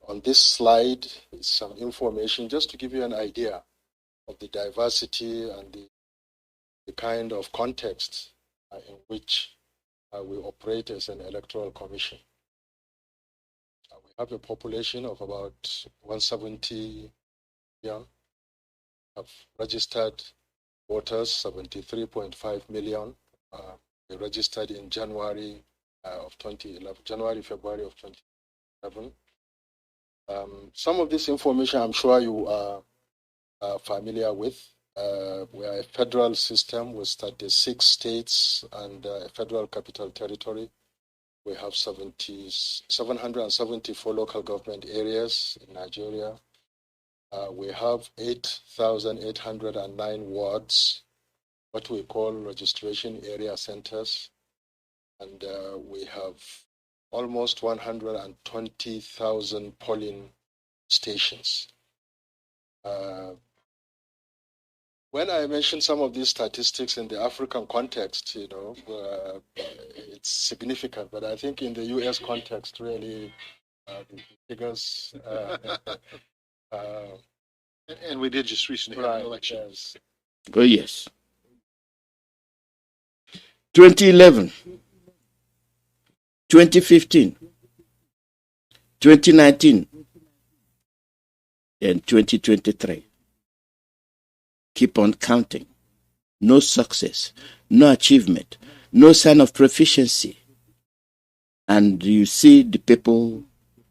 On this slide is some information just to give you an idea of the diversity and the kind of context in which we operate as an electoral commission. We have a population of about 170 million, have registered voters 73.5 million. They registered in January of 2011, February of 2011. Some of this information I'm sure you are familiar with. We are a federal system with 36 states and a federal capital territory. We have 774 local government areas in Nigeria. We have 8,809 wards, what we call registration area centers. And we have almost 120,000 polling stations. When I mention some of these statistics in the African context, it's significant, but I think in the US context, really, the figures. And we did just recently have an election. Yes. Oh, yes. 2011, 2015, 2019, and 2023. Keep on counting. No success, no achievement, no sign of proficiency. And you see the people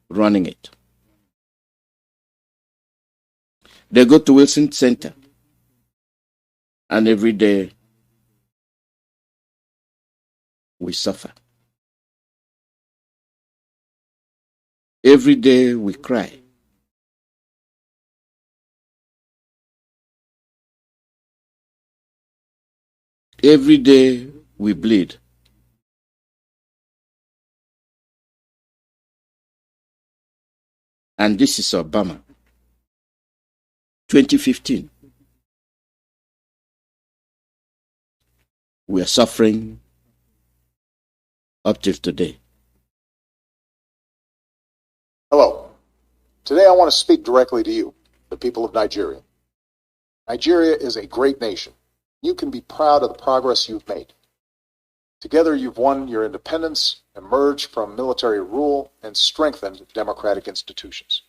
running it. They go to Wilson Center, and every day we suffer. Every day we cry. Every day we bleed. And this is Obama. 2015. We are suffering up till today. Hello. Today I want to speak directly to you, the people of Nigeria. Nigeria is a great nation. You can be proud of the progress you've made. Together you've won your independence, emerged from military rule, and strengthened democratic institutions.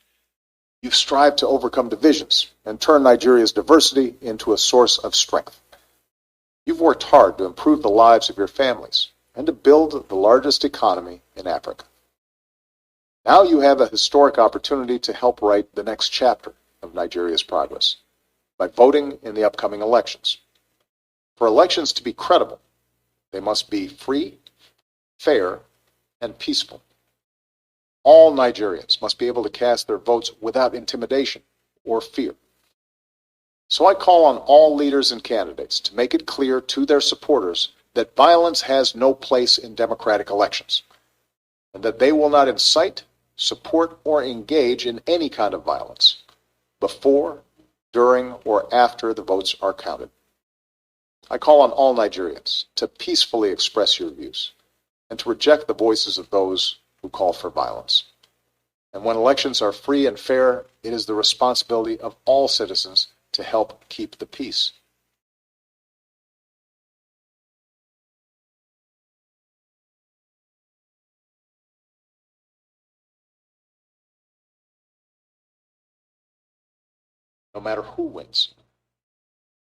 You've strived to overcome divisions and turn Nigeria's diversity into a source of strength. You've worked hard to improve the lives of your families and to build the largest economy in Africa. Now you have a historic opportunity to help write the next chapter of Nigeria's progress by voting in the upcoming elections. For elections to be credible, they must be free, fair, and peaceful. All Nigerians must be able to cast their votes without intimidation or fear. So I call on all leaders and candidates to make it clear to their supporters that violence has no place in democratic elections, and that they will not incite, support, or engage in any kind of violence before, during, or after the votes are counted. I call on all Nigerians to peacefully express your views and to reject the voices of those who call for violence. And when elections are free and fair, it is the responsibility of all citizens to help keep the peace. No matter who wins.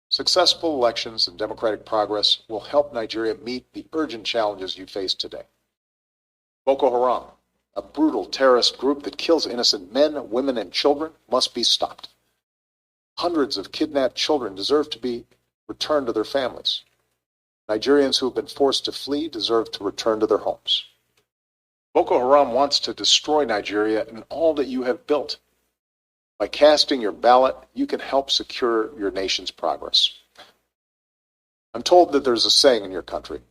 Successful elections and democratic progress will help Nigeria meet the urgent challenges you face today. Boko Haram, a brutal terrorist group that kills innocent men, women, and children, must be stopped. Hundreds of kidnapped children deserve to be returned to their families. Nigerians who have been forced to flee deserve to return to their homes. Boko Haram wants to destroy Nigeria and all that you have built. By casting your ballot, you can help secure your nation's progress. I'm told that there's a saying in your country,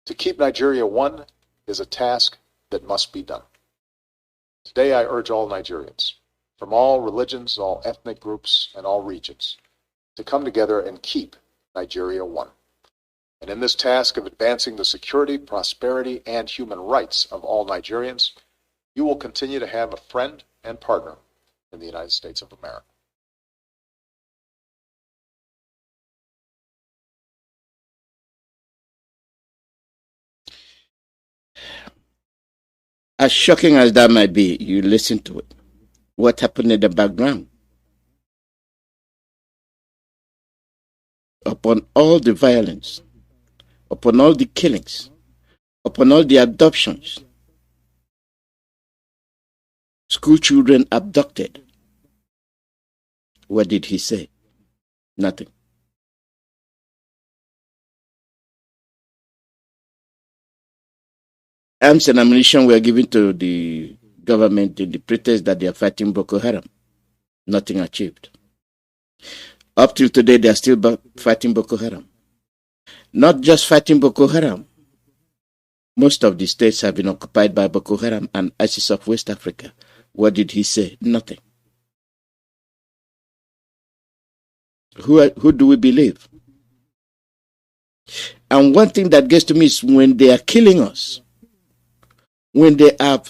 to keep Nigeria one is a task that must be done. Today I urge all Nigerians, from all religions, all ethnic groups, and all regions, to come together and keep Nigeria one. And in this task of advancing the security, prosperity, and human rights of all Nigerians, you will continue to have a friend and partner in the United States of America. As shocking as that might be, you listen to it. What happened in the background? Upon all the violence, upon all the killings, upon all the adoptions, school children abducted. What did he say? Nothing. Arms and ammunition were given to the government in the pretext that they are fighting Boko Haram. Nothing achieved. Up till today, they are still fighting Boko Haram. Not just fighting Boko Haram. Most of the states have been occupied by Boko Haram and ISIS of West Africa. What did he say? Nothing. Who do we believe? And one thing that gets to me is when they are killing us, when they are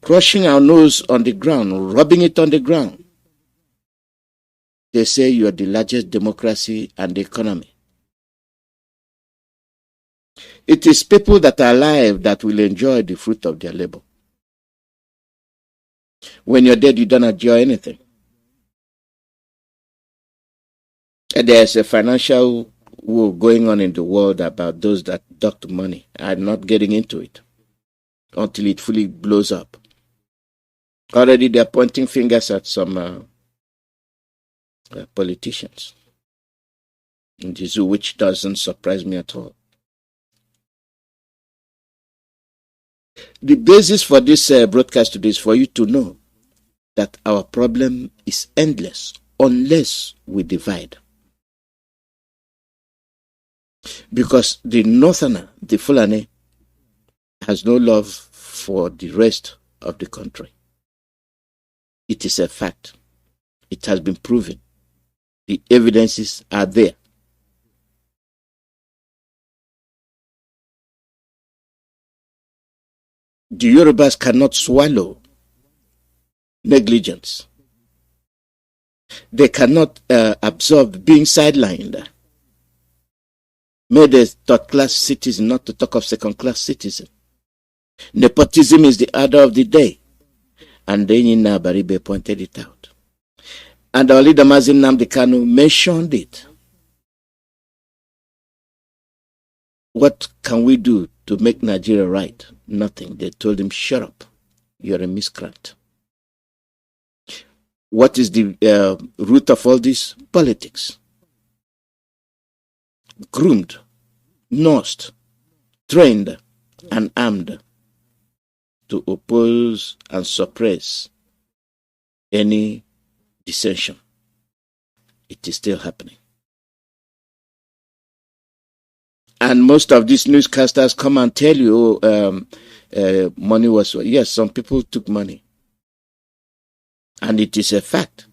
crushing our nose on the ground, rubbing it on the ground, they say you are the largest democracy and the economy. It is people that are alive that will enjoy the fruit of their labor. When you're dead, you don't enjoy anything. And there's a financial war going on in the world about those that duct money. I'm not getting into it until it fully blows up. Already they're pointing fingers at some politicians in the zoo, which doesn't surprise me at all. The basis for this broadcast today is for you to know that our problem is endless unless we divide. Because the northerner, the Fulani, has no love for the rest of the country. It is a fact. It has been proven. The evidences are there. The Yorubas cannot swallow negligence. They cannot absorb being sidelined. Made a third-class citizen, not to talk of second-class citizen. Nepotism is the order of the day. And then Baribe pointed it out. And our leader Mazi Nnamdi Kanu mentioned it. What can we do to make Nigeria right? Nothing. They told him, shut up. You're a miscreant. What is the root of all this? Politics. Groomed, nursed, trained, and armed to oppose and suppress any dissension. It is still happening. And most of these newscasters come and tell you, money was, yes, some people took money. And it is a fact.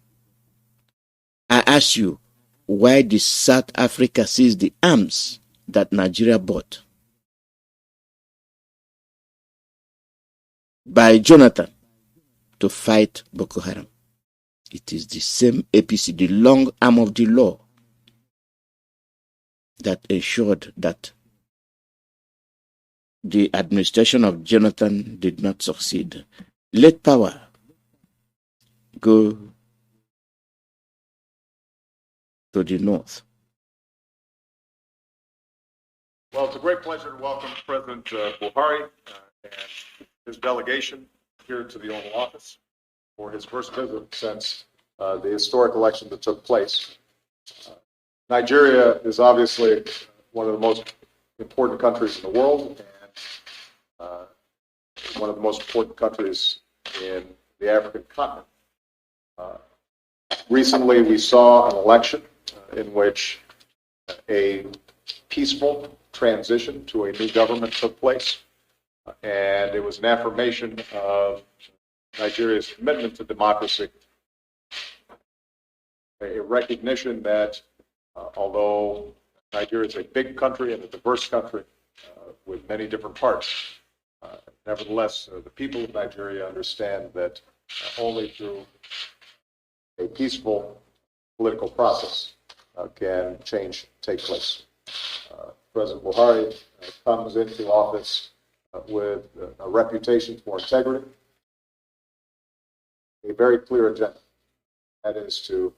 I ask you, why did South Africa seize the arms that Nigeria bought by Jonathan to fight Boko Haram? It is the same APC, the long arm of the law, that ensured that the administration of Jonathan did not succeed. Let power go to the north. Well, it's a great pleasure to welcome President Buhari and his delegation here to the Oval Office for his first visit since the historic election that took place. Nigeria is obviously one of the most important countries in the world and one of the most important countries in the African continent. Recently, we saw an election in which a peaceful transition to a new government took place, and it was an affirmation of Nigeria's commitment to democracy, a recognition that although Nigeria is a big country and a diverse country with many different parts, nevertheless, the people of Nigeria understand that only through a peaceful political process can change take place. President Buhari comes into office with a reputation for integrity, a very clear agenda. That is to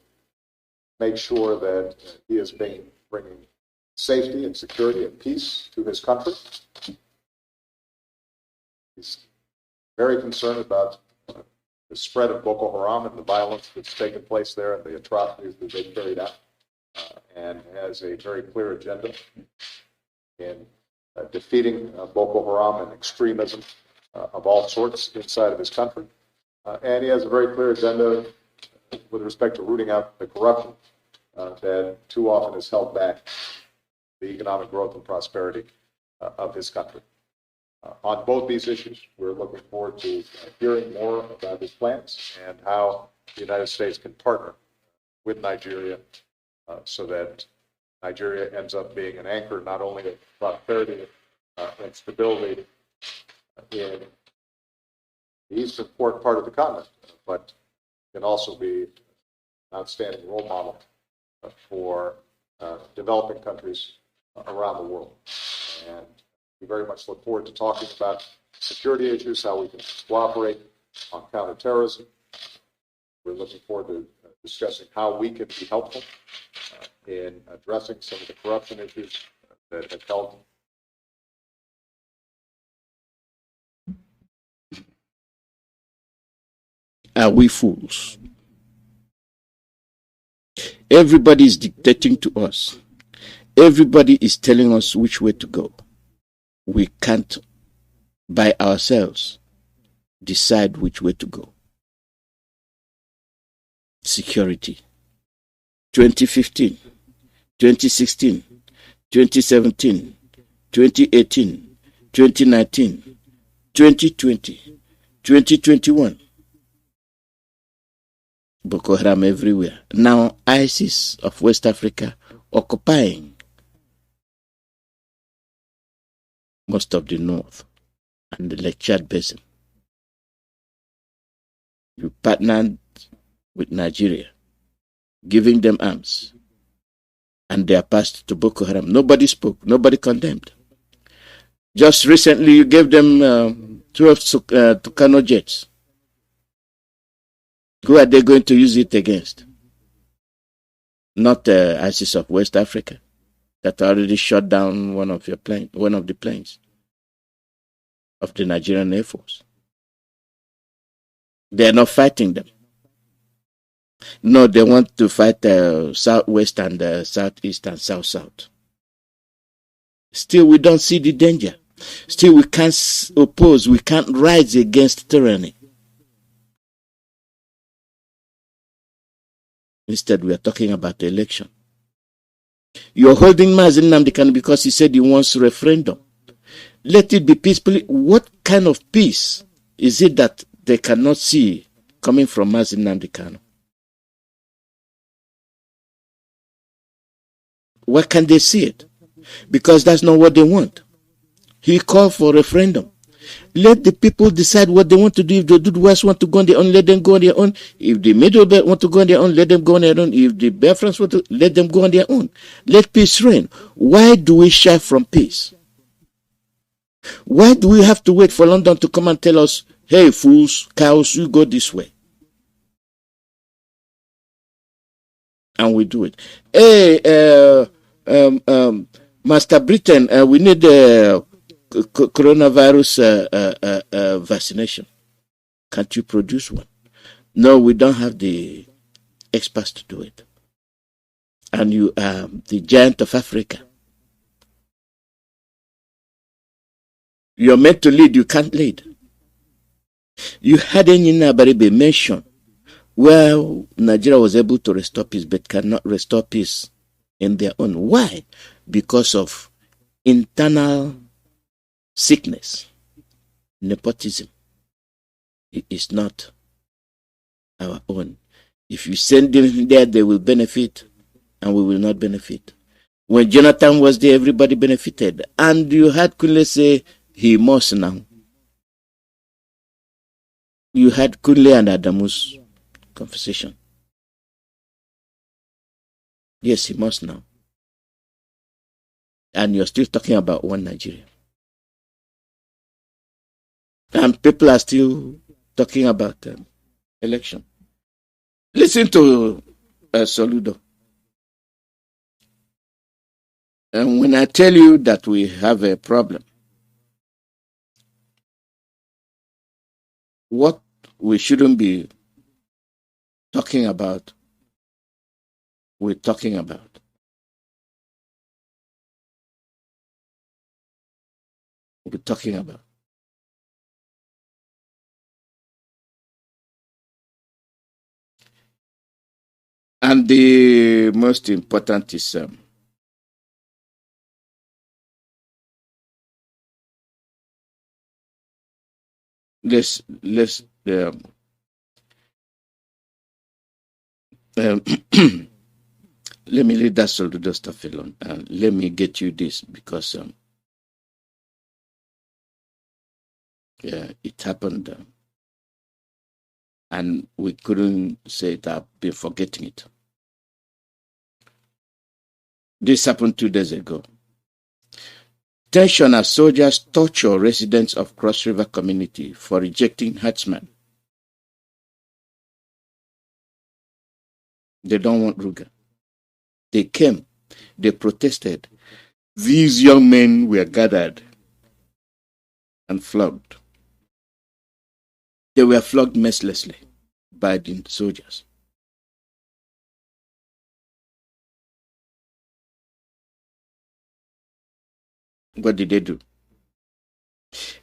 make sure that he is bringing safety and security and peace to his country. He's very concerned about the spread of Boko Haram and the violence that's taken place there and the atrocities that they carried out, and has a very clear agenda in defeating Boko Haram and extremism of all sorts inside of his country. And he has a very clear agenda with respect to rooting out the corruption that too often has held back the economic growth and prosperity of his country. On both these issues, we're looking forward to hearing more about his plans and how the United States can partner with Nigeria so that Nigeria ends up being an anchor not only of prosperity and stability in the eastern part of the continent, but can also be an outstanding role model for developing countries around the world. And we very much look forward to talking about security issues, how we can cooperate on counterterrorism. We're looking forward to discussing how we can be helpful in addressing some of the corruption issues that have held. Are we fools? Everybody is dictating to us. Everybody is telling us which way to go. We can't, by ourselves, decide which way to go. Security. 2015, 2016, 2017, 2018, 2019, 2020, 2021. Boko Haram everywhere. Now ISIS of West Africa occupying most of the north and the Lake Chad Basin. You partnered with Nigeria, giving them arms, and they are passed to Boko Haram. Nobody spoke, nobody condemned. Just recently, you gave them 12 Tucano jets. Who are they going to use it against? Not ISIS of West Africa that already shot down one of the planes of the Nigerian Air Force. They are not fighting them. No, they want to fight Southwest and Southeast and South-South. Still, we don't see the danger. Still, we can't oppose, we can't rise against tyranny. Instead, we are talking about the election. You're holding Mazi Nnamdi Kanu because he said he wants a referendum. Let it be peacefully. What kind of peace is it that they cannot see coming from Mazi Nnamdi Kanu? Why can't they see it? Because that's not what they want. He called for referendum. Let the people decide what they want to do. If the Duduwas want to go on their own, let them go on their own. If the Middle Belt want to go on their own, let them go on their own. If the Biafrans want to, let them go on their own. Let peace reign. Why do we shy from peace? Why do we have to wait for London to come and tell us, hey, fools, cows, you go this way? And we do it. Hey, Master Britain, we need coronavirus vaccination. Can't you produce one? No, we don't have the experts to do it. And you are the giant of Africa. You're meant to lead, you can't lead. You had Baribe mention where Nigeria was able to restore peace but cannot restore peace in their own. Why? Because of internal sickness, nepotism. It is not our own. If you send them there, they will benefit and we will not benefit. When Jonathan was there, everybody benefited. And you had Kunle say, he must now. You had Kunle and Adamu's conversation. Yes, he must now. And you're still talking about one Nigeria. And people are still talking about election. Listen to Soludo. And when I tell you that we have a problem, what we shouldn't be talking about, we're talking about. We're talking about. And the most important is let's let me leave that Soludo stuff alone. Let me get you this because it happened and we couldn't say it. I've been forgetting it. This happened 2 days ago. Tension as soldiers torture residents of Cross River community for rejecting herdsmen. They don't want Ruga. They came, they protested. These young men were gathered and flogged. They were flogged mercilessly by the soldiers. What did they do?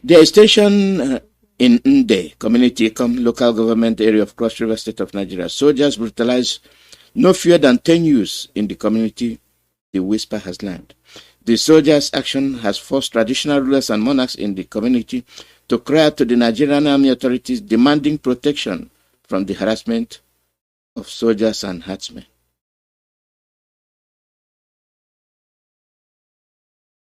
The extension in Nde community, local government area of Cross River State of Nigeria, soldiers brutalized no fewer than 10 youths in the community, the whisper has learned. The soldiers' action has forced traditional rulers and monarchs in the community to cry out to the Nigerian army authorities demanding protection from the harassment of soldiers and herdsmen.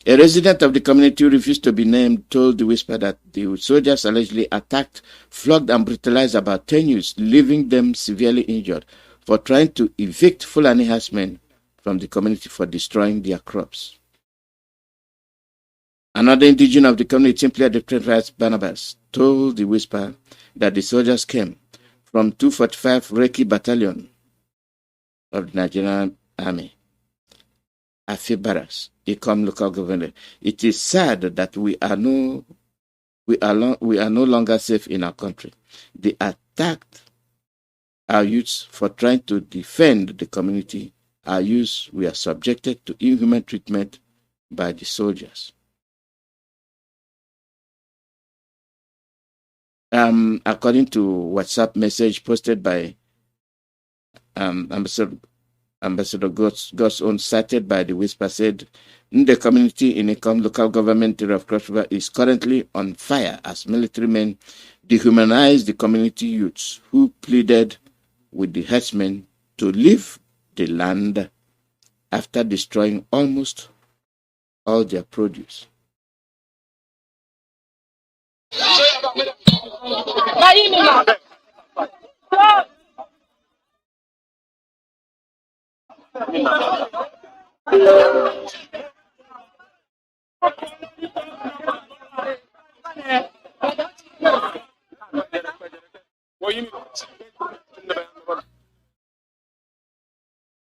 A resident of the community who refused to be named told the whisper that the soldiers allegedly attacked, flogged, and brutalized about 10 youths, leaving them severely injured for trying to evict Fulani herdsmen from the community for destroying their crops. Another indigenous of the community, simply at the Trent Rights Barnabas, told the whisper that the soldiers came from 245 Reki Battalion of the Nigerian Army, Afi Barracks, Ikom local government. It is sad that we are no longer safe in our country. They attacked our youths for trying to defend the community. Our youths were subjected to inhuman treatment by the soldiers. According to WhatsApp message posted by Ambassador Ambassador God's own, cited by the Whisper, said, the community in a local government area of Cross River is currently on fire as military men dehumanize the community youths who pleaded with the herdsmen to leave the land after destroying almost all their produce.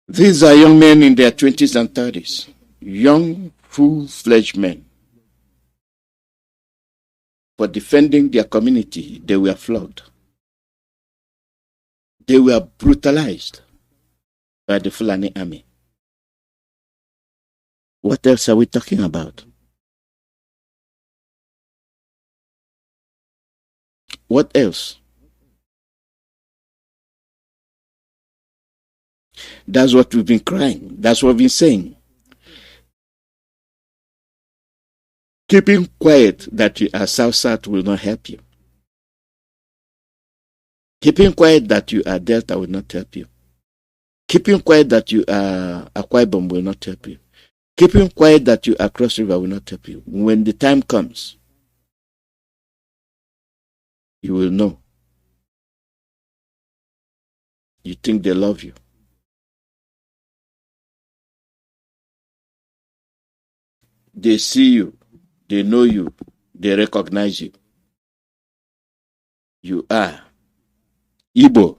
These are young men in their 20s and 30s, young, full-fledged men. For defending their community, they were flogged. They were brutalized by the Fulani army. What else are we talking about? What else? That's what we've been crying. That's what we've been saying. Keeping quiet that you are South will not help you. Keeping quiet that you are Delta will not help you. Keeping quiet that you are Akwa Ibom will not help you. Keeping quiet that you are Cross River will not help you. When the time comes, you will know. You think they love you. They see you. They know you. They recognize you. You are Igbo.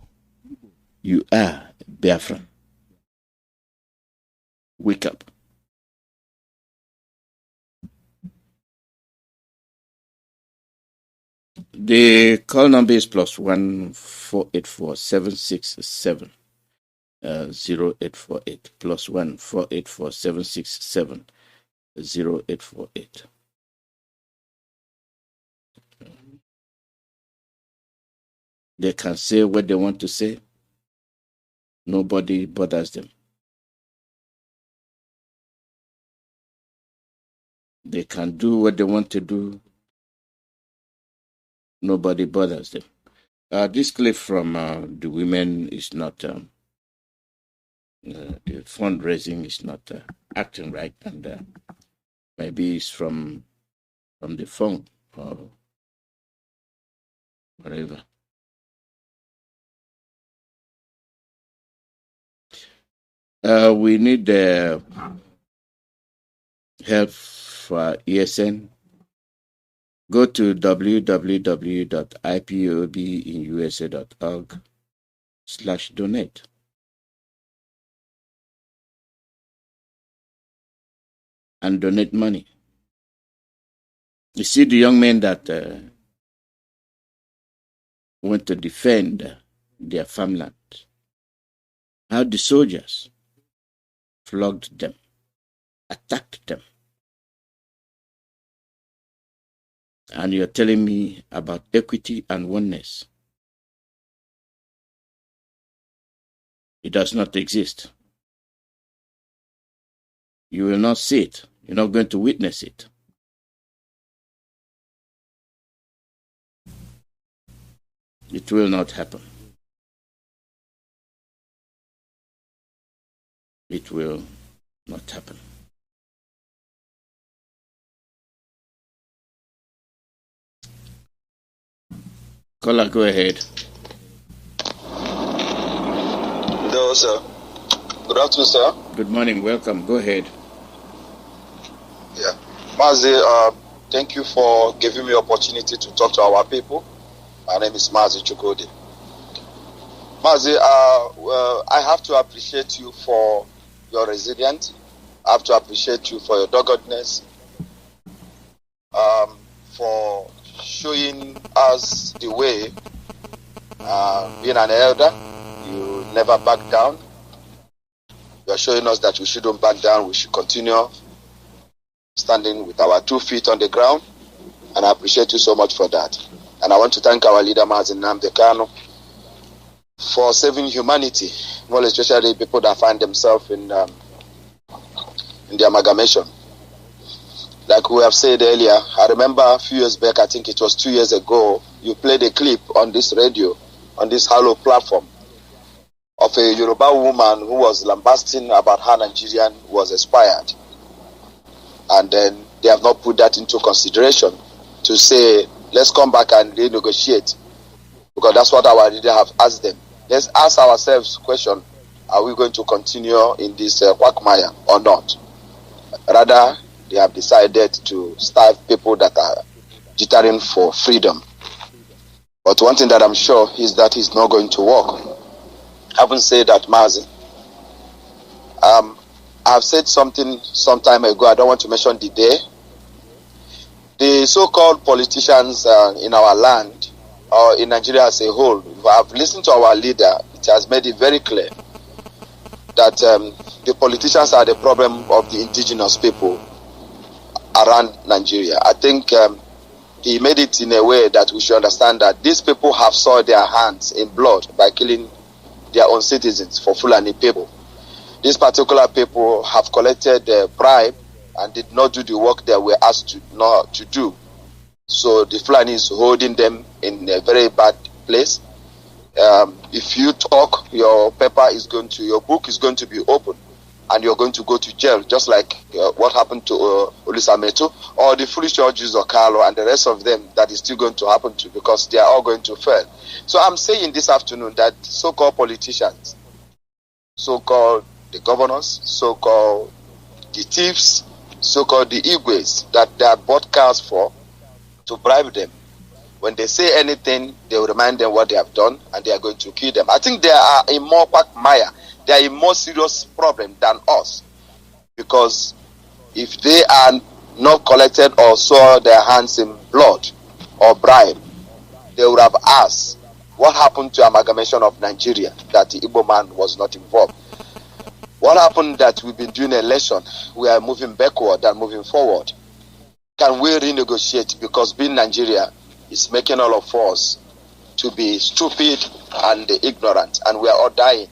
You are Biafran. Wake up. The call number is +1 484 767 0848 +1 484 767 0848. They can say what they want to say. Nobody bothers them. They can do what they want to do. Nobody bothers them. This clip from the women is not, the fundraising is not acting right, and maybe it's from the phone or whatever. We need help for ESN. Go to www.ipobinusa.org/donate. And donate money. You see the young men that want to defend their farmland, how the soldiers flogged them, attacked them. And you're telling me about equity and oneness. It does not exist. You will not see it. You're not going to witness it. It will not happen. It will not happen. Caller, go ahead. Hello, sir. Good afternoon, sir. Good morning. Welcome. Go ahead. Yeah. Mazi, thank you for giving me opportunity to talk to our people. My name is Mazi Chukodi. Mazi, I have to appreciate you for your resilience. I have to appreciate you for your doggedness, for showing us the way. Being an elder, you never back down. You are showing us that we shouldn't back down. We should continue standing with our 2 feet on the ground. And I appreciate you so much for that. And I want to thank our leader, Mazi Nnamdi Kanu, for saving humanity, more especially people that find themselves in the amalgamation. Like we have said earlier, I remember a few years back, I think it was 2 years ago, you played a clip on this radio, on this Halo platform, of a Yoruba woman who was lambasting about how Nigerian was expired. And then they have not put that into consideration to say, let's come back and renegotiate. Because that's what our leader have asked them. Let's ask ourselves the question, are we going to continue in this quagmire or not? Rather, they have decided to starve people that are jittering for freedom. But one thing that I'm sure is that it's not going to work. Having said that, Mazi, I've said something some time ago, I don't want to mention the day. The so-called politicians in our land, or in Nigeria as a whole, if I've listened to our leader, it has made it very clear that the politicians are the problem of the indigenous people around Nigeria. I think he made it in a way that we should understand that these people have soiled their hands in blood by killing their own citizens for Fulani people. These particular people have collected a bribe and did not do the work they were asked to do. So the Fulani is holding them in a very bad place. If you talk, your book is going to be open, and you're going to go to jail, just like what happened to Olisameto, or the foolish judges of Carlo, and the rest of them that is still going to happen to, because they are all going to fail. So I'm saying this afternoon that so-called politicians, so-called the governors, so-called the thieves, so-called the Igwes that they are bought cars for, to bribe them. When they say anything, they will remind them what they have done, and they are going to kill them. I think they are a more quagmire. They are a more serious problem than us. Because if they are not collected or saw their hands in blood or bribe, they would have asked, what happened to amalgamation of Nigeria, that the Igbo man was not involved? What happened that we've been doing election, we are moving backward than moving forward? Can we renegotiate? Because being Nigeria is making all of us to be stupid and ignorant, and we are all dying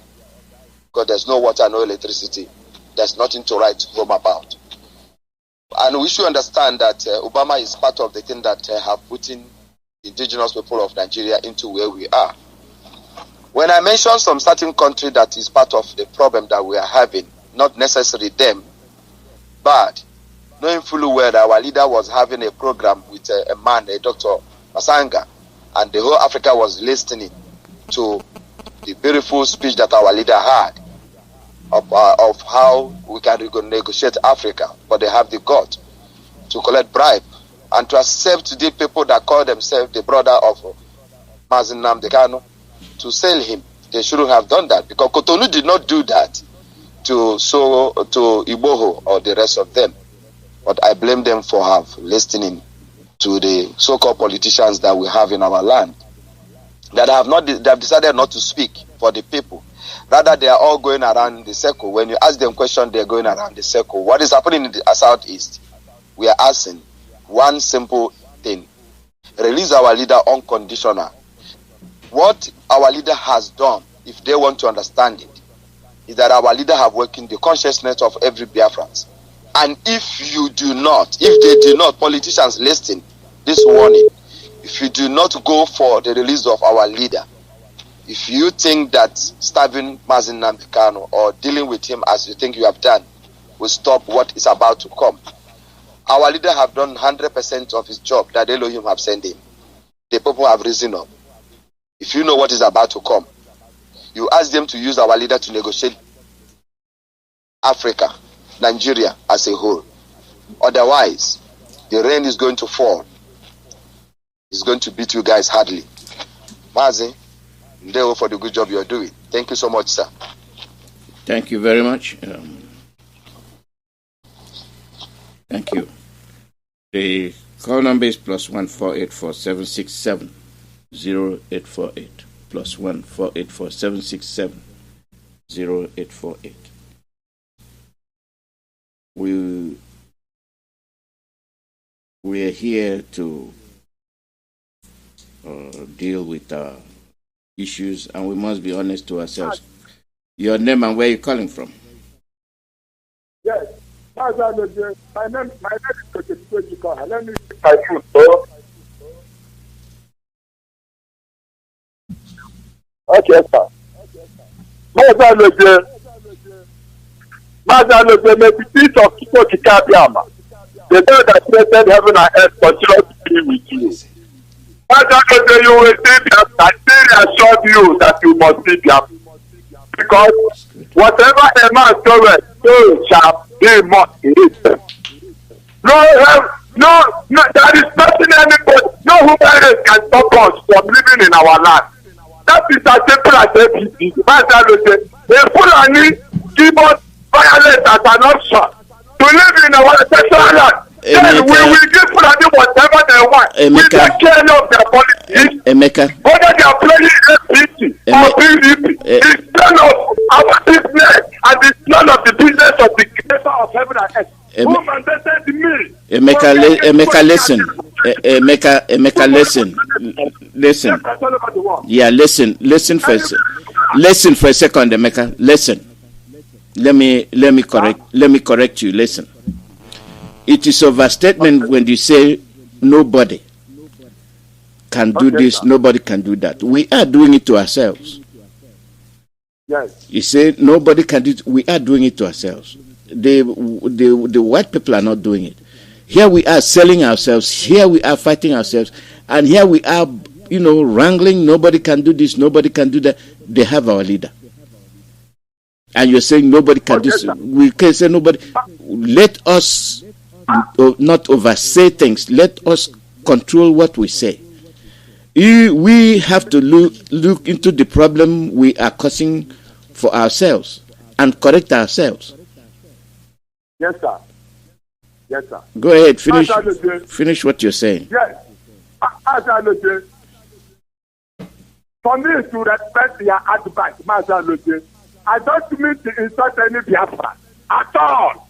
because there's no water, no electricity. There's nothing to write home about. And we should understand that Obama is part of the thing that have put in indigenous people of Nigeria into where we are. When I mention some certain country that is part of the problem that we are having, not necessarily them, but knowing fully well that our leader was having a program with a man, a Dr. Masanga, and the whole Africa was listening to the beautiful speech that our leader had of how we can negotiate Africa, but they have the gut to collect bribe and to accept the people that call themselves the brother of Mazi Nnamdi Kanu to sell him. They shouldn't have done that, because Cotonou did not do that to Igboho or the rest of them. But I blame them for listening to the so-called politicians that we have in our land, that they have decided not to speak for the people. Rather, they are all going around the circle. When you ask them questions, they are going around the circle. What is happening in the southeast? We are asking one simple thing: release our leader unconditional. What our leader has done, if they want to understand it, is that our leader have awakened the consciousness of every Biafran. And if they do not, politicians listen, this warning, if you do not go for the release of our leader, if you think that starving Mazi Nnamdi Kanu or dealing with him as you think you have done will stop what is about to come, our leader have done 100% of his job that Elohim have sent him. The people have risen up. If you know what is about to come, you ask them to use our leader to negotiate Africa, Nigeria as a whole. Otherwise, the rain is going to fall. It's going to beat you guys hardly. Mazi, Ndeo, for the good job you're doing. Thank you so much, sir. Thank you very much. Thank you. The call number is +1484767 0848 +1484767 0848. We are here to deal with issues, and we must be honest to ourselves. Your name and where you're calling from? Yes. My name is Kochiko. Let me okay, sir. Mazi may the peace of Kikabiama. The God that created heaven and earth continue to be with you. Mazi, you will see them, and they assure you that you must see them. Because whatever a man soweth, so shall he must eat. No, there is nothing anybody, no human race can stop us from living in our land. That is as simple as ABC. Mazi, the Fulani give us violence as an option to live in our ancestral land. Then we will give Fulani whatever they want. We don't care of their politics. Whether they are playing APC or PDP, it's none of our business, and it's none of the business of the creator of heaven and earth. Who mandated me? Listen. Yeah, listen for a second, Emeka. Listen. Let me correct you. Listen. It is overstatement when you say nobody can do this, nobody can do that. We are doing it to ourselves. Yes. You say nobody can do it. We are doing it to ourselves. The white people are not doing it. Here we are selling ourselves. Here we are fighting ourselves. And here we are, wrangling. Nobody can do this. Nobody can do that. They have our leader. And you're saying nobody can do this. We can say nobody. Let us not oversay things. Let us control what we say. We have to look into the problem we are causing for ourselves and correct ourselves. Yes, sir. Yes, sir. Go ahead. Finish what you're saying. Yes. For me to respect their advice, Mazi, I don't mean to insult any Biafra at all.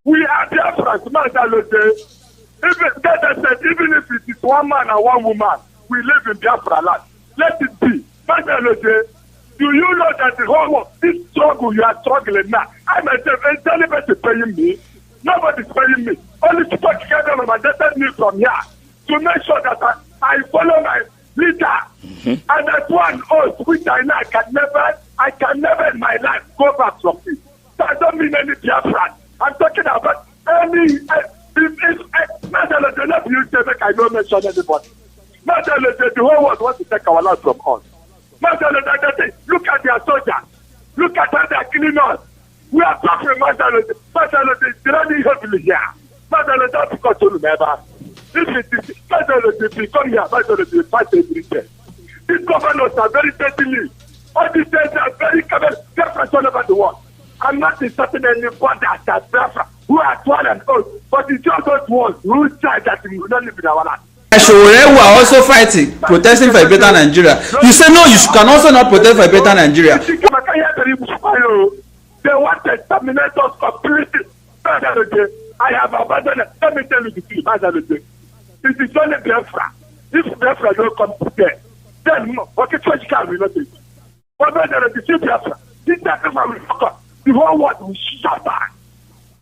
We are Biafrans, Mazi. Even if it is one man and one woman, we live in Biafra land. Let it be. Mazi, do you know that the whole world, this struggle you are struggling now, I myself, is anybody paying me? Nobody's paying me. Only people together mandated me from here to make sure that I follow my leader. And that's one oath which I know I can never in my life go back from it. So I don't mean any Biafran. I'm talking about any, I don't mention anybody. The whole world wants to take our land from us. Look at their soldiers. Look at how they are killing us. We are suffering, it's raining heavily here. Don't because you remember. If it is, come here, fight every day. These governors are very deadly. All these things are very different all over the world. I'm not insulting anybody as Biafra who are sworn and oath, but it's just those ones who try that we will not live in our land. Showore who are also fighting, protesting for a better Nigeria. You say no, you can also not protest for a better Nigeria. They want to terminate us completely. I have abandoned it. Let me tell you the truth. It is only Biafra. If Biafra don't come to there, then okay, church can will not take it. But when there is Biafra, this Biafra will fuck up. The whole world will shut down.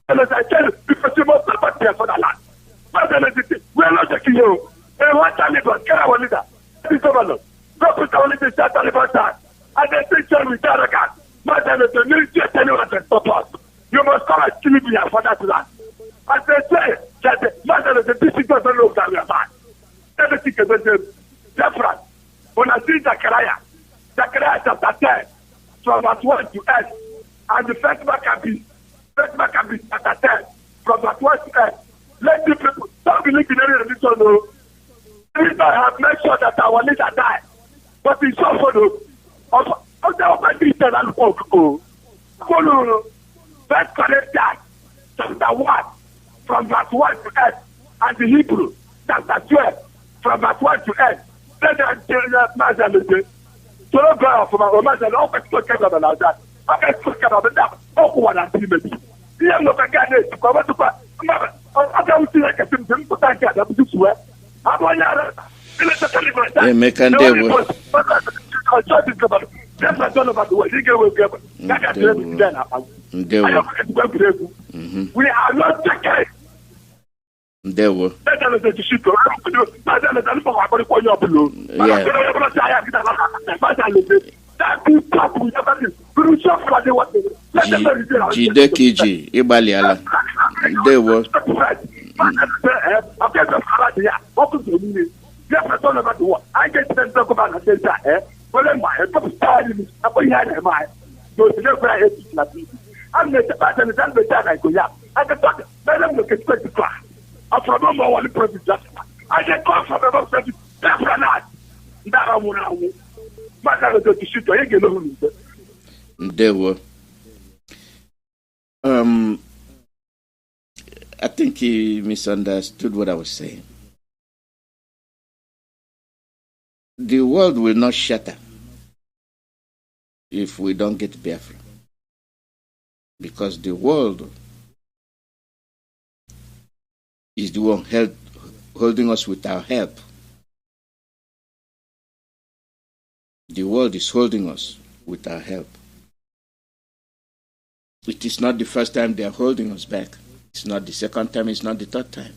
And as I tell you, because you must not prepare for the land. We are not taking you. And one Taliban, get our leader. This governor. Go put our leader, start Taliban down. And then take care with Arakan. The military tell you what to stop us. You must come and kill me for that land. And they say that the district doesn't know that we are bad. Everything is different. When I see Zechariah chapter 10, from verse 1 to 8, and the first Maccabee chapter 10, from verse 1 to 8, let the people don't believe in any religion. No. We have made sure that our leader died. But it's also First Corinthians chapter 1 from verse 1 to 8, and the Hebrew chapter 12 from verse 1 to 8. Let them tell you, Mazi. So don't go off from our Mazi. Don't get so careful about that. I get so careful about that. Oh, what I'm doing, maybe. You have no again to come to pass. I don't see like a symptom to thank you. I'm just swear. I'm going to We are not taken. There were. Jidekiji, Ibaliala. There were. There were. I think he misunderstood what I was saying. The world will not shatter if we don't get Biafra. Because the world is the one holding us with our help. The world is holding us with our help. It is not the first time they are holding us back. It's not the second time, it's not the third time.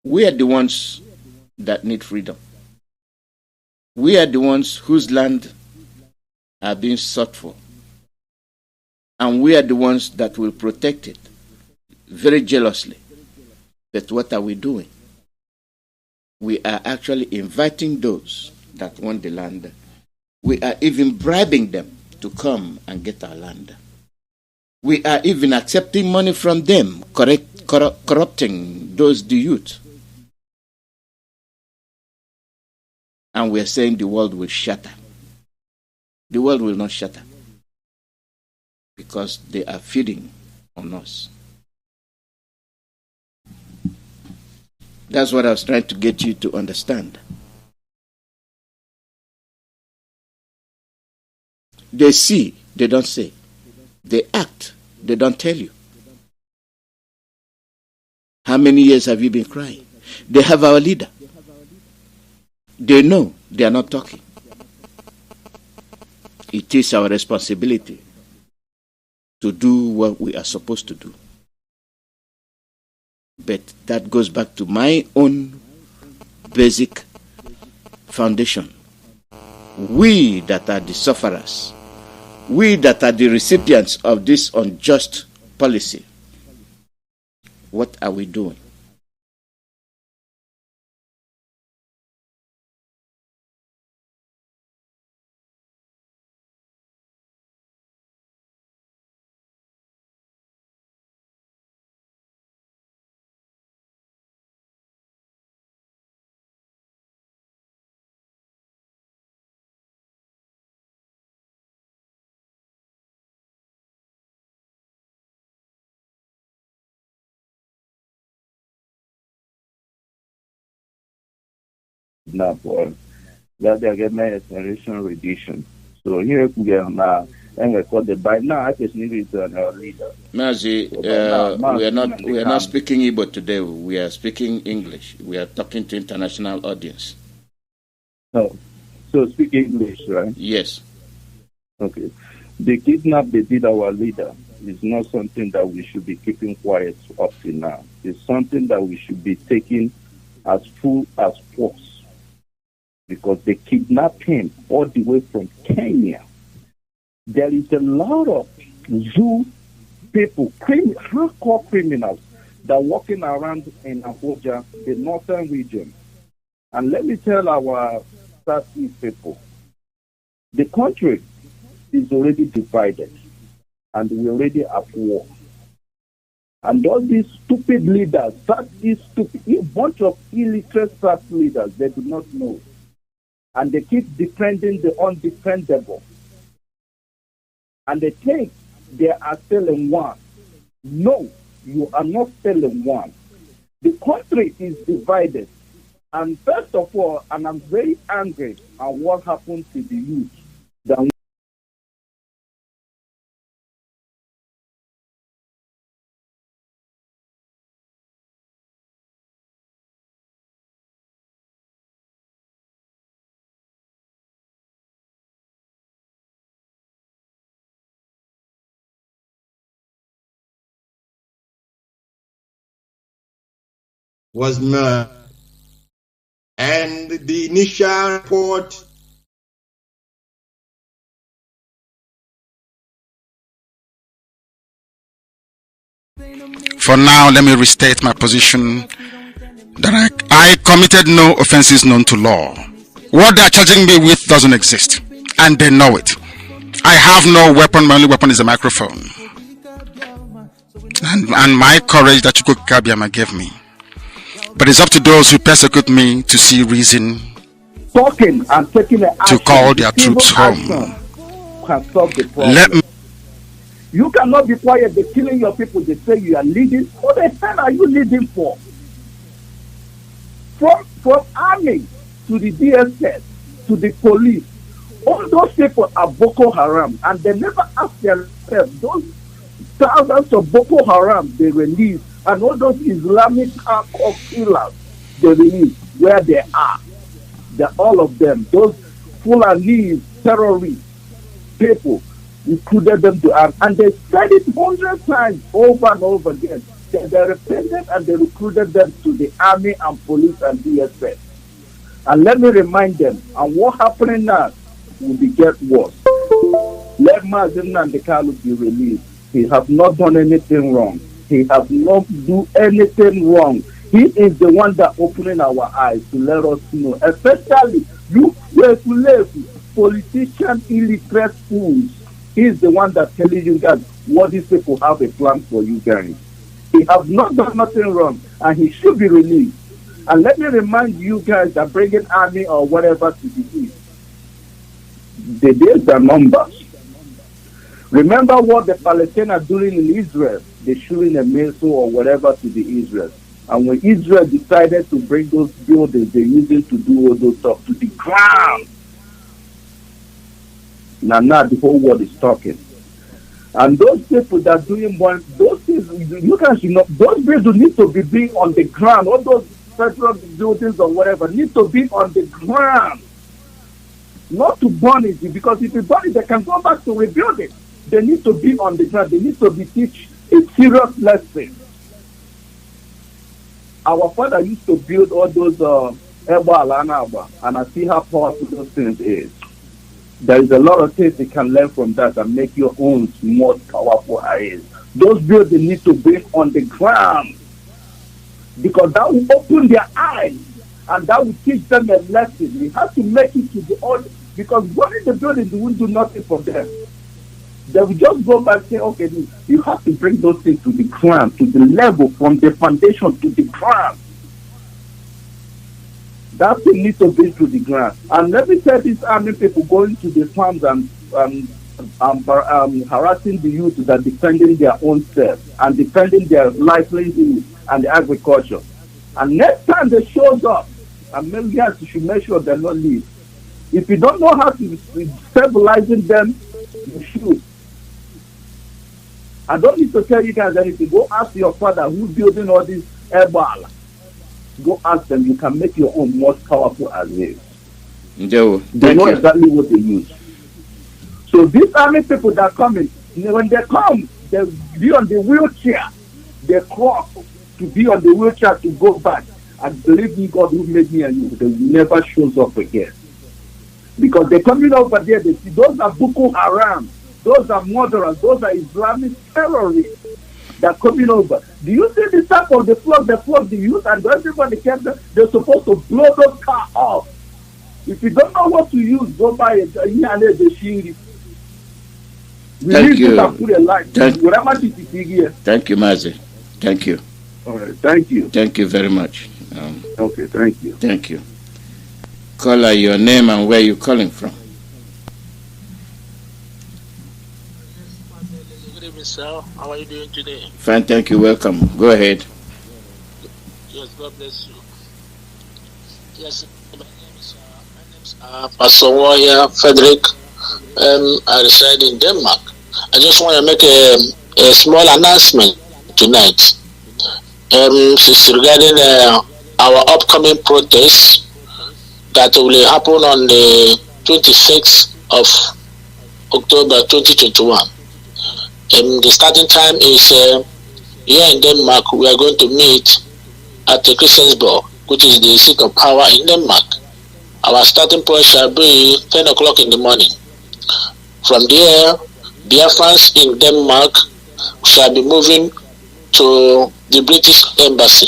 We are the ones that need freedom. We are the ones whose land are being sought for. And we are the ones that will protect it very jealously. But what are we doing? We are actually inviting those that want the land. We are even bribing them to come and get our land. We are even accepting money from them, corrupting the youth. And we are saying the world will shatter. The world will not shatter because they are feeding on us. That's what I was trying to get you to understand. They see, they don't say. They act, they don't tell you. How many years have you been crying? They have our leader. They know they are not talking. It is our responsibility to do what we are supposed to do. But that goes back to my own basic foundation. We that are the sufferers, we that are the recipients of this unjust policy, what are we doing? Now, for that they get my exploration rendition. So here we are now, and we call the by now. I just need it to our leader. Mazi, we are not speaking Igbo today. We are speaking English. We are talking to international audience. Oh, so speak English, right? Yes. Okay. The kidnap they did our leader is not something that we should be keeping quiet up to now. It's something that we should be taking as full as force. Because they kidnapped him all the way from Kenya. There is a lot of zoo people, hardcore criminals, that are walking around in Abuja, the northern region. And let me tell our Southeast people, the country is already divided, and we're already at war. And all these stupid leaders, Southeast stupid, a bunch of illiterate South leaders, they do not know. And they keep defending the undefendable. And they think they are selling one. No, you are not selling one. The country is divided. And first of all, and I'm very angry at what happened to the youth. That was murdered. And the initial report For now, let me restate my position that I committed no offenses known to law. What they are charging me with doesn't exist, and they know it. I have no weapon. My only weapon is a microphone, and my courage that Chukwu Kabiama gave me. But it's up to those who persecute me to see reason Talking and taking the action, to call their troops home. Can solve the problem. Let me. You cannot be quiet. They're killing your people. They say you are leading. What the hell are you leading for? From army to the DSS to the police, all those people are Boko Haram, and they never ask themselves. Those thousands of Boko Haram they release, and all those Islamic killers they release, where they are. They're all of them. Those Fulani terrorists, people, included them to arm, and they said it 100 times over and over again. They repented and they recruited them to the army and police and DSS. And let me remind them, and what happening now will be get worse. Let Mazi Nnamdi Kanu be released. He has not done anything wrong. He has not do anything wrong. He is the one that opening our eyes to let us know, especially you politician illiterate fools. He is the one that telling you guys what these people have a plan for you guys. He has not done nothing wrong, and he should be released. And let me remind you guys that bringing army or whatever to the east, the days are numbers. Remember what the Palestinians are doing in Israel? They're shooting a missile or whatever to the Israel. And when Israel decided to bring those buildings they're using to do all those stuff to the ground, now the whole world is talking. And those people that are doing one, those things, you guys should know, those buildings need to be being on the ground. All those federal buildings or whatever need to be on the ground. Not to burn it, because if you burn it, they can go back to rebuild it. They need to be on the ground. They need to be teach a serious lesson. Our father used to build all those and I see how powerful those things is. There is a lot of things you can learn from that and make your own more powerful areas. Those buildings need to be on the ground, because that will open their eyes and that will teach them a lesson. We have to make it to the old, because running the building won't do nothing for them. They will just go back and say, okay, you have to bring those things to the ground, to the level, from the foundation to the ground. That thing needs to be to the ground. And let me tell these army people going to the farms and harassing the youth that are defending their own self and defending their livelihood and the agriculture. And next time they shows up, and maybe you should make sure they don't leave. If you don't know how to stabilizing them, you should. I don't need to tell you guys anything. Go ask your father who's building all these airball. Go ask them. You can make your own most powerful as is. They know exactly what they use. So these army people that are coming, when they come, they'll be on the wheelchair. They cross to be on the wheelchair to go back. And believe me, God who made me and you, they will never shows up again. Because they're coming over there, they see those are Boko Haram. Those are murderers. Those are Islamic terrorists that are coming over. Do you see the type of the flood the youth, and everybody came there, they're supposed to blow those cars off. If you don't know what to use, go buy a shiri. Thank you. Thank you, Mazi. Thank you. All right, thank you. Thank you very much. Okay, thank you. Thank you. Caller, your name and where you're calling from. Good evening, sir. How are you doing today? Fine, thank you. Welcome. Go ahead. Yes, God bless you. Yes, my name is Pastor Warrior Frederick. I reside in Denmark. I just want to make a small announcement tonight. It's regarding our upcoming protest that will happen on the 26th of October 2021. The starting time is here in Denmark. We are going to meet at Christiansborg, which is the seat of power in Denmark. Our starting point shall be 10 o'clock in the morning. From there, Biafrans in Denmark shall be moving to the British Embassy.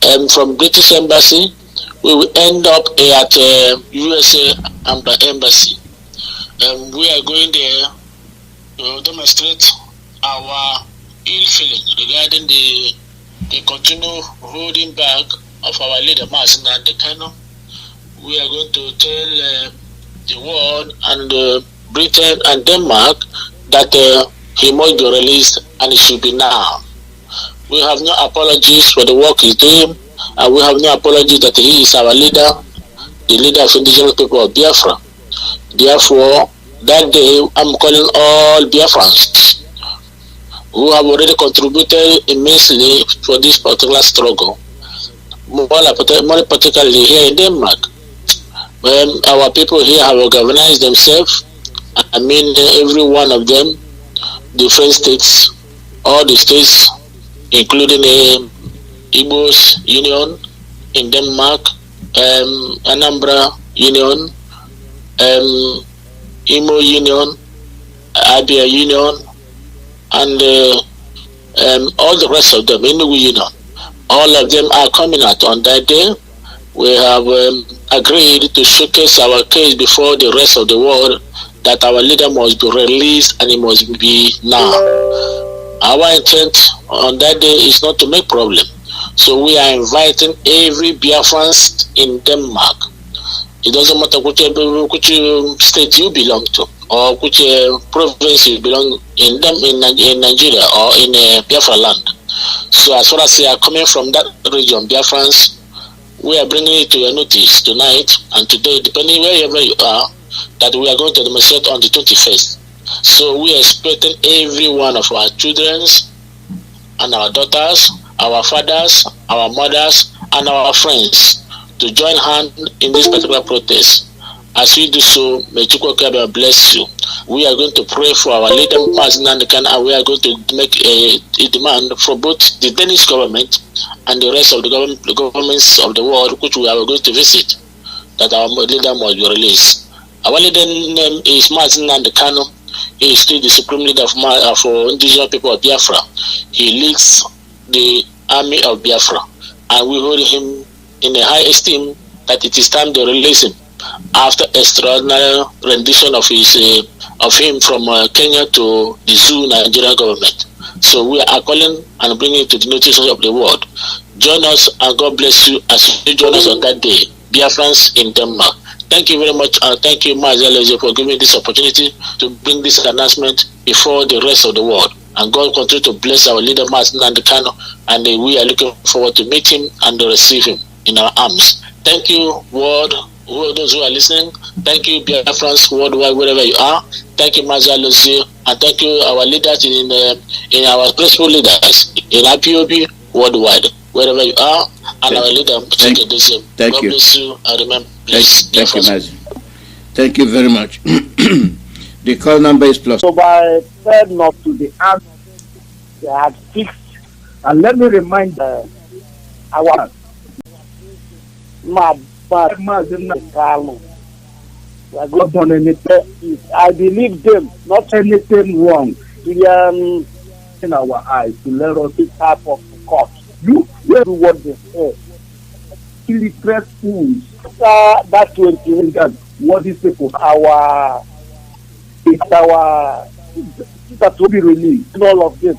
And from British Embassy, we will end up at USA Embassy. We are going there to demonstrate our ill feeling regarding the continued holding back of our leader, Mazi Nnamdi Kanu. We are going to tell the world and Britain and Denmark that he must be released, and it should be now. We have no apologies for the work he's doing, and we have no apologies that he is our leader, the leader of indigenous people of Biafra. Therefore, that day I'm calling all Biafrans who have already contributed immensely for this particular struggle, more particularly here in Denmark. When our people here have organized themselves, I mean every one of them, different states, all the states, including Igbo's Union in Denmark, Anambra Union, Imo Union, Abia Union, and all the rest of them, Enugu Union. All of them are coming out on that day. We have agreed to showcase our case before the rest of the world that our leader must be released, and it must be now. Our intent on that day is not to make problem. So we are inviting every Biafran in Denmark. It doesn't matter which state you belong to or which province you belong in Nigeria or in Biafra land. So as far as they are coming from that region, Biafrans, we are bringing it to your notice tonight and today, depending wherever you are, that we are going to demonstrate on the 21st. So we are expecting every one of our children and our daughters, our fathers, our mothers, and our friends to join hands in this particular protest. As we do so, may Chukwuka bless you. We are going to pray for our leader, Mazi Nnamdi Kanu, and we are going to make a demand for both the Danish government and the rest of the governments of the world, which we are going to visit, that our leader must be released. Our leader name is Mazi Nnamdi Kanu. He is still the supreme leader of indigenous people of Biafra. He leads the army of Biafra, and we hold him in a high esteem that it is time to release him after extraordinary rendition of him from Kenya to the zoo Nigerian government. So we are calling and bringing it to the notice of the world. Join us, and God bless you as you join us on that day, Biafrans in Denmark. Thank you very much, and thank you, Mazi Nnamdi, for giving me this opportunity to bring this announcement before the rest of the world. And God continue to bless our leader, Mazi Nnamdi Kanu, and we are looking forward to meet him and receive him in our arms. Thank you, world, those who are listening. Thank you, Biafrans worldwide, wherever you are. Thank you, Mazi Nnamdi, and thank you, our leaders in our principal leaders in IPOB worldwide, wherever you are, and our leader. Thank you. God bless you, and remember. Thank you, Mazi. Thank you very much. The call number is plus. So by third not to the act, they had fixed. And let me remind our Mazi Nnamdi Kanu. We are not done anything. I believe them, not anything wrong. We are in our eyes to let us be type of court. You do what they say. Illiterate fools. That 20 what is people that will be released. All of this.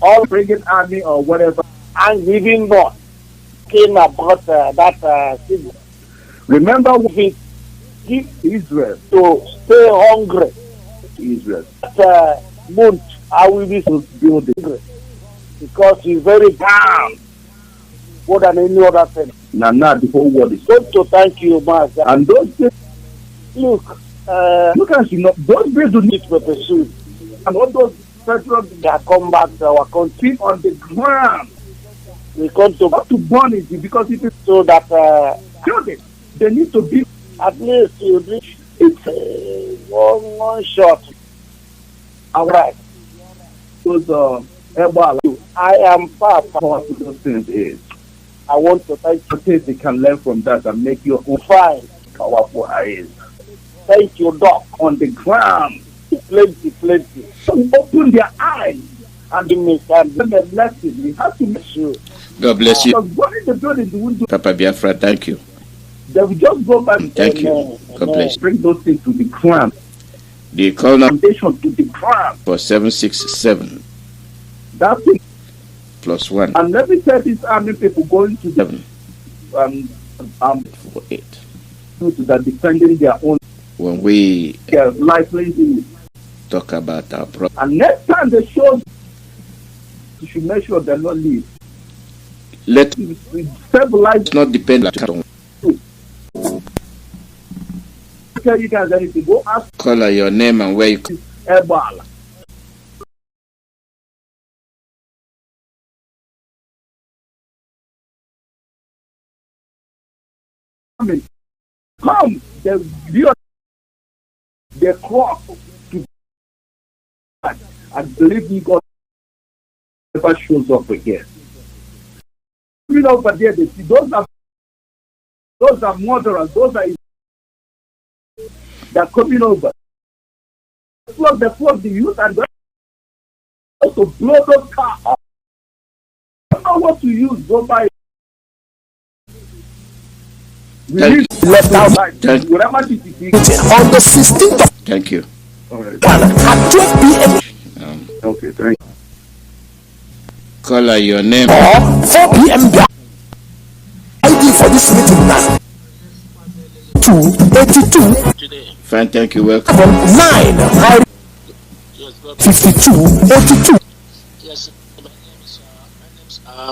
All bringing army or whatever. And even more came about that civil. Remember we give Israel to stay hungry. Israel. That month I will be building because he's very down more than any other thing. Now the whole world is going to thank you, Master. And those days, look at you know, those days do need to pursue. And all those veterans that come back to our country on the ground. We come to burn it because it is so that they need to be at least you reach it's one shot. All right. Those I am far from those things is. I want to thank you. Things they can learn from that and make your own fine, powerful eyes. Thank you, Doc, on the ground. Plenty. So open their eyes and they make a lesson. We have to make sure. God bless you. What is the building? Papa Biafra, thank you. They will just go back thank you. God bless you. Bring those things to the ground. The call foundation to the ground. For 767. That's it. +1. And let me tell these army people going to the 48. That defending their own. When we lifelines talk about our problem. And next time they show, you should make sure they're not leave. Let stabilize. Not depend on. Tell you guys anything. Go ask. Call your name and where you. Ebola. Come, the clock to and believe me, God never shows up again. You know, but there they see those are murderers, those are they're coming over. The youth and also blow those cars up. I don't know what to use, go buy. Left out on the 16th. Thank you. All right. At 12 p.m. Okay, thank you. Call your name. 4 p.m. ID for this meeting now. 282. Fine, thank you. Welcome. 9. 52. 82. Yes.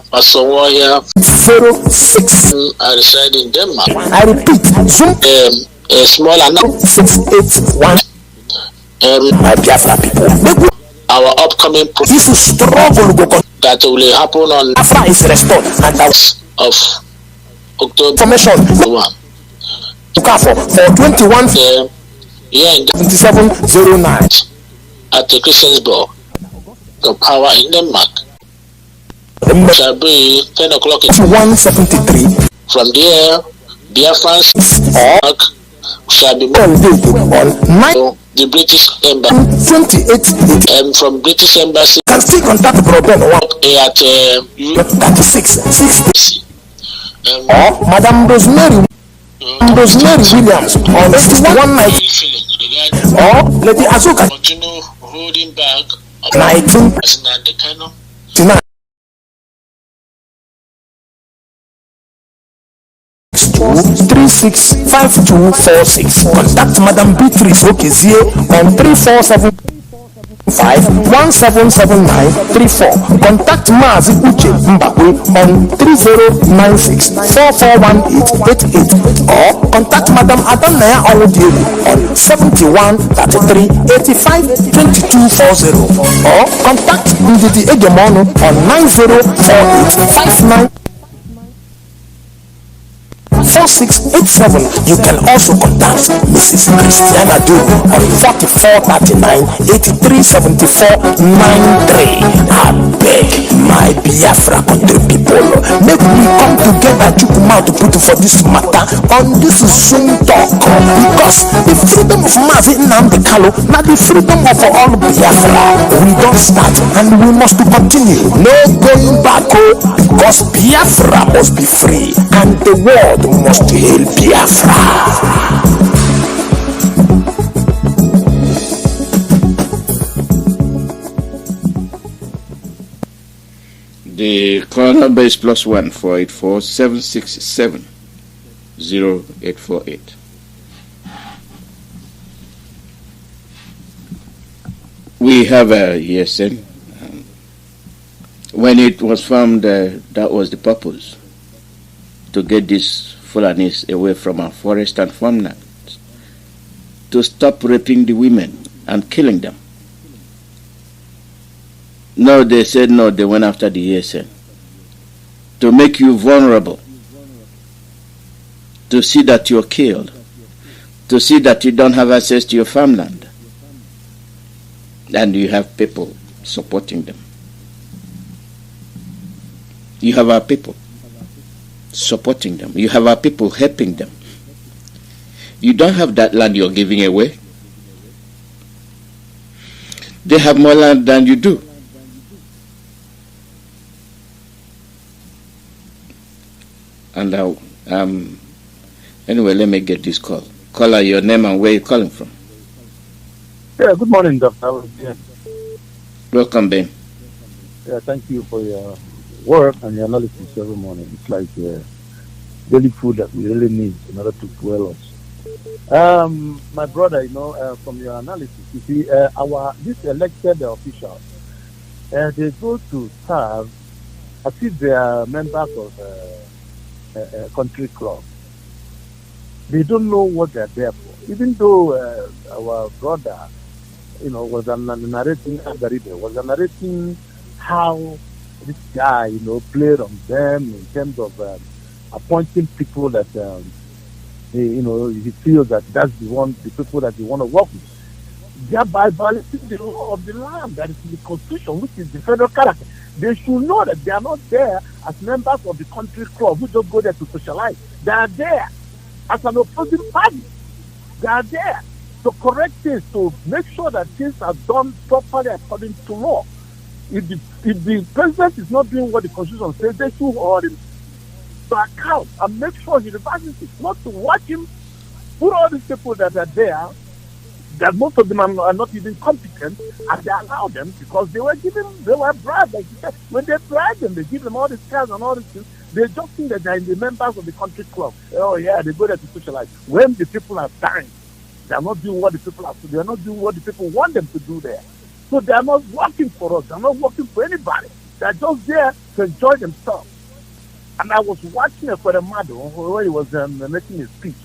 Pastor Warrior 06. I reside in Denmark. I repeat, Zoom a small announcement 681. My Biafra people. Our upcoming this is struggle that will happen on Biafra is restored and of October formation 1. For 21 7709 at the Christiansborg, the power in Denmark. Shall be 10 o'clock. 173. From there, Biafrans shall be on 9. The British Embassy. 28. From British Embassy. Can still contact Broben at 36. Madam Rosemary Williams on 6190. Or Lady Azuka. Continue holding back 19. 365246. Contact Madam Beatrice Okezie on 347-177-934. Contact Mazi Uche Mbakwe on 3096-441888. Or contact Madam Adanaya Owodielu on 7133-852240. Or contact Ndidi Egemono on 904859. 4687. You can also contact Mrs. Christiana Du on 4439-8374-93. I beg my Biafra country people, make we come together to put for this matter on this Zoom talk, because the freedom of Mazi Nnamdi Kanu, not the freedom of all Biafra. We don't start and we must continue. No going back, because Biafra must be free and the world must hail Biafra. The call number is +1 484 767 0848. We have a ESN. When it was formed, that was the purpose, to get these Fulanis away from our forest and farmlands, to stop raping the women and killing them. No, they said no, they went after the ESN. To make you vulnerable, to see that you're killed, to see that you don't have access to your farmland, and you have people supporting them. You have our people supporting them. You have our people helping them. You don't have that land you're giving away. They have more land than you do. And now, anyway, let me get this call. Caller, your name and where you're calling from. Yeah, good morning, Dr. Yeah. Welcome, Ben. Yeah, thank you for your work and your analysis every morning. It's like daily food that we really need in order to fuel us. My brother, from your analysis, you see, this elected officials, they go to serve as if they are members of a country club. They don't know what they're there for. Even though our brother, was narrating how this guy, played on them in terms of appointing people that, he feels that that's the people that he want to work with. Thereby violating the law of the land that is in the constitution, which is the federal character. They should know that they are not there as members of the country club who just go there to socialize. They are there as an opposing party. They are there to correct things, to make sure that things are done properly according to law. If the president is not doing what the constitution says, they should hold him to account and make sure he reverses it, not to watch him put all these people that are there, that most of them are not even competent, and they allow them because they were bribed. Like you said, when they bribe them, they give them all these cars and all these things. They just think that they're the members of the country club. Oh yeah, they go there to socialize. When the people are dying, they are not doing what the people have to do. They are not doing what the people want them to do there. So they are not working for us. They are not working for anybody. They are just there to enjoy themselves. And I was watching Ekweremadu when he was making a speech,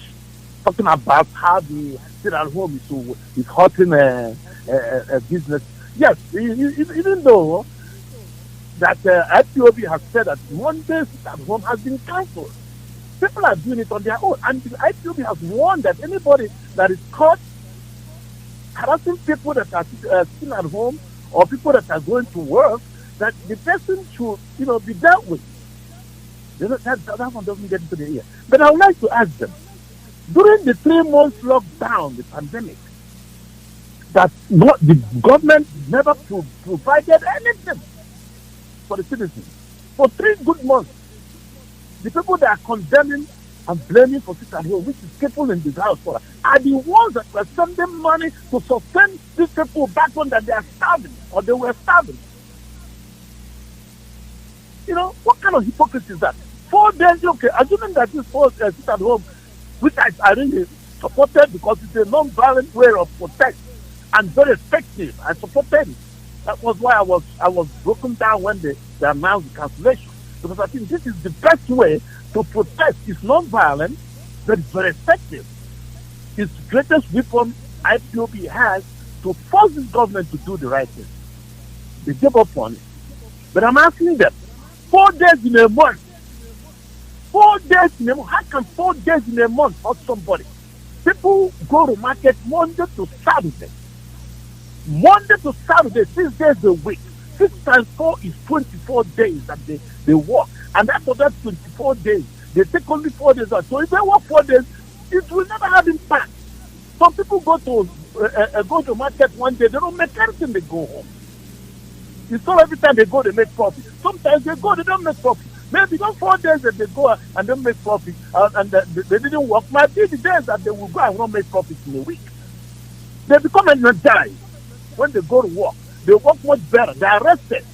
talking about how the sit at home is hurting a business. Yes, even though that IPOB has said that Monday sit at home has been cancelled. People are doing it on their own. And the IPOB has warned that anybody that is caught harassing people that are sitting at home or people that are going to work, that the person should, be dealt with. That one doesn't get into the ear. But I would like to ask them, during the 3 months lockdown, the pandemic, that the government never provided anything for the citizens. For 3 good months, the people that are condemning and blaming for sitting at home, which is people in this house, are the ones that were sending money to sustain these people back when that they are starving or they were starving. What kind of hypocrisy is that? 4 days, okay, assuming that this folks sit at home, which I really supported because it's a non-violent way of protest and very effective. I supported it. That was why I was broken down when they announced the cancellation. Because I think this is the best way to protest. It's non-violent, but it's very effective. It's the greatest weapon IPOB has to force this government to do the right thing. They give up on it. But I'm asking them, 4 days in a month, 4 days in a month, how can 4 days in a month hurt somebody? People go to market Monday to Saturday. Monday to Saturday, 6 days a week. 6 times 4 is 24 days that they work. And after that 24 days, they take only 4 days out. So if they work 4 days, it will never have impact. Some people go to market one day, they don't make anything, they go home. It's not every time they go, they make profit. Sometimes they go, they don't make profit. Maybe not 4 days that they go and don't make profit, and they didn't work. Might be the days that they will go and not make profit in a week. They become energized when they go to work. They work much better. They are rested.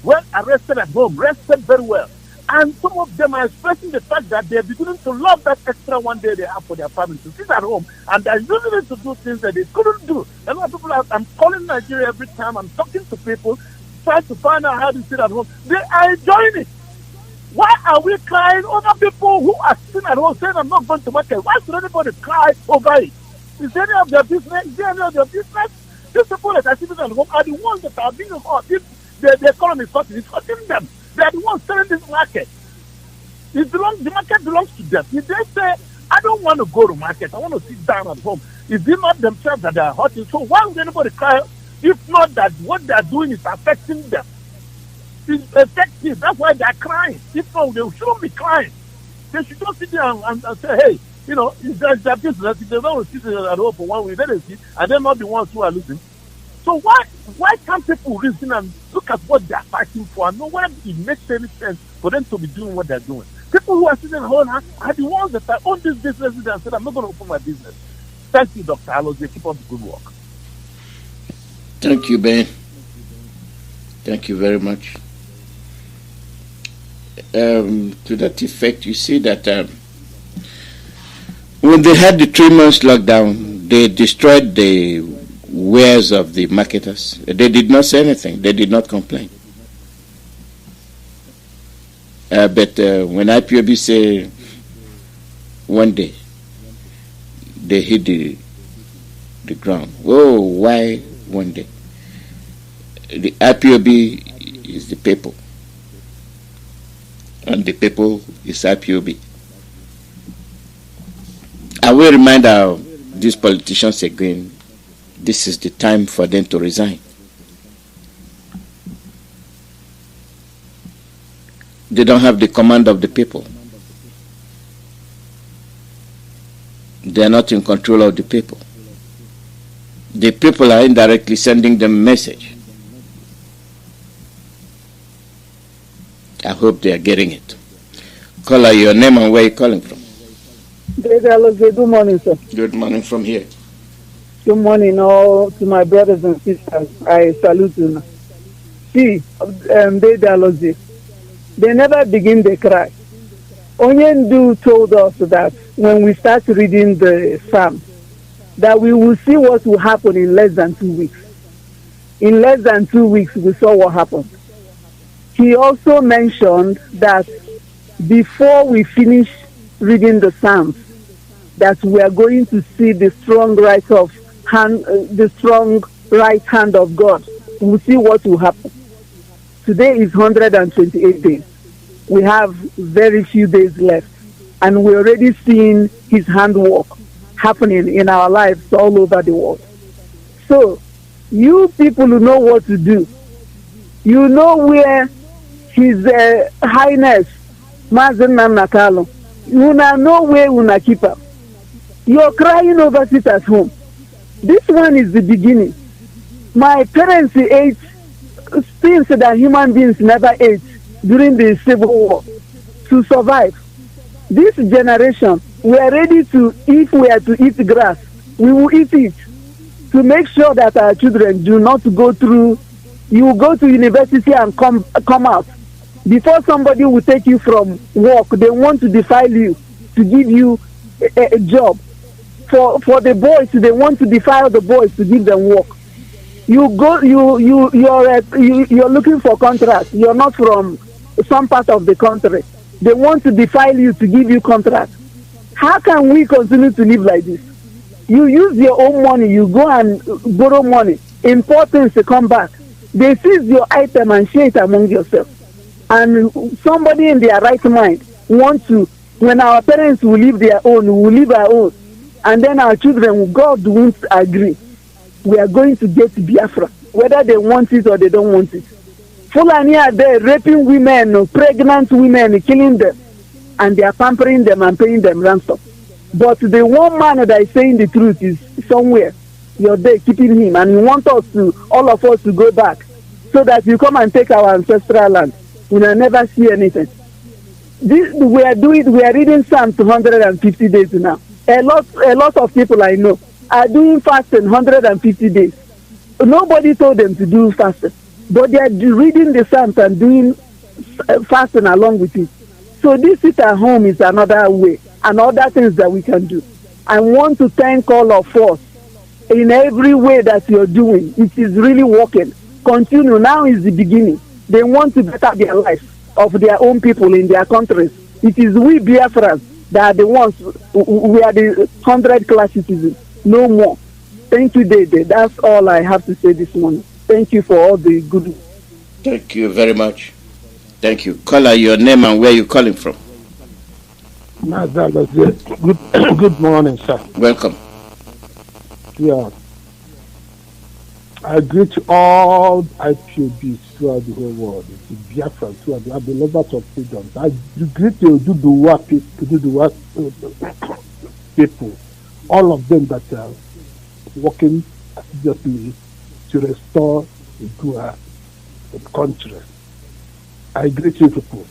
Well arrested at home, rested very well. And some of them are expressing the fact that they are beginning to love that extra 1 day they have for their family to sit at home, and they're using it to do things that they couldn't do. A lot of people I'm calling Nigeria every time, I'm talking to people, trying to find out how to sit at home. They are enjoying it. Why are we crying over people who are sitting at home saying I'm not going to market? Why should anybody cry over it? Is any of their business? Is there any of their business? These people that are sitting at home are the ones that are being hurt. If the economy is hurting, it's hurting them. They are the ones selling this market. The market belongs to them. If they say, I don't want to go to market, I want to sit down at home, is it not themselves that they are hurting? So why would anybody cry if not that what they are doing is affecting them? is effective. That's why they're crying. If not, they shouldn't be crying. They should just sit there and say, hey, you know, if there's a business, if they don't sit at home for 1 week, let them sit, and they're not the ones who are losing. So why can't people reason and look at what they're fighting for and know why it makes any sense for them to be doing what they're doing? People who are sitting at home are the ones that own these businesses and said, I'm not going to open my business. Thank you, Dr. Alozie. Keep up the good work. Thank you, Ben. Thank you very much. To that effect, you see that when they had the 3 months lockdown, they destroyed the wares of the marketers. They did not say anything. They did not complain. But when IPOB say one day they hit the ground, oh, why one day? The IPOB is the people, and the people is IPOB. I will remind these politicians again, this is the time for them to resign. They don't have the command of the people. They are not in control of the people. The people are indirectly sending them a message. I hope they are getting it. Caller, your name and where you're calling from. Good morning, sir. Good morning from here. Good morning, all to my brothers and sisters. I salute you. See, they never begin to cry. Onyendu told us that when we start reading the Psalm, that we will see what will happen in less than 2 weeks. In less than 2 weeks, we saw what happened. He also mentioned that before we finish reading the Psalms, that we are going to see the strong right hand of God. We'll see what will happen. Today is 128 days. We have very few days left, and we're already seeing his handwork happening in our lives all over the world. So, you people who know what to do, you know where His Highness Mazi Nnamdi Kanu, you know where you keep him. You're crying over it at home. This one is the beginning. My parents ate things that human beings never ate during the Civil War to survive. This generation, we are ready to, if we are to eat grass, we will eat it to make sure that our children do not go through. You go to university and come out. Before somebody will take you from work, they want to defile you to give you a job. For the boys, they want to defile the boys to give them work. You're looking for contracts. You're not from some part of the country. They want to defile you to give you contracts. How can we continue to live like this? You use your own money. You go and borrow money. Import things to come back. They seize your item and share it among yourself. And somebody in their right mind wants to, when our parents will leave their own, we will leave our own. And then our children, God won't agree. We are going to get Biafra, whether they want it or they don't want it. Fulani are there raping women, pregnant women, killing them. And they are pampering them and paying them ransom. But the one man that is saying the truth is somewhere. You're there keeping him. And you want us to, all of us to go back. So that you come and take our ancestral land. We will never see anything. We are reading Psalm 250 days now. A lot of people I know are doing fasting 150 days. Nobody told them to do fasting, but they are reading the Psalms and doing fasting along with it. So this sit at home is another way, and other things that we can do. I want to thank all of us in every way that you're doing. It is really working. Continue. Now is the beginning. They want to better their lives of their own people in their countries. It is we Biafrans that are the ones, we are the 100-class citizens, no more. Thank you, Dede. That's all I have to say this morning. Thank you for all the good. Thank you very much. Thank you. Caller, your name and where you calling from. Good morning, sir. Welcome. Yeah. I greet all IPOBs throughout the whole world, the Biafrans throughout the lovers of freedom. I greet you, do the work people, all of them that are working assiduously to restore the country. I greet you people.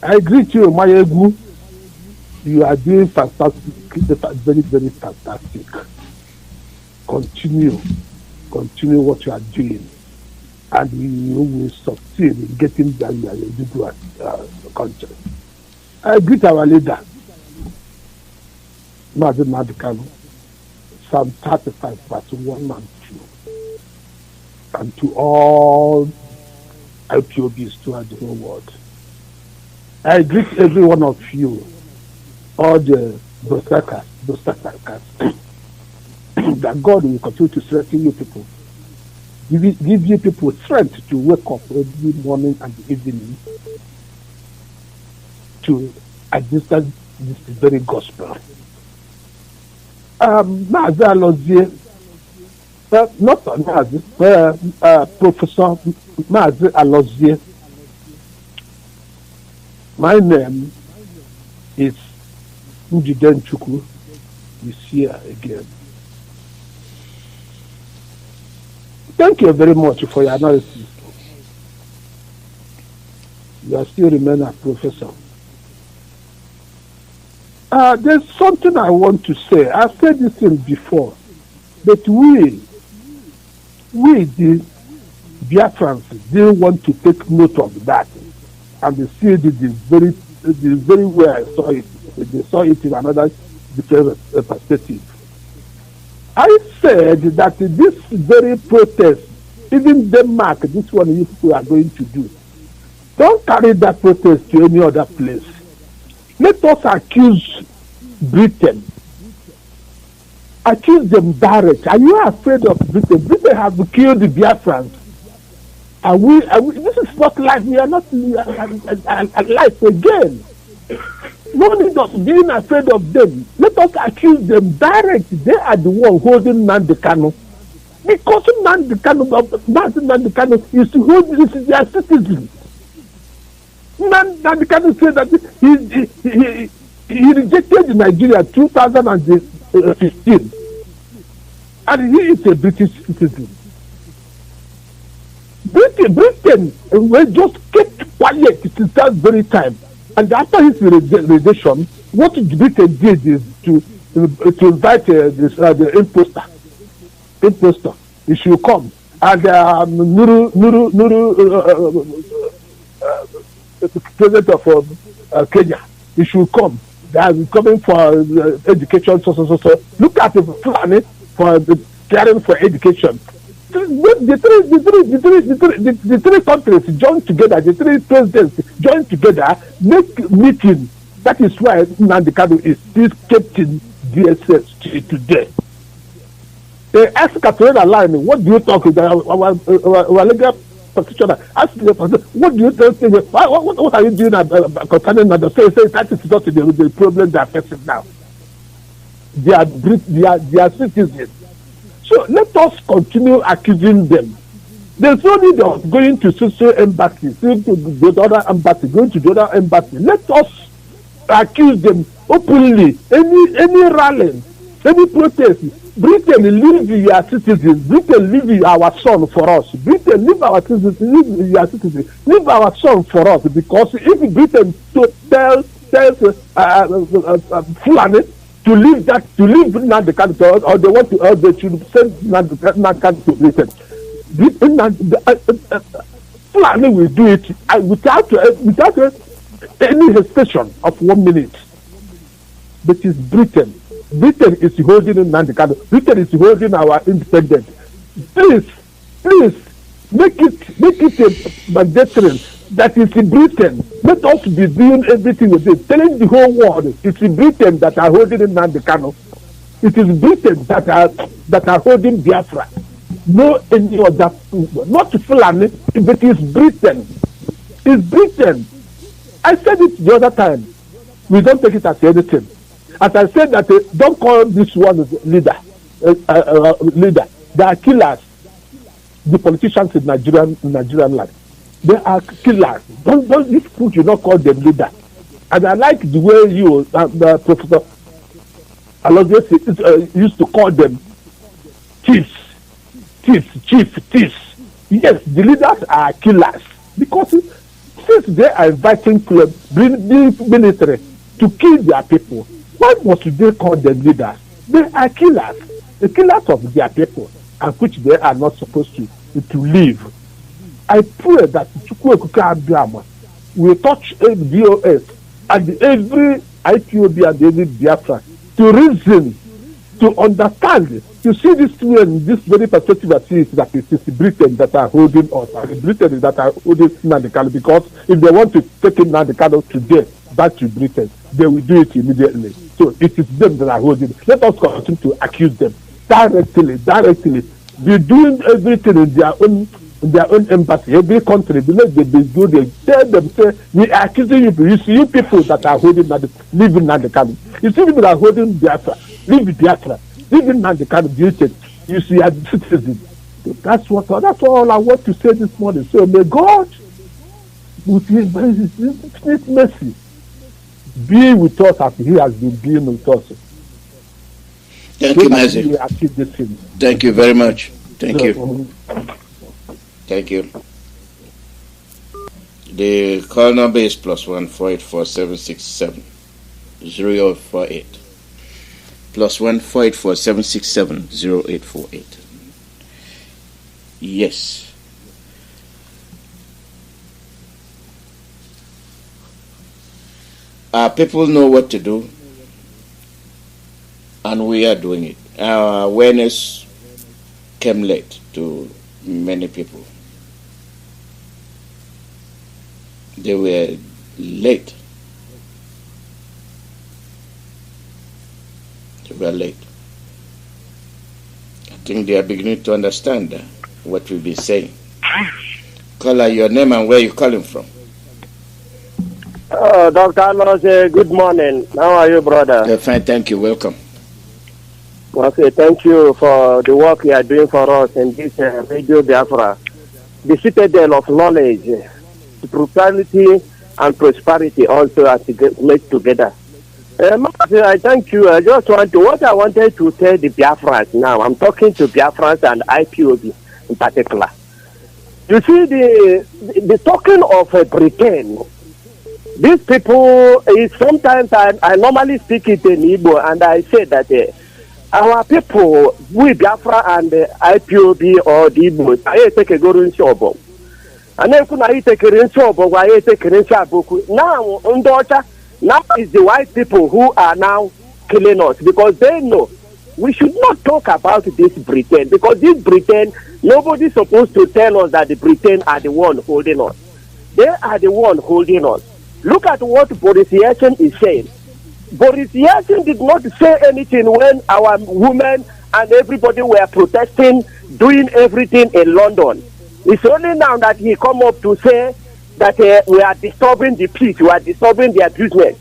I greet you, Mayegu. You are doing fantastic, very, very fantastic. Continue what you are doing, and you will succeed in getting the country. I greet our leader, Mazi Nnamdi Kanu, Psalm 35, verse 1 and 2, and to all IPOBs throughout the whole world. I greet every one of you, all the Berserkers, that God will continue to strengthen you people. Give you people strength to wake up every morning and evening to administer this very gospel. Mazi Alozie, not Mazi, Professor Mazi Alozie. My name is Njiden Chukwu. Is here again. Thank you very much for your analysis. You are still remain a professor. There's something I want to say. I've said this thing before, but we the Biafrans didn't want to take note of that, and they see it the very way I saw it. They saw it in another different perspective. I said that this very protest, even Denmark, this one you people are going to do, don't carry that protest to any other place. Let us accuse Britain. Accuse them direct. Are you afraid of Britain? Britain have killed the Biafrans. Are we, this is not life. We are not alive again. No need of being afraid of them. Let us accuse them direct. They are the one holding Nnamdi Kanu. Because Nnamdi Kanu is to hold their citizens. Nnamdi Kanu said that he rejected Nigeria in 2015. And he is a British citizen. Britain will just keep quiet since that very time. And after his rejection, what Britain did is to invite the imposter. He should come. And president of Kenya, he should come. They are coming for education. So. Look at the plan for caring for education. The three countries join together, the three presidents join together, make meeting. That is why Nnamdi Kanu is still kept in DSS today. They ask Katrina Line, what do you talk about? Our legal practitioner ask the what do you think? What are you doing concerning the say that is not the problem they are facing now. They are citizens. So let us continue accusing them. There's no need of going to social embassies, going to the other embassy, going to the other embassy. Let us accuse them openly. Any rally, any protest. Britain, leave your citizens. Britain, leave our son for us. Britain, leave our citizens. Leave your citizens. Leave our son for us. Because if Britain tells Fulani to leave Nnamdi Kanu, or they want to, or they should send Nnamdi Kanu to Britain. Fulani will do it without any hesitation of 1 minute. But it's Britain. Britain is holding Nnamdi Kanu. Britain is holding our independence. Please, make it a mandatory that is in Britain. Let us be doing everything with it. Telling the whole world it's in Britain that are holding Nnamdi Kanu. It is Britain that are holding Biafra. No any other, not Fulani, but it's Britain. It's Britain. I said it the other time. We don't take it as anything. As I said that don't call this one leader. They are killers. The politicians in Nigerian land. They are killers. Don't these people should not call them leaders. And I like the way you, Professor Alonso used to call them thieves. Yes, the leaders are killers because since they are inviting the military to kill their people, why must they call them leaders? They are killers, the killers of their people, and which they are not supposed to live. I pray that Chukwuebuka will touch DOS and every IPOB and every Biafra to reason, to understand, to see this through in this very perspective that it is Britain that are holding us, and Britain that are holding Nnamdi Kanu, because if they want to take Nnamdi Kanu today back to Britain, they will do it immediately. So it is them that are holding. Let us continue to accuse them directly. They're doing everything in their own embassy, every country, because they do, they tell them, say, we are accusing you. You see, you people that are holding living Nnamdi Kanu. You see people that are holding Biafra, living Biafra, living Nnamdi Kanu, you see, as citizens. That's all I want to say this morning. So may God, with his infinite mercy, be with us as he has been being with us. Thank you, Mazi. Thank you very much. Thank you. Thank you. The call number is +1 484 767 0848. +1 484 767 0848. Yes. Our people know what to do, and we are doing it. Our awareness came late to many people. They were late. They were late. I think they are beginning to understand what we'll be saying. Caller, your name and where you're calling from. Oh, Dr. Alonso, good morning. How are you, brother? Yeah, fine, thank you. Welcome. Okay, thank you for the work you are doing for us in this Radio Biafra, the citadel of knowledge, spirituality, and prosperity also are made together. I thank you. I wanted to tell the Biafrans now. I'm talking to Biafrans and IPOB in particular. You see, the talking of Britain, these people, sometimes I normally speak it in Igbo, and I say that our people, we Biafra and IPOB or the Igbo, I take a good in Shobo. And then I take a in Shobo, I take a in Shaboku. Now is the white people who are now killing us because they know we should not talk about this Britain, because this Britain, nobody's supposed to tell us that the Britain are the one holding us. They are the one holding us. Look at what Boris Yeltsin is saying. Boris Yeltsin did not say anything when our women and everybody were protesting, doing everything in London. It's only now that he come up to say that we are disturbing the peace, we are disturbing their business.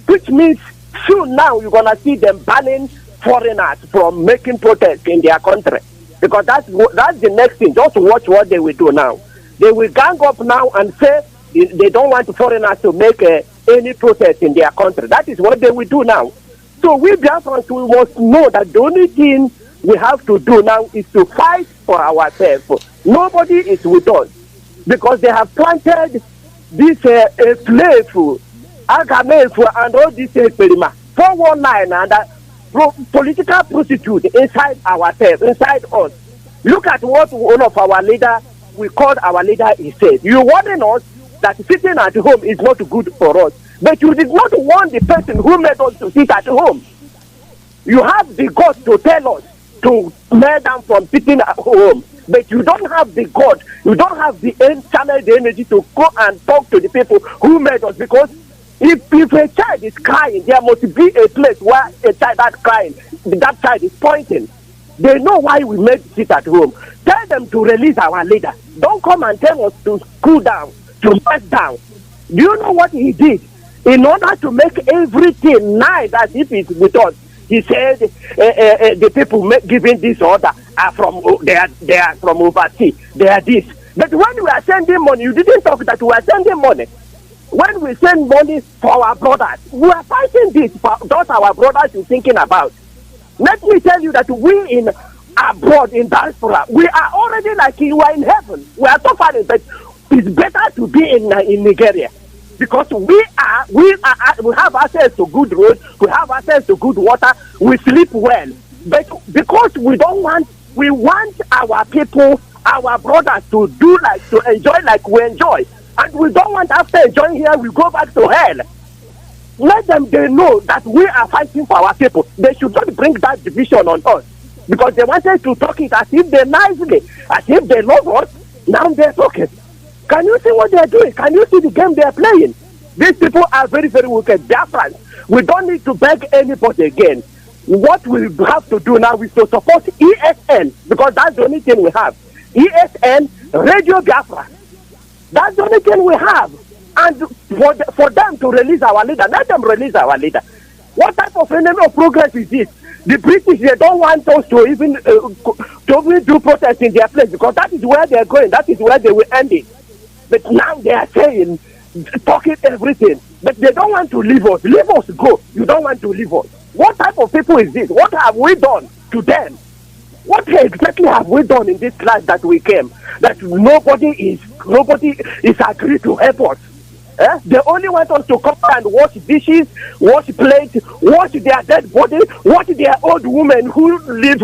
Which means soon now you're going to see them banning foreigners from making protests in their country. Because that's the next thing. Just watch what they will do now. They will gang up now and say they don't want foreigners to make any protest in their country. That is what they will do now. So we Biafrans, we must know that the only thing we have to do now is to fight for ourselves. Nobody is with us because they have planted this slave, Agamefu, and all this experiment 419 and political prostitute inside ourselves, inside us. Look at what one of our leader, we called our leader, he said. You warning us that sitting at home is not good for us. But you did not want the person who made us to sit at home. You have the guts to tell us to lay down from sitting at home. But you don't have the God, you don't have the channel, the energy to go and talk to the people who made us. Because if a child is crying, there must be a place where a child that's crying, that child is pointing. They know why we made sit at home. Tell them to release our leader. Don't come and tell us to cool down, to back down. Do you know what he did? In order to make everything nice as if it's with us, he said the people giving this order are from they are from overseas. They are this. But when we are sending money, you didn't talk that we are sending money. When we send money for our brothers, we are fighting this for those our brothers you're thinking about. Let me tell you that we in abroad in diaspora, we are already like you are in heaven. We are so far, but it's better to be in Nigeria because we have access to good roads, we have access to good water, we sleep well. But because we want our people, our brothers to enjoy like we enjoy. And we don't want after enjoying here, we go back to hell. Let them they know that we are fighting for our people. They should not bring that division on us. Because they wanted to talk it as if they nicely, as if they love us. Now they're talking. Can you see what they're doing? Can you see the game they're playing? These people are very, very wicked. Biafrans. We don't need to beg anybody again. What we have to do now is to support ESN, because that's the only thing we have. ESN, Radio Biafra. That's the only thing we have. And for them to release our leader, let them release our leader. What type of enemy of progress is this? The British, they don't want us to even do protest in their place because that is where they're going. That is where they will end it. But now they are saying, talking everything. But they don't want to leave us. Leave us go. You don't want to leave us. What type of people is this? What have we done to them? What exactly have we done in this class that we came? That nobody is agreed to help us. They only want us to come and wash dishes, wash plates, wash their dead body, wash their old women who live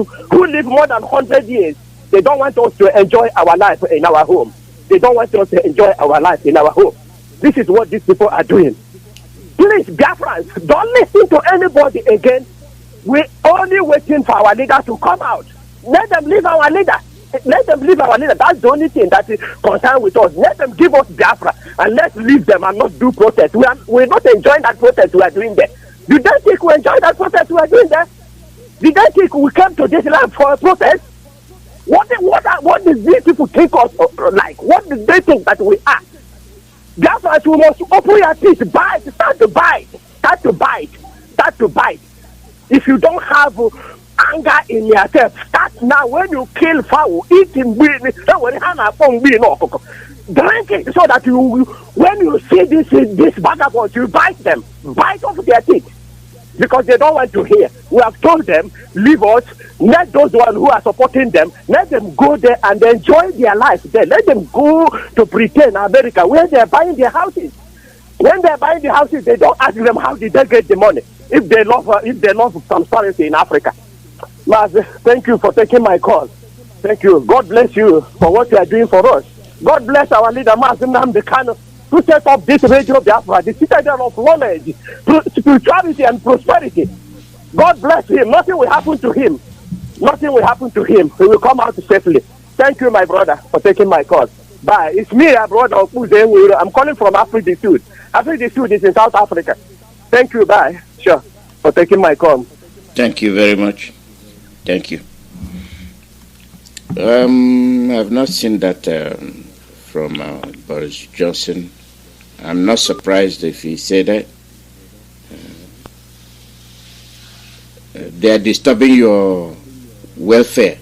more than 100 years. They don't want us to enjoy our life in our home. They don't want us to enjoy our life in our home. This is what these people are doing. Please, Biafrans, don't listen to anybody again. We're only waiting for our leader to come out. Let them leave our leader. Let them leave our leader. That's the only thing that is concerned with us. Let them give us Biafra and let's leave them and not do protest. We're not enjoying that protest we are doing there. Did they think we enjoy that protest we are doing there? Did they think we came to this land for a protest? What did these people think us like? What did they think that we are? Biafrans, we must open your teeth, bite, start to bite. If you don't have anger in yourself, start now. When you kill fowl, eat him, drink it so that when you see this vagabonds, you bite them, bite off their teeth. Because they don't want to hear. We have told them, leave us, let those ones who are supporting them, let them go there and enjoy their life there. Let them go to Britain, America, where they're buying their houses. When they're buying the houses, they don't ask them how did they get the money, if they love transparency in Africa. Mazi, thank you for taking my call. Thank you. God bless you for what you are doing for us. God bless our leader, Mazi Nnamdi Kanu, to set up this Radio Biafra, the citadel of knowledge, spirituality and prosperity. God bless him. Nothing will happen to him. Nothing will happen to him. He will come out safely. Thank you, my brother, for taking my call. Bye. It's me, our brother. I'm calling from Africa Sud. Africa Sud is in South Africa. Thank you. Bye. Sure. For taking my call. Thank you very much. Thank you. I've not seen that from Boris Johnson. I'm not surprised if he said that. They are disturbing your welfare.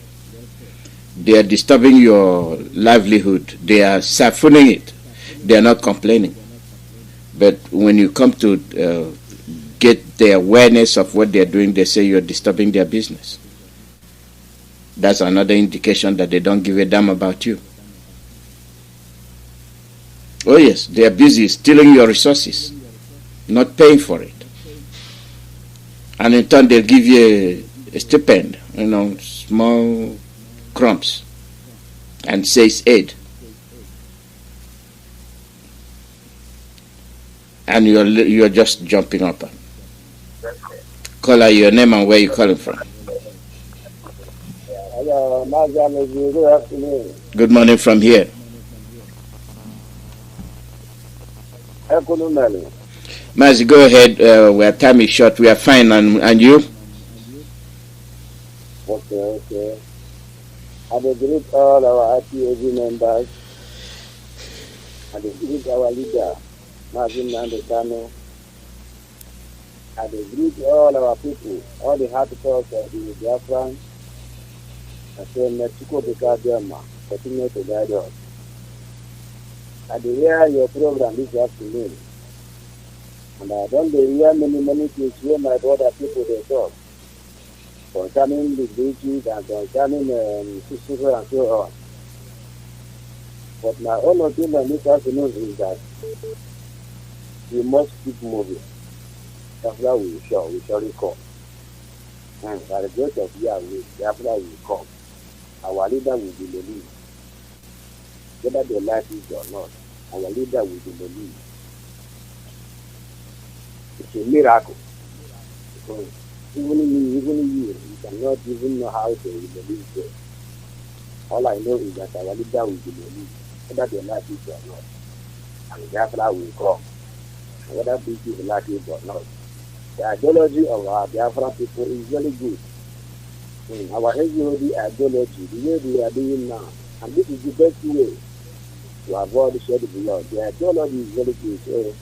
They are disturbing your livelihood. They are siphoning it. They are not complaining. But when you come to get the awareness of what they are doing, they say you're disturbing their business. That's another indication that they don't give a damn about you. Oh yes, they are busy stealing your resources, not paying for it. And in turn they'll give you a stipend, small crumbs, and says aid. And you're just jumping up. Call out your name and where you're calling from. Hello, Mazi, good afternoon. Good morning from here. Mazi, go ahead. Our time is short. We are fine. And you? Okay. I greet all our IPOG members. I greet our leader, Mazi Nnamdi Kanu. I greet all our people, all the habitats of the Biafran. I say, Mexico, because continue to guide us. I did hear your program this afternoon. And I don't hear many things where my brother people they talk concerning the beaches and concerning systems and so on. But my own opinion this afternoon is that we must keep moving. That's why we surely come. And by the grace of Yahweh, Biafra will come. Our leader will be the lead. Whether they like it or not, our leader will be the lead. It's a miracle. Because even you cannot even know how to believe it. All I know is that our leader will be the lead. Whether they like it or not. And Biafra will come. And whether people like it or not. The ideology of our Biafra people is very good. Our HOD ideology, the way we are doing now, and this is the best way to avoid shedding blood. The ideology is very good. So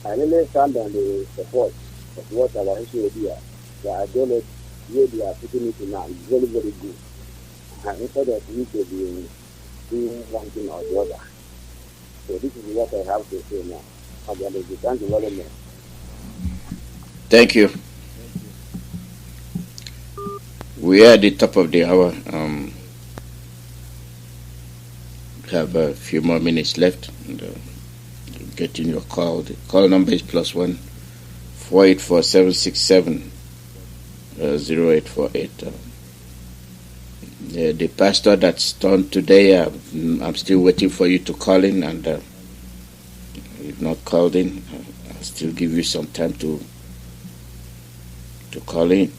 I really stand on the support of what our HOD are. The ideology, the way they are putting it now, is very, very good. And instead of we to be doing one thing or the other. So this is what I have to say now. Thank you very much. Thank you. We are at the top of the hour. We have a few more minutes left. And, getting your call. The call number is +1 484 767 0848. The pastor that's done today, I'm still waiting for you to call in, and if not called in, I'll still give you some time to call in.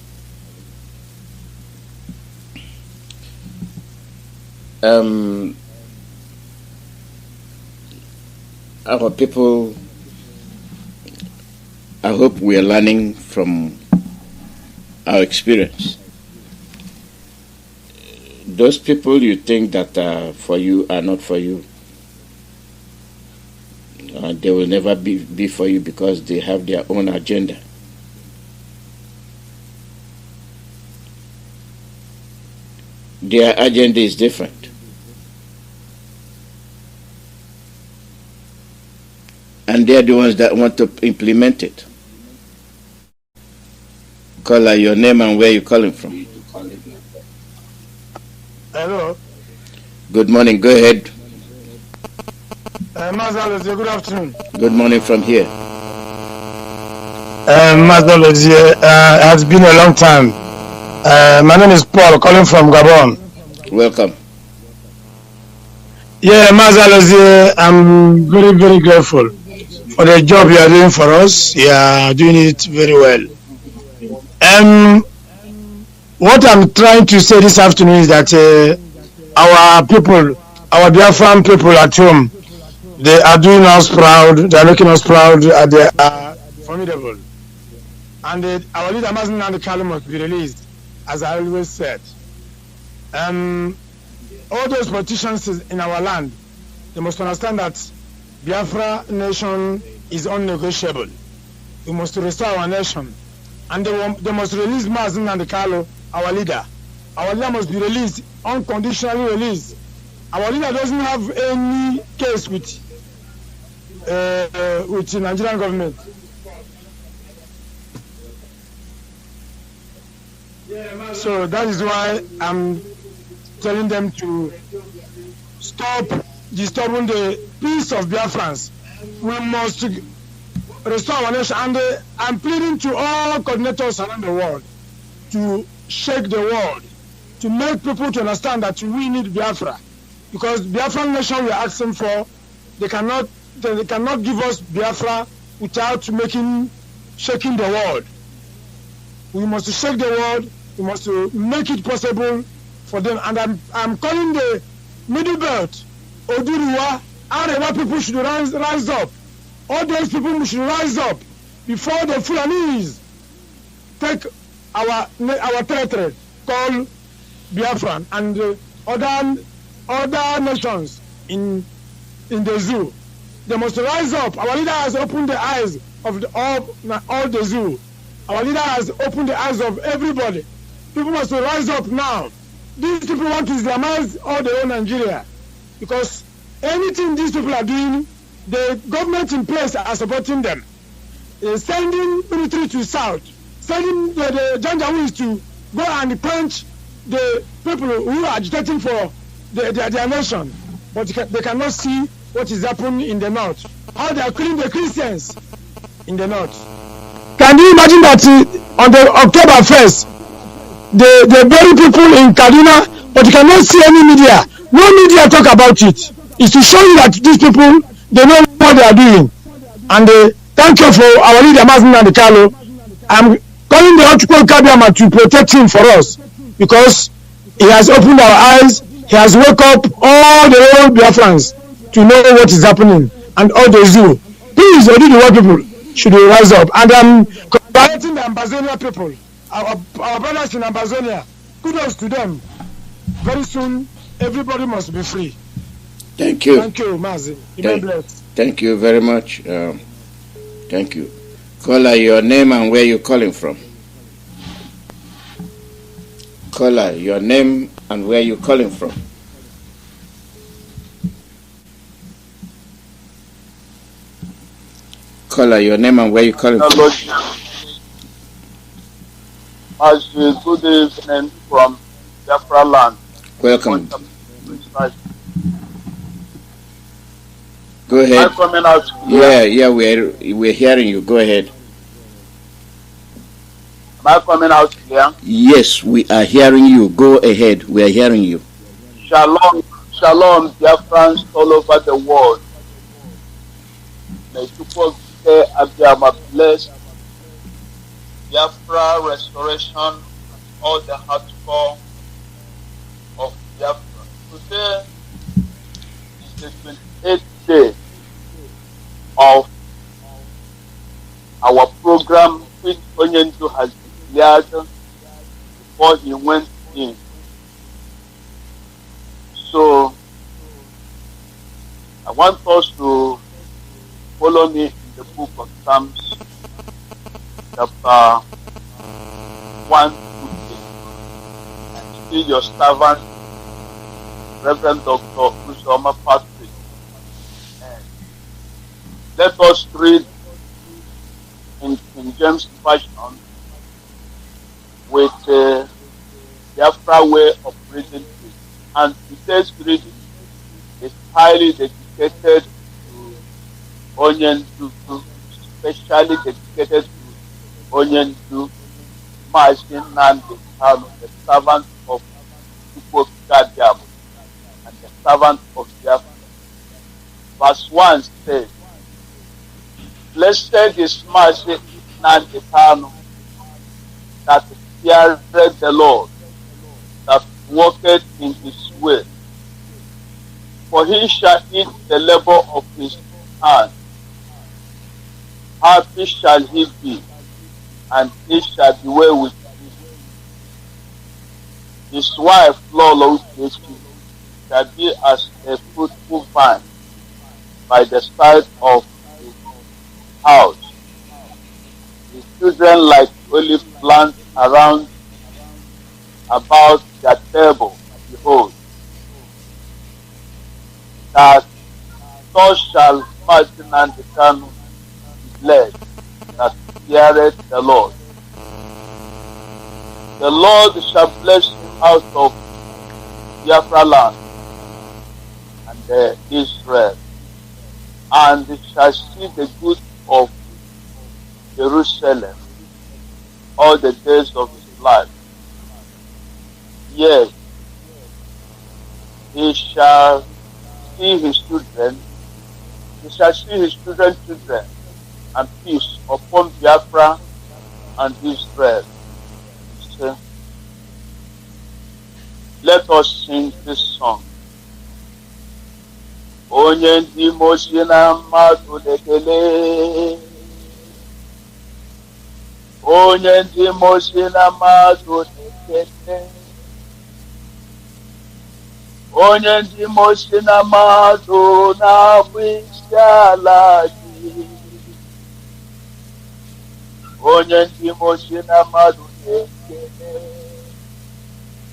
Our people, I hope we are learning from our experience. Those people you think that are for you are not for you. They will never be for you because they have their own agenda. Their agenda is different. And they are the ones that want to implement it. Call out your name and where you're calling from. Hello. Good morning. Go ahead. Mazi, good afternoon. Good morning from here. Mazi, it has been a long time. My name is Paul, calling from Gabon. Welcome. Yeah, Mazi, I'm very, very grateful for the job you are doing for us. You are doing it very well. What I'm trying to say this afternoon is that our people, our Biafran people at home, they are doing us proud. They are making us proud. They are formidable. And our leader Mazi Nnamdi Kanu must be released, as I always said. All those politicians in our land, they must understand that Biafra nation is unnegotiable. We must restore our nation. And they must release Mazi Nnamdi Kanu, our leader. Our leader must be released, unconditionally released. Our leader doesn't have any case with the Nigerian government. So that is why I'm telling them to stop disturbing the peace of Biafrans. We must restore our nation, and I'm pleading to all coordinators around the world to shake the world, to make people to understand that we need Biafra, because Biafran nation we are asking for, they cannot give us Biafra without shaking the world. We must shake the world. We must make it possible for them. And I'm calling the Middle Belt, Oduruwa, Arewa people should rise up. All those people should rise up before the Fulanis take our territory called Biafran and other nations in the zoo. They must rise up. Our leader has opened the eyes of all the zoo. Our leader has opened the eyes of everybody. People must rise up now. These people want to Islamize all the whole Nigeria, because anything these people are doing, the government in place are supporting them. Sending military to south, sending the Janjaweeds to go and punch the people who are agitating for their nation, but they cannot see what is happening in the north. How they are killing the Christians in the north. Can you imagine that on the October 1st, they bury people in Kaduna, but you cannot see any media. No media talk about it. It's to show you that these people, they know what they are doing. And thank you for our leader, Mazi Nnamdi Kanu. I'm calling the Ochukwu Kabiama to protect him for us, because he has opened our eyes. He has woke up all the old Biafrans to know what is happening, and all the zoo. Please, the white people should rise up. And I'm congratulating the Ambazonia people, our brothers in Ambazonia. Kudos to them. Very soon, everybody must be free. Thank you. Thank you, Mazi. Be blessed. Thank you very much. Thank you. Caller, your name and where you're calling from. Caller, your name and where you're calling from. Caller, your name and where you're calling from. Good evening from Biafra land. Welcome. Go ahead. Am I coming out clear? Yeah, we're hearing you. Go ahead. Am I coming out clear? Yes, we are hearing you. Go ahead. We are hearing you. Shalom, shalom, Biafrans all over the world. May people say Abiyama bless Biafra restoration, all the hardcore of Biafra. Today is the 28th day of our program, which Onyendu has declared before he went in. So I want us to follow me in the book of Psalms, chapter 1 to 8. And see your servant, Reverend Dr. Usoma Patrick. Let us read in King James Version with the Biafra way of reading it. And today's reading is highly dedicated to Onyendu, especially dedicated to Onyendu, Mazi Nnamdi Kanu, the servant of Chukwu Kadiamu and the servant of Biafra. Verse 1 says, Blessed is Mazi Nnamdi Kanu, that feareth the Lord, that walketh in his way. For he shall eat the labor of his hand. Happy shall he be, and he shall be well with him. His wife, Lolo, shall be as a fruitful vine by the side of his house. His children like olive plants around about their table. Behold, that so shall Mazi Nnamdi Kanu be blessed that feareth the Lord. The Lord shall bless him out of Biafra land and Israel, and he shall see the good of Jerusalem all the days of his life. Yes, he shall see his children, children, and peace upon Biafra and Israel. So, let us sing this song. Onye ndị mosi na mmadụ na-ekele. Onye ndị mosi na mmadụ na-ekele. Onye ndị mosi na mmadụ na-abụ isi ala gị. Onye ndị mosi na mmadụ na-ekele.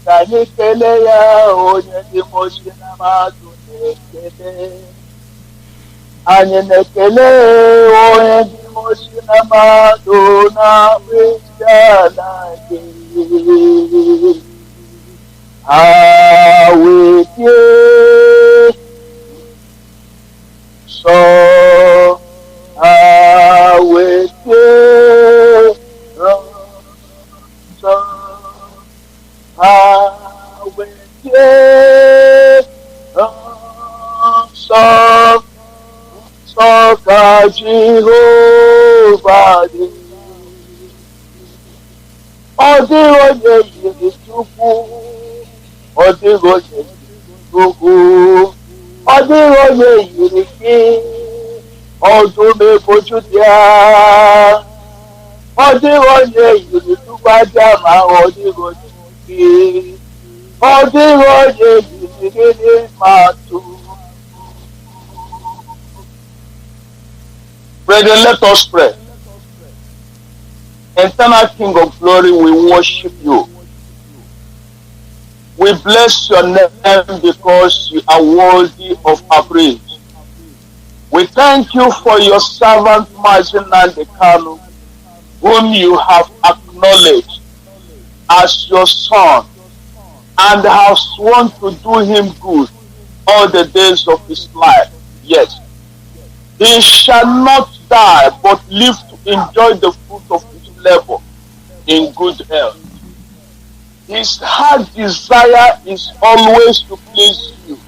Ka anyị kelee ya, onye ndị mosi na mmadụ na-ekele. ekele. Anyị na-ekele onye dị osi na mmadụ na mkpịsị ala gị. Ha wee tie nsọ, ha wee tie nsọ, ha wee tie nsọ. Sọka Jehova dị. Ọ dịghị onye yiri Chukwu, ọ dịghị onye yiri Chukwu, ọ dịghị onye yiri gị, ọdụm eboju dị ya. Ọ dịghị onye yiri Chukwu aja ma ọ dịghị onye gị, ọ dịghị onye yiri gị n'ịma atụ. Brethren, let us pray. Eternal King of glory, we worship you. We bless your name because you are worthy of our praise. We thank you for your servant Mazi Nnamdi Kanu, whom you have acknowledged as your son and have sworn to do him good all the days of his life. Yes. He shall not die, but live to enjoy the fruit of his labor in good health. His heart desire is always to please you.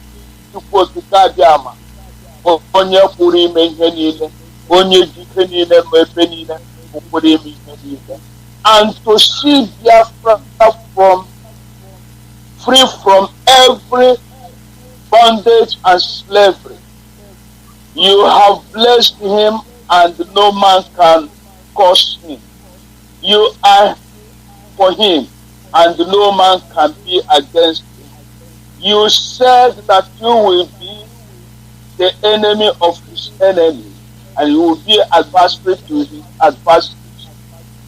Onye pụrụ ime ihe niile, onye ji ihe niile ma ebe niile, pụrụ ime ihe niile. And to see Biafra free from every bondage and slavery. You have blessed him and no man can curse him. You are for him and no man can be against him. You said that you will be the enemy of his enemy and you will be adversary to his adversaries.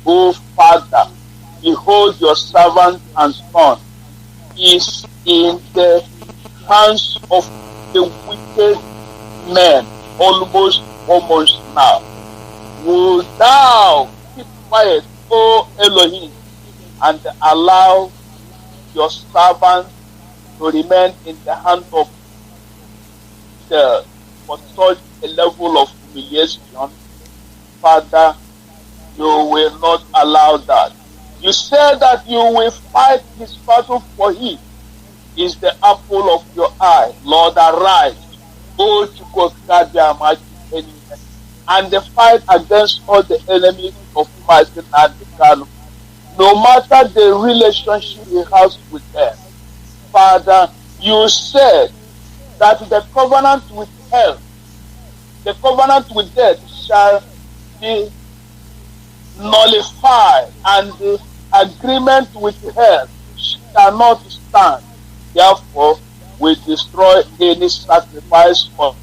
O Father, behold your servant and son is in the hands of the wicked men. Almost now. Will thou keep quiet, O Elohim, and allow your servant to remain in the hand of the for such a level of humiliation? Father, you will not allow that. You said that you will fight his battle for him. Is the apple of your eye. Lord, arise. Go to God, and the fight against all the enemies of Mazi Nnamdi Kanu, no matter the relationship he has with them. Father, you said that the covenant with hell, the covenant with death shall be nullified, and the agreement with hell shall not stand. Therefore, we destroy any sacrifice or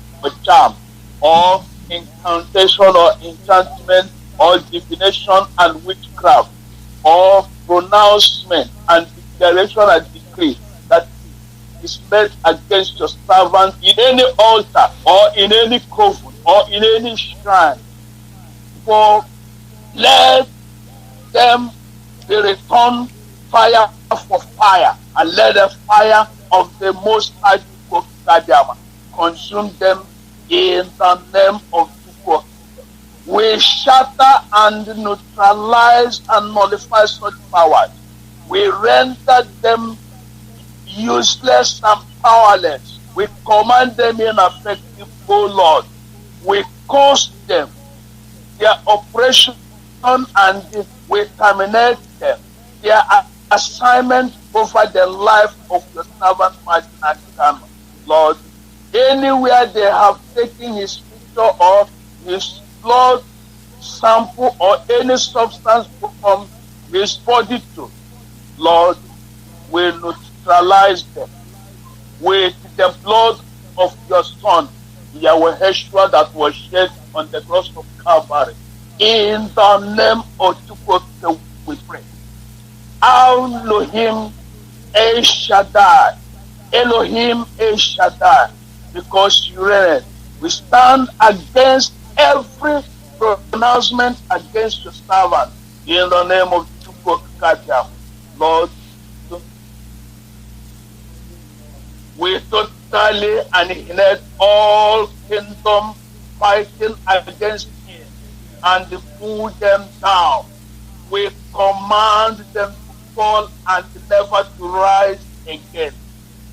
charm or incantation or enchantment or divination and witchcraft or pronouncement and declaration and decree that is made against your servant in any altar or in any coven or in any shrine. For let them be returned fire for fire, and let the fire of the Most High consume them in the name of God. We shatter and neutralize and nullify such powers. We render them useless and powerless. We command them ineffective, O Lord. We cause them their oppression and we terminate them. Their assignment over the life of your servant Mazi Nnamdi Kanu. Lord, anywhere they have taken his picture or his blood sample or any substance from his body to, Lord, we neutralize them with the blood of your son, Yahweh Yeshua, that was shed on the cross of Calvary. In the name of Chukwuka, we pray. Elohim El Shaddai, Elohim El Shaddai, because you reign. We stand against every pronouncement against your servant in the name of Chukwu. Lord, we totally annihilate all kingdom fighting against him and pull them down. We command them to fall and never to rise again.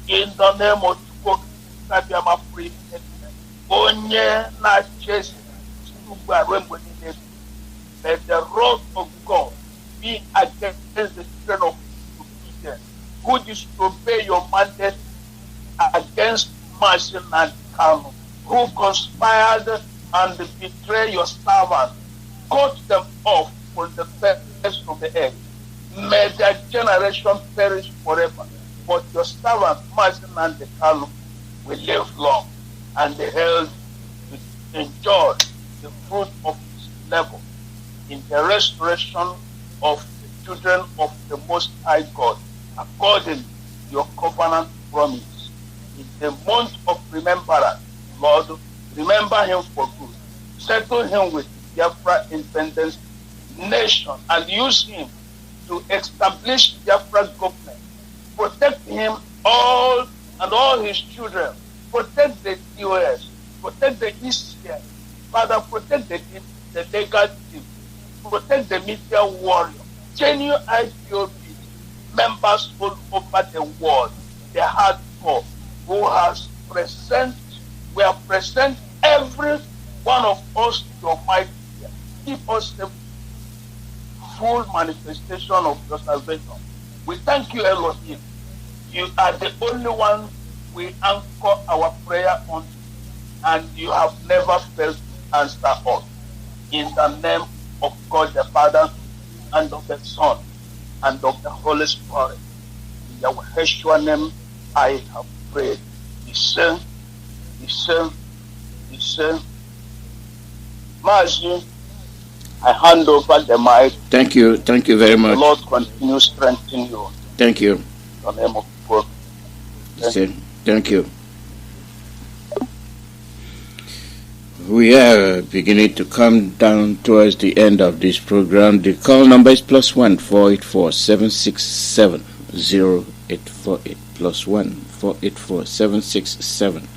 In the name of Chukwu, Onye na chase let the wrath of God be against the children of disobedience who disobey your mandate against Mazi Nnamdi Kanu, who conspired and betrayed your servant. Cut them off from the face of the earth. May their generation perish forever. But your servant Mazi Nnamdi Kanu will live long and be held to enjoy the fruit of his labor in the restoration of the children of the Most High God, according to your covenant promise. In the month of remembrance, Lord, remember him for good. Settle him with Biafra independence nation and use him to establish Biafra government. Protect him all and all his children. Protect the DOS. Protect the ECS. Father, protect the legal team. Protect the media warrior. Genuine IPOB members all over the world. The hardcore who has we have present every one of us to your might. Give us the full manifestation of your salvation. We thank you, Elohim. You are the only one we anchor our prayer on, and you have never failed to answer us. In the name of God the Father, and of the Son, and of the Holy Spirit. In your Yeshua name, I have prayed. Listen. Mazi, I hand over the mic. Thank you very much. The Lord continue strengthening you. Thank you. In the name of God. Thank you. We are beginning to come down towards the end of this program. The call number is +1 484 767 0848 +1 484 767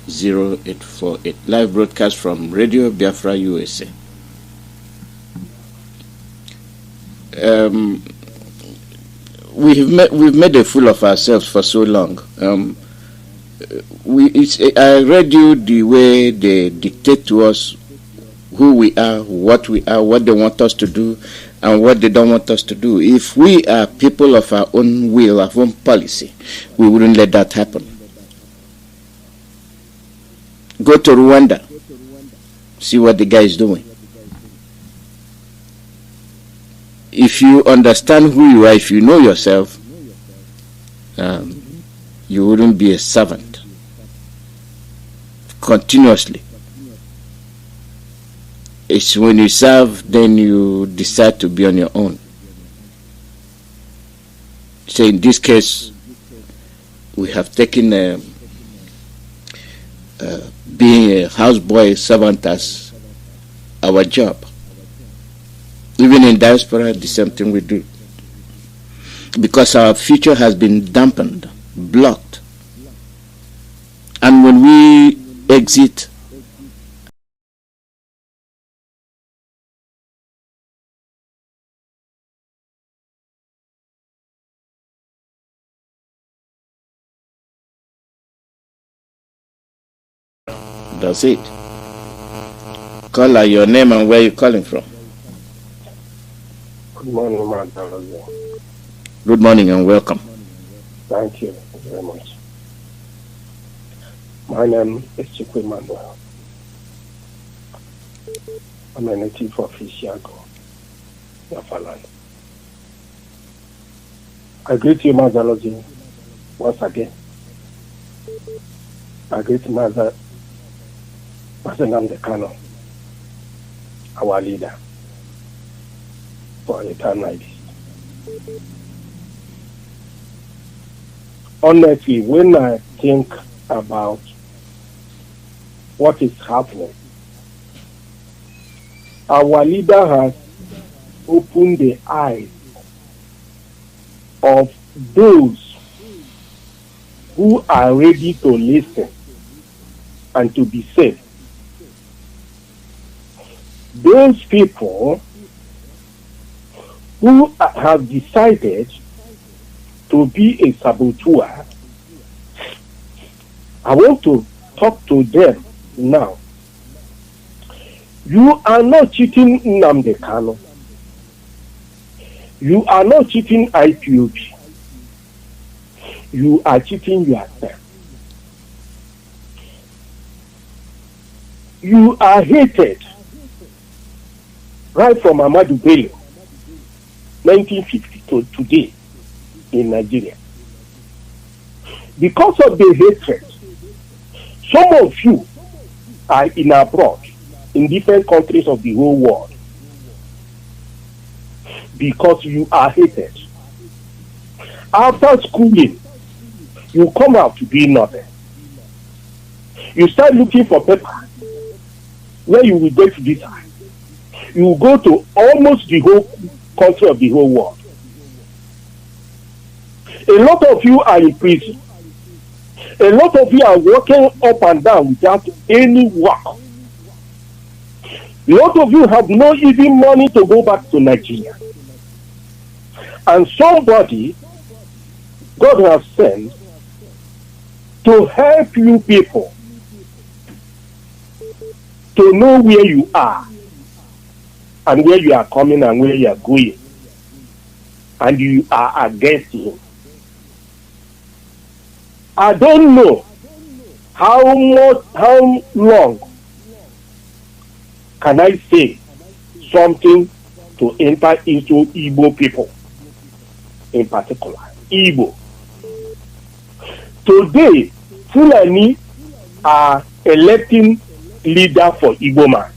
0848. Live broadcast from Radio Biafra, USA. We've made a fool of ourselves for so long. I read you the way they dictate to us who we are, what they want us to do, and what they don't want us to do. If we are people of our own will, our own policy, we wouldn't let that happen. Go to Rwanda, see what the guy is doing. If you understand who you are, if you know yourself, you wouldn't be a servant continuously. It's when you serve, then you decide to be on your own. So in this case, we have taken being a houseboy servant as our job. Even in diaspora, the same thing we do. Because our future has been dampened, blocked. And when we exit, that's it. Call out your name and where you're calling from. Good morning, Madam. Good morning and welcome. Thank you very much. My name is Chukwu. I'm a native of Isiago, Yafaland. I greet you, Mazalogy, once again. I greet Mazi Nnamdi Kanu, our leader, for a time like this. Honestly, when I think about what is happening. Our leader has opened the eyes of those who are ready to listen and to be saved. Those people who have decided to be a saboteur, I want to talk to them now. You are not cheating Nnamdi Kanu. You are not cheating IPOB. You are cheating yourself. You are hated right from Ahmadu Bello, 1950 to today in Nigeria. Because of the hatred, some of you are in abroad, in different countries of the whole world, because you are hated. After schooling, you come out to be nothing. You start looking for paper where you will get visa. You will go to almost the whole country of the whole world. A lot of you are in prison. A lot of you are walking up and down without any work. A lot of you have no even money to go back to Nigeria. And somebody God has sent to help you people to know where you are and where you are coming and where you are going. And you are against him. I don't know how long can I say something to enter into Igbo people, in particular, Igbo. Today, Fulani are electing leader for Igbo man.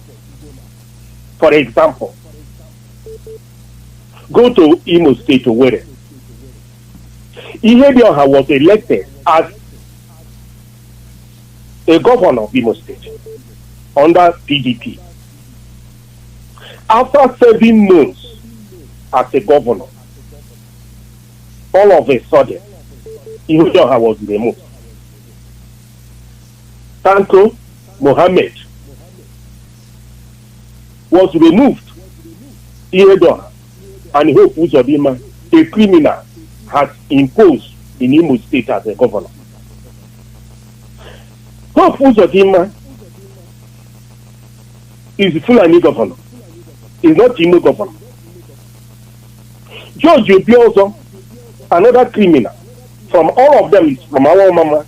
For example, go to Imo State or where Ihebioha was elected as a governor of Imo State under PDP. After 7 months as a governor, all of a sudden, Ihebioha was removed. Tanko Mohammed was removed. Ihebioha and Hope Uzodinma, a criminal, has imposed in Imo State as a governor. Hope Uzodinma is the Fulani governor. He's not Imo governor. George Obiozor, another criminal, from all of them is from our mama.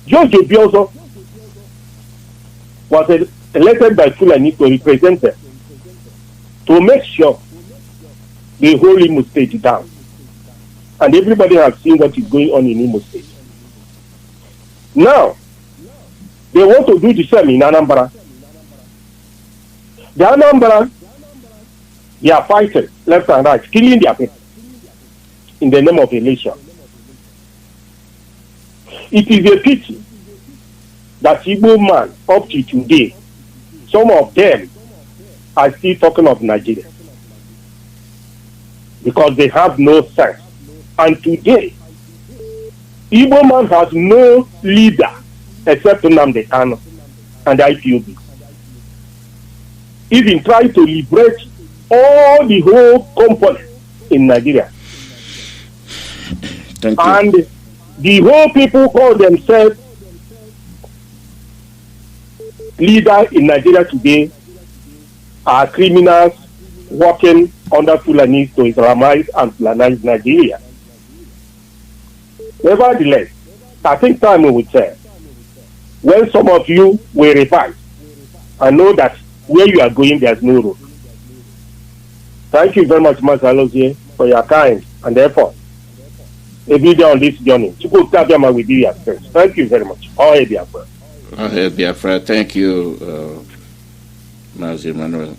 George Obiozor was elected by Fulani to represent them, to make sure the whole Imo State is down. And everybody has seen what is going on in Imo State. Now, they want to do the same in Anambra. The Anambra, they are fighting left and right, killing their people in the name of election. It is a pity that Igbo man, up to today, some of them are still talking of Nigeria because they have no sense. And today, Igbo man has no leader except Nnamdi Kanu and IPOB. Even try to liberate all the whole components in Nigeria. Thank you. And the whole people call themselves leader in Nigeria today are criminals working under Fulanis to Islamize and Fulanize Nigeria. Nevertheless, I think time will tell when some of you will revive and know that where you are going, there's no road. Thank you very much, Mazi Nnamdi, for your kind and effort every day on this journey. Thank you very much. All hail Biafra. All hail Biafra. Thank you, Mazi Emmanuel.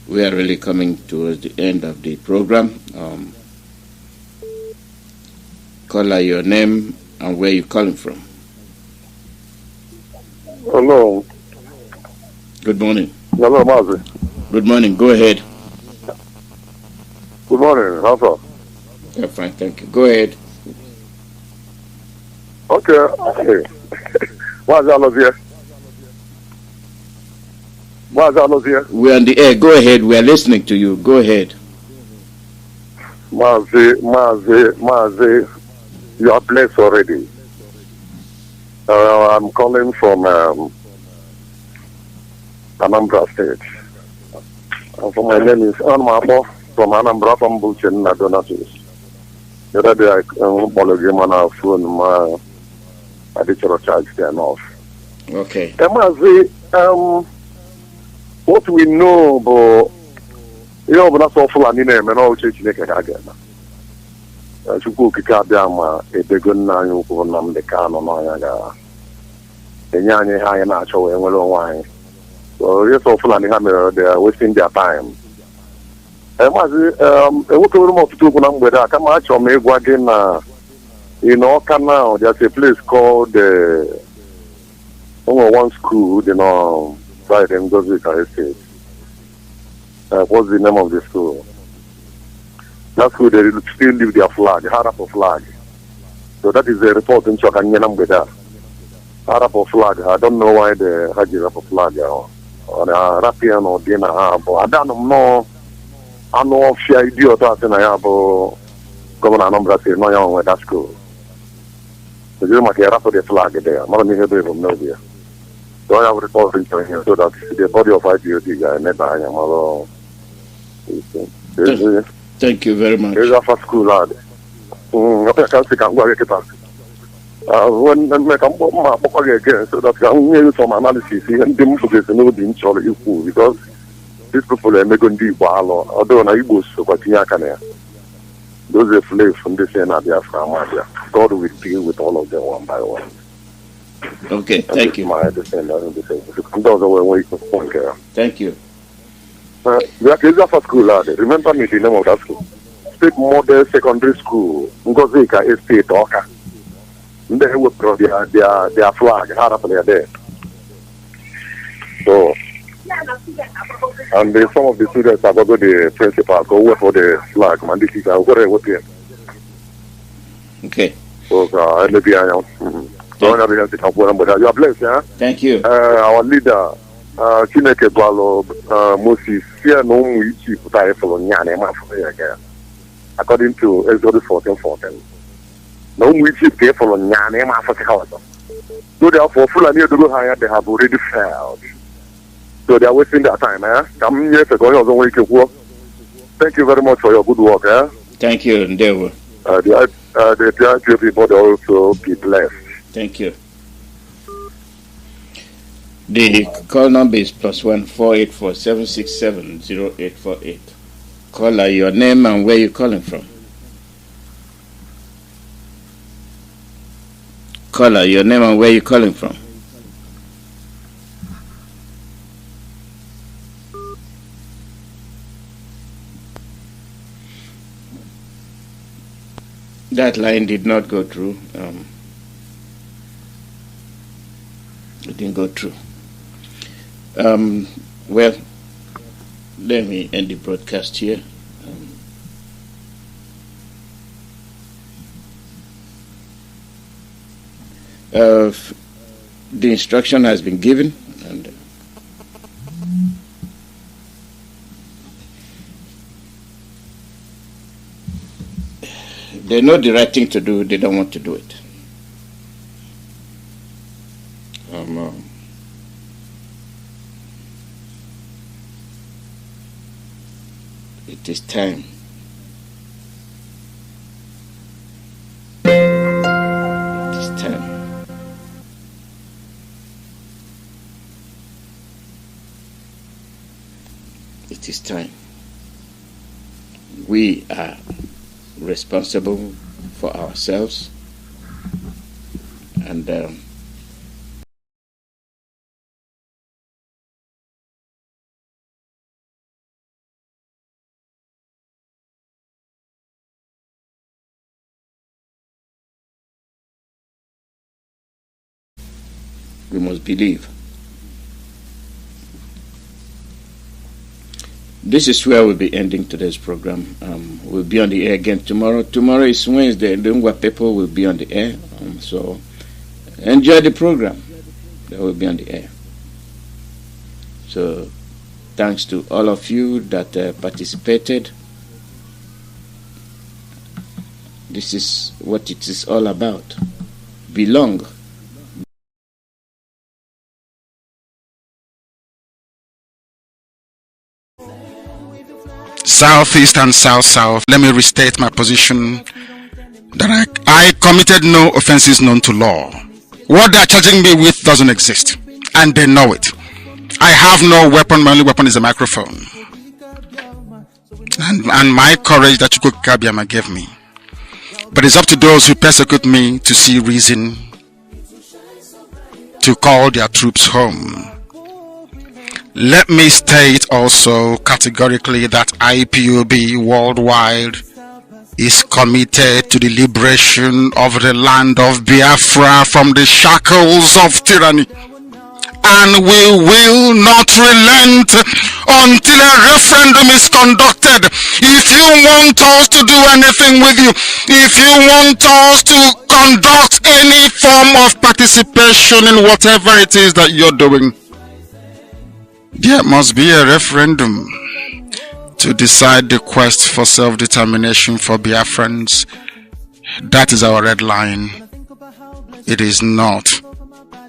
We are really coming towards the end of the program. Caller, your name and where you calling from. Hello. Good morning. Hello, Mazi. Good morning. Go ahead. Good morning. How's up? Yeah, fine. Thank you. Go ahead. Okay. Hey. Mazi Alozia. Mazi Alozia. We're on the air. Go ahead. We are listening to you. Go ahead. Mazi, you are blessed already. I'm calling from Anambra State. My name is Anmabo from Anambra from Buchen Donatus. The other day I apologize on our phone, my additional charge there off. Okay. Mazi, what we know, but you know, but that's all full and in and all church again. Chukwu okike abịa ma edego nna anyị ukwu Nnamdi Kanu n'ọnya ga-enye anyị ihe anyị na-achọ wee nwere onwe anyị. So yes, all Fulani ha mere they are wasting their time. Maazị enwekewere m ọtụtụ okwu na mgbede a kama achọrọ m ịgwa gị na in Ọka now there's a place called one school dị na side Ngozi Estate. What's the name of the school? That's who they still leave their flag, Harap flag. So that is the report in Chokanyana Mbeda. Harap flag, I don't know why the Hajirap flag or Rapian or Dina Habo. I don't know. I know if she idiot at Nayabo Governor Anambra says no young with that school. So you might have the flag there. I'm not here from Novia. So I have a report in here so that the body of IPOT guy never Thank you very much. There's a first school lad. I can't see can go get back. When I come back again, so that can make some analysis and them to get know the insure equal because these people are making deep wall although na Igbo so continue can those are slaves from this end of Biafra. God will deal with all of them one by one. Okay, thank you. Thank you. There is a school lad. Remember me the name of that school. State Model Secondary School. Ngozika Estate Oka. They will throw their flag. Harap they are there. So and some of the students have got the principal go wait for the flag. Man, this is okay. So maybe I am. So you are blessed, yeah? Thank you. Our leader. Chineke gwalo Moses fear no ichi puta efolo nyane ma fo ya according to Exodus 14:14 no ichi ke efolo nyane ma fo ka waso so therefore Fulani do higher they have already failed so they are wasting their time come here to go on we kwo. Thank you very much for your good work Thank you Ndewo. The people also be blessed. Thank you. The call number is +1 484 767 0848. Caller, your name and where you're calling from. Caller, your name and where you're calling from. That line did not go through. It didn't go through. Well, let me end the broadcast here. The instruction has been given, and they know the right thing to do. They don't want to do it. It is time. It is time. It is time. We are responsible for ourselves, and we must believe. This is where we'll be ending today's program. We'll be on the air again tomorrow. Tomorrow is Wednesday. The Ngwa people will be on the air. So enjoy the program. They will be on the air. So thanks to all of you that participated. This is what it is all about. Belong. Southeast and South-South, let me restate my position that I committed no offenses known to law. What they're charging me with doesn't exist, and they know it. I have no weapon. My only weapon is a microphone. And my courage that Chukwu Kabiama gave me. But it's up to those who persecute me to see reason to call their troops home. Let me state also categorically that IPOB worldwide is committed to the liberation of the land of Biafra from the shackles of tyranny. And we will not relent until a referendum is conducted. If you want us to do anything with you, if you want us to conduct any form of participation in whatever it is that you're doing, there must be a referendum to decide the quest for self-determination for Biafrans. That is our red line. It is not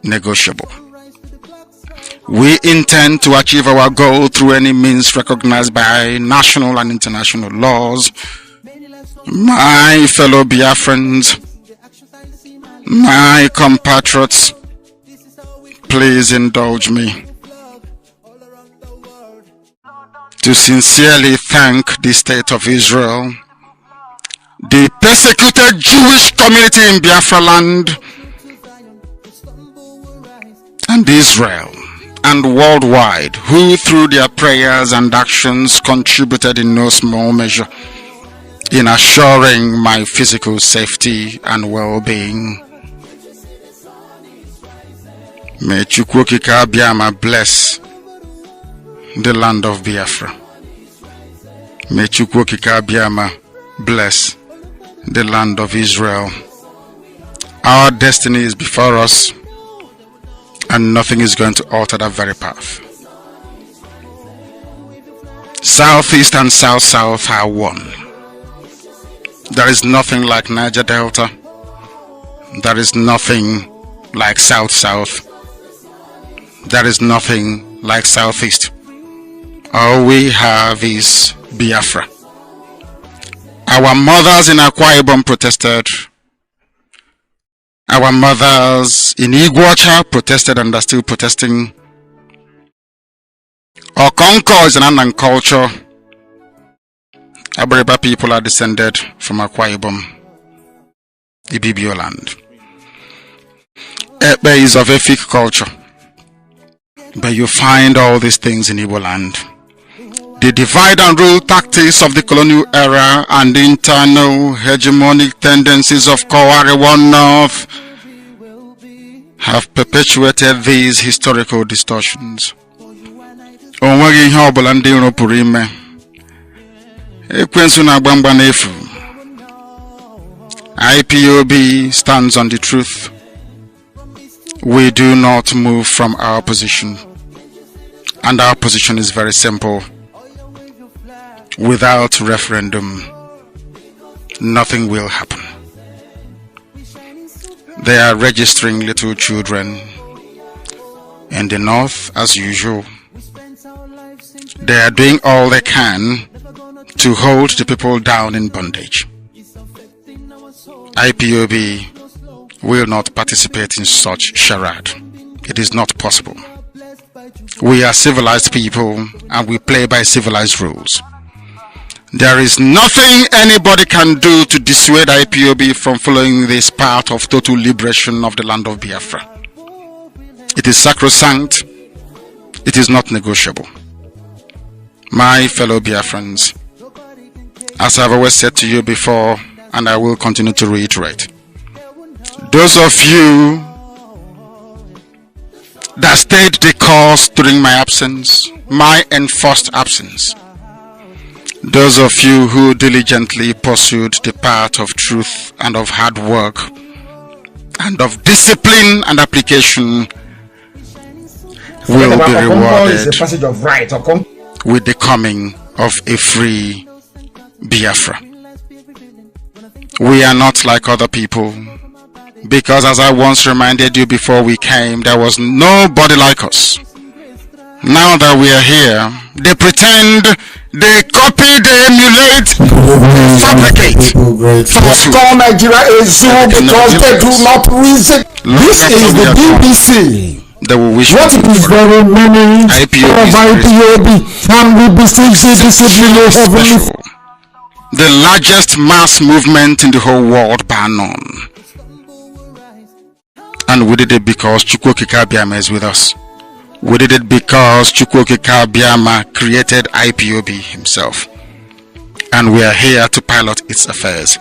negotiable. We intend to achieve our goal through any means recognized by national and international laws. My fellow Biafrans, my compatriots, please indulge me to sincerely thank the State of Israel, the persecuted Jewish community in Biafra land, and Israel, and worldwide, who through their prayers and actions contributed in no small measure in assuring my physical safety and well-being. May Chukwu Okike Abiama bless the land of Biafra. May Chukwu Okike Abiama bless the land of Israel. Our destiny is before us, and nothing is going to alter that very path. Southeast and South-South are one. There is nothing like Niger Delta. There is nothing like South-South. There is nothing like Southeast. All we have is Biafra. Our mothers in Akwa Ibom protested. Our mothers in Iguacha protested and are still protesting. Okonko is an Annan culture. Abariba people are descended from Akwa Ibom, Ibibio land. Ekpe is of Efik culture. But you find all these things in Igbo land. The divide and rule tactics of the colonial era and the internal hegemonic tendencies of Kowari One North have perpetuated these historical distortions. Onwegi ihe ọbụla ndị iro pụrụ ime. Ekwensu na gbangba n'efu. IPOB stands on the truth. We do not move from our position. And our position is very simple. Without referendum, nothing will happen. They are registering little children in the north as usual. They are doing all they can to hold the people down in bondage. IPOB will not participate in such charade. It is not possible. We are civilized people and we play by civilized rules. There is nothing anybody can do to dissuade IPOB from following this path of total liberation of the land of Biafra. It is sacrosanct. It is not negotiable. My fellow Biafrans, as I've always said to you before, and I will continue to reiterate, those of you that stayed the course during my absence, my enforced absence. Those of you who diligently pursued the path of truth and of hard work and of discipline and application will be rewarded with the coming of a free Biafra. We are not like other people, because as I once reminded you before we came, there was nobody like us. Now that we are here, they pretend, they copy, they emulate, they fabricate. Call Nigeria a zoo because they do not reason. This is the BBC. They will wish what it is very many of IPOB, and we beseech the discipline of heavenly. The largest mass movement in the whole world bar none. And we did it because Chukwokika Biama is with us. We did it because Chukwokika Biama created IPOB himself. And we are here to pilot its affairs.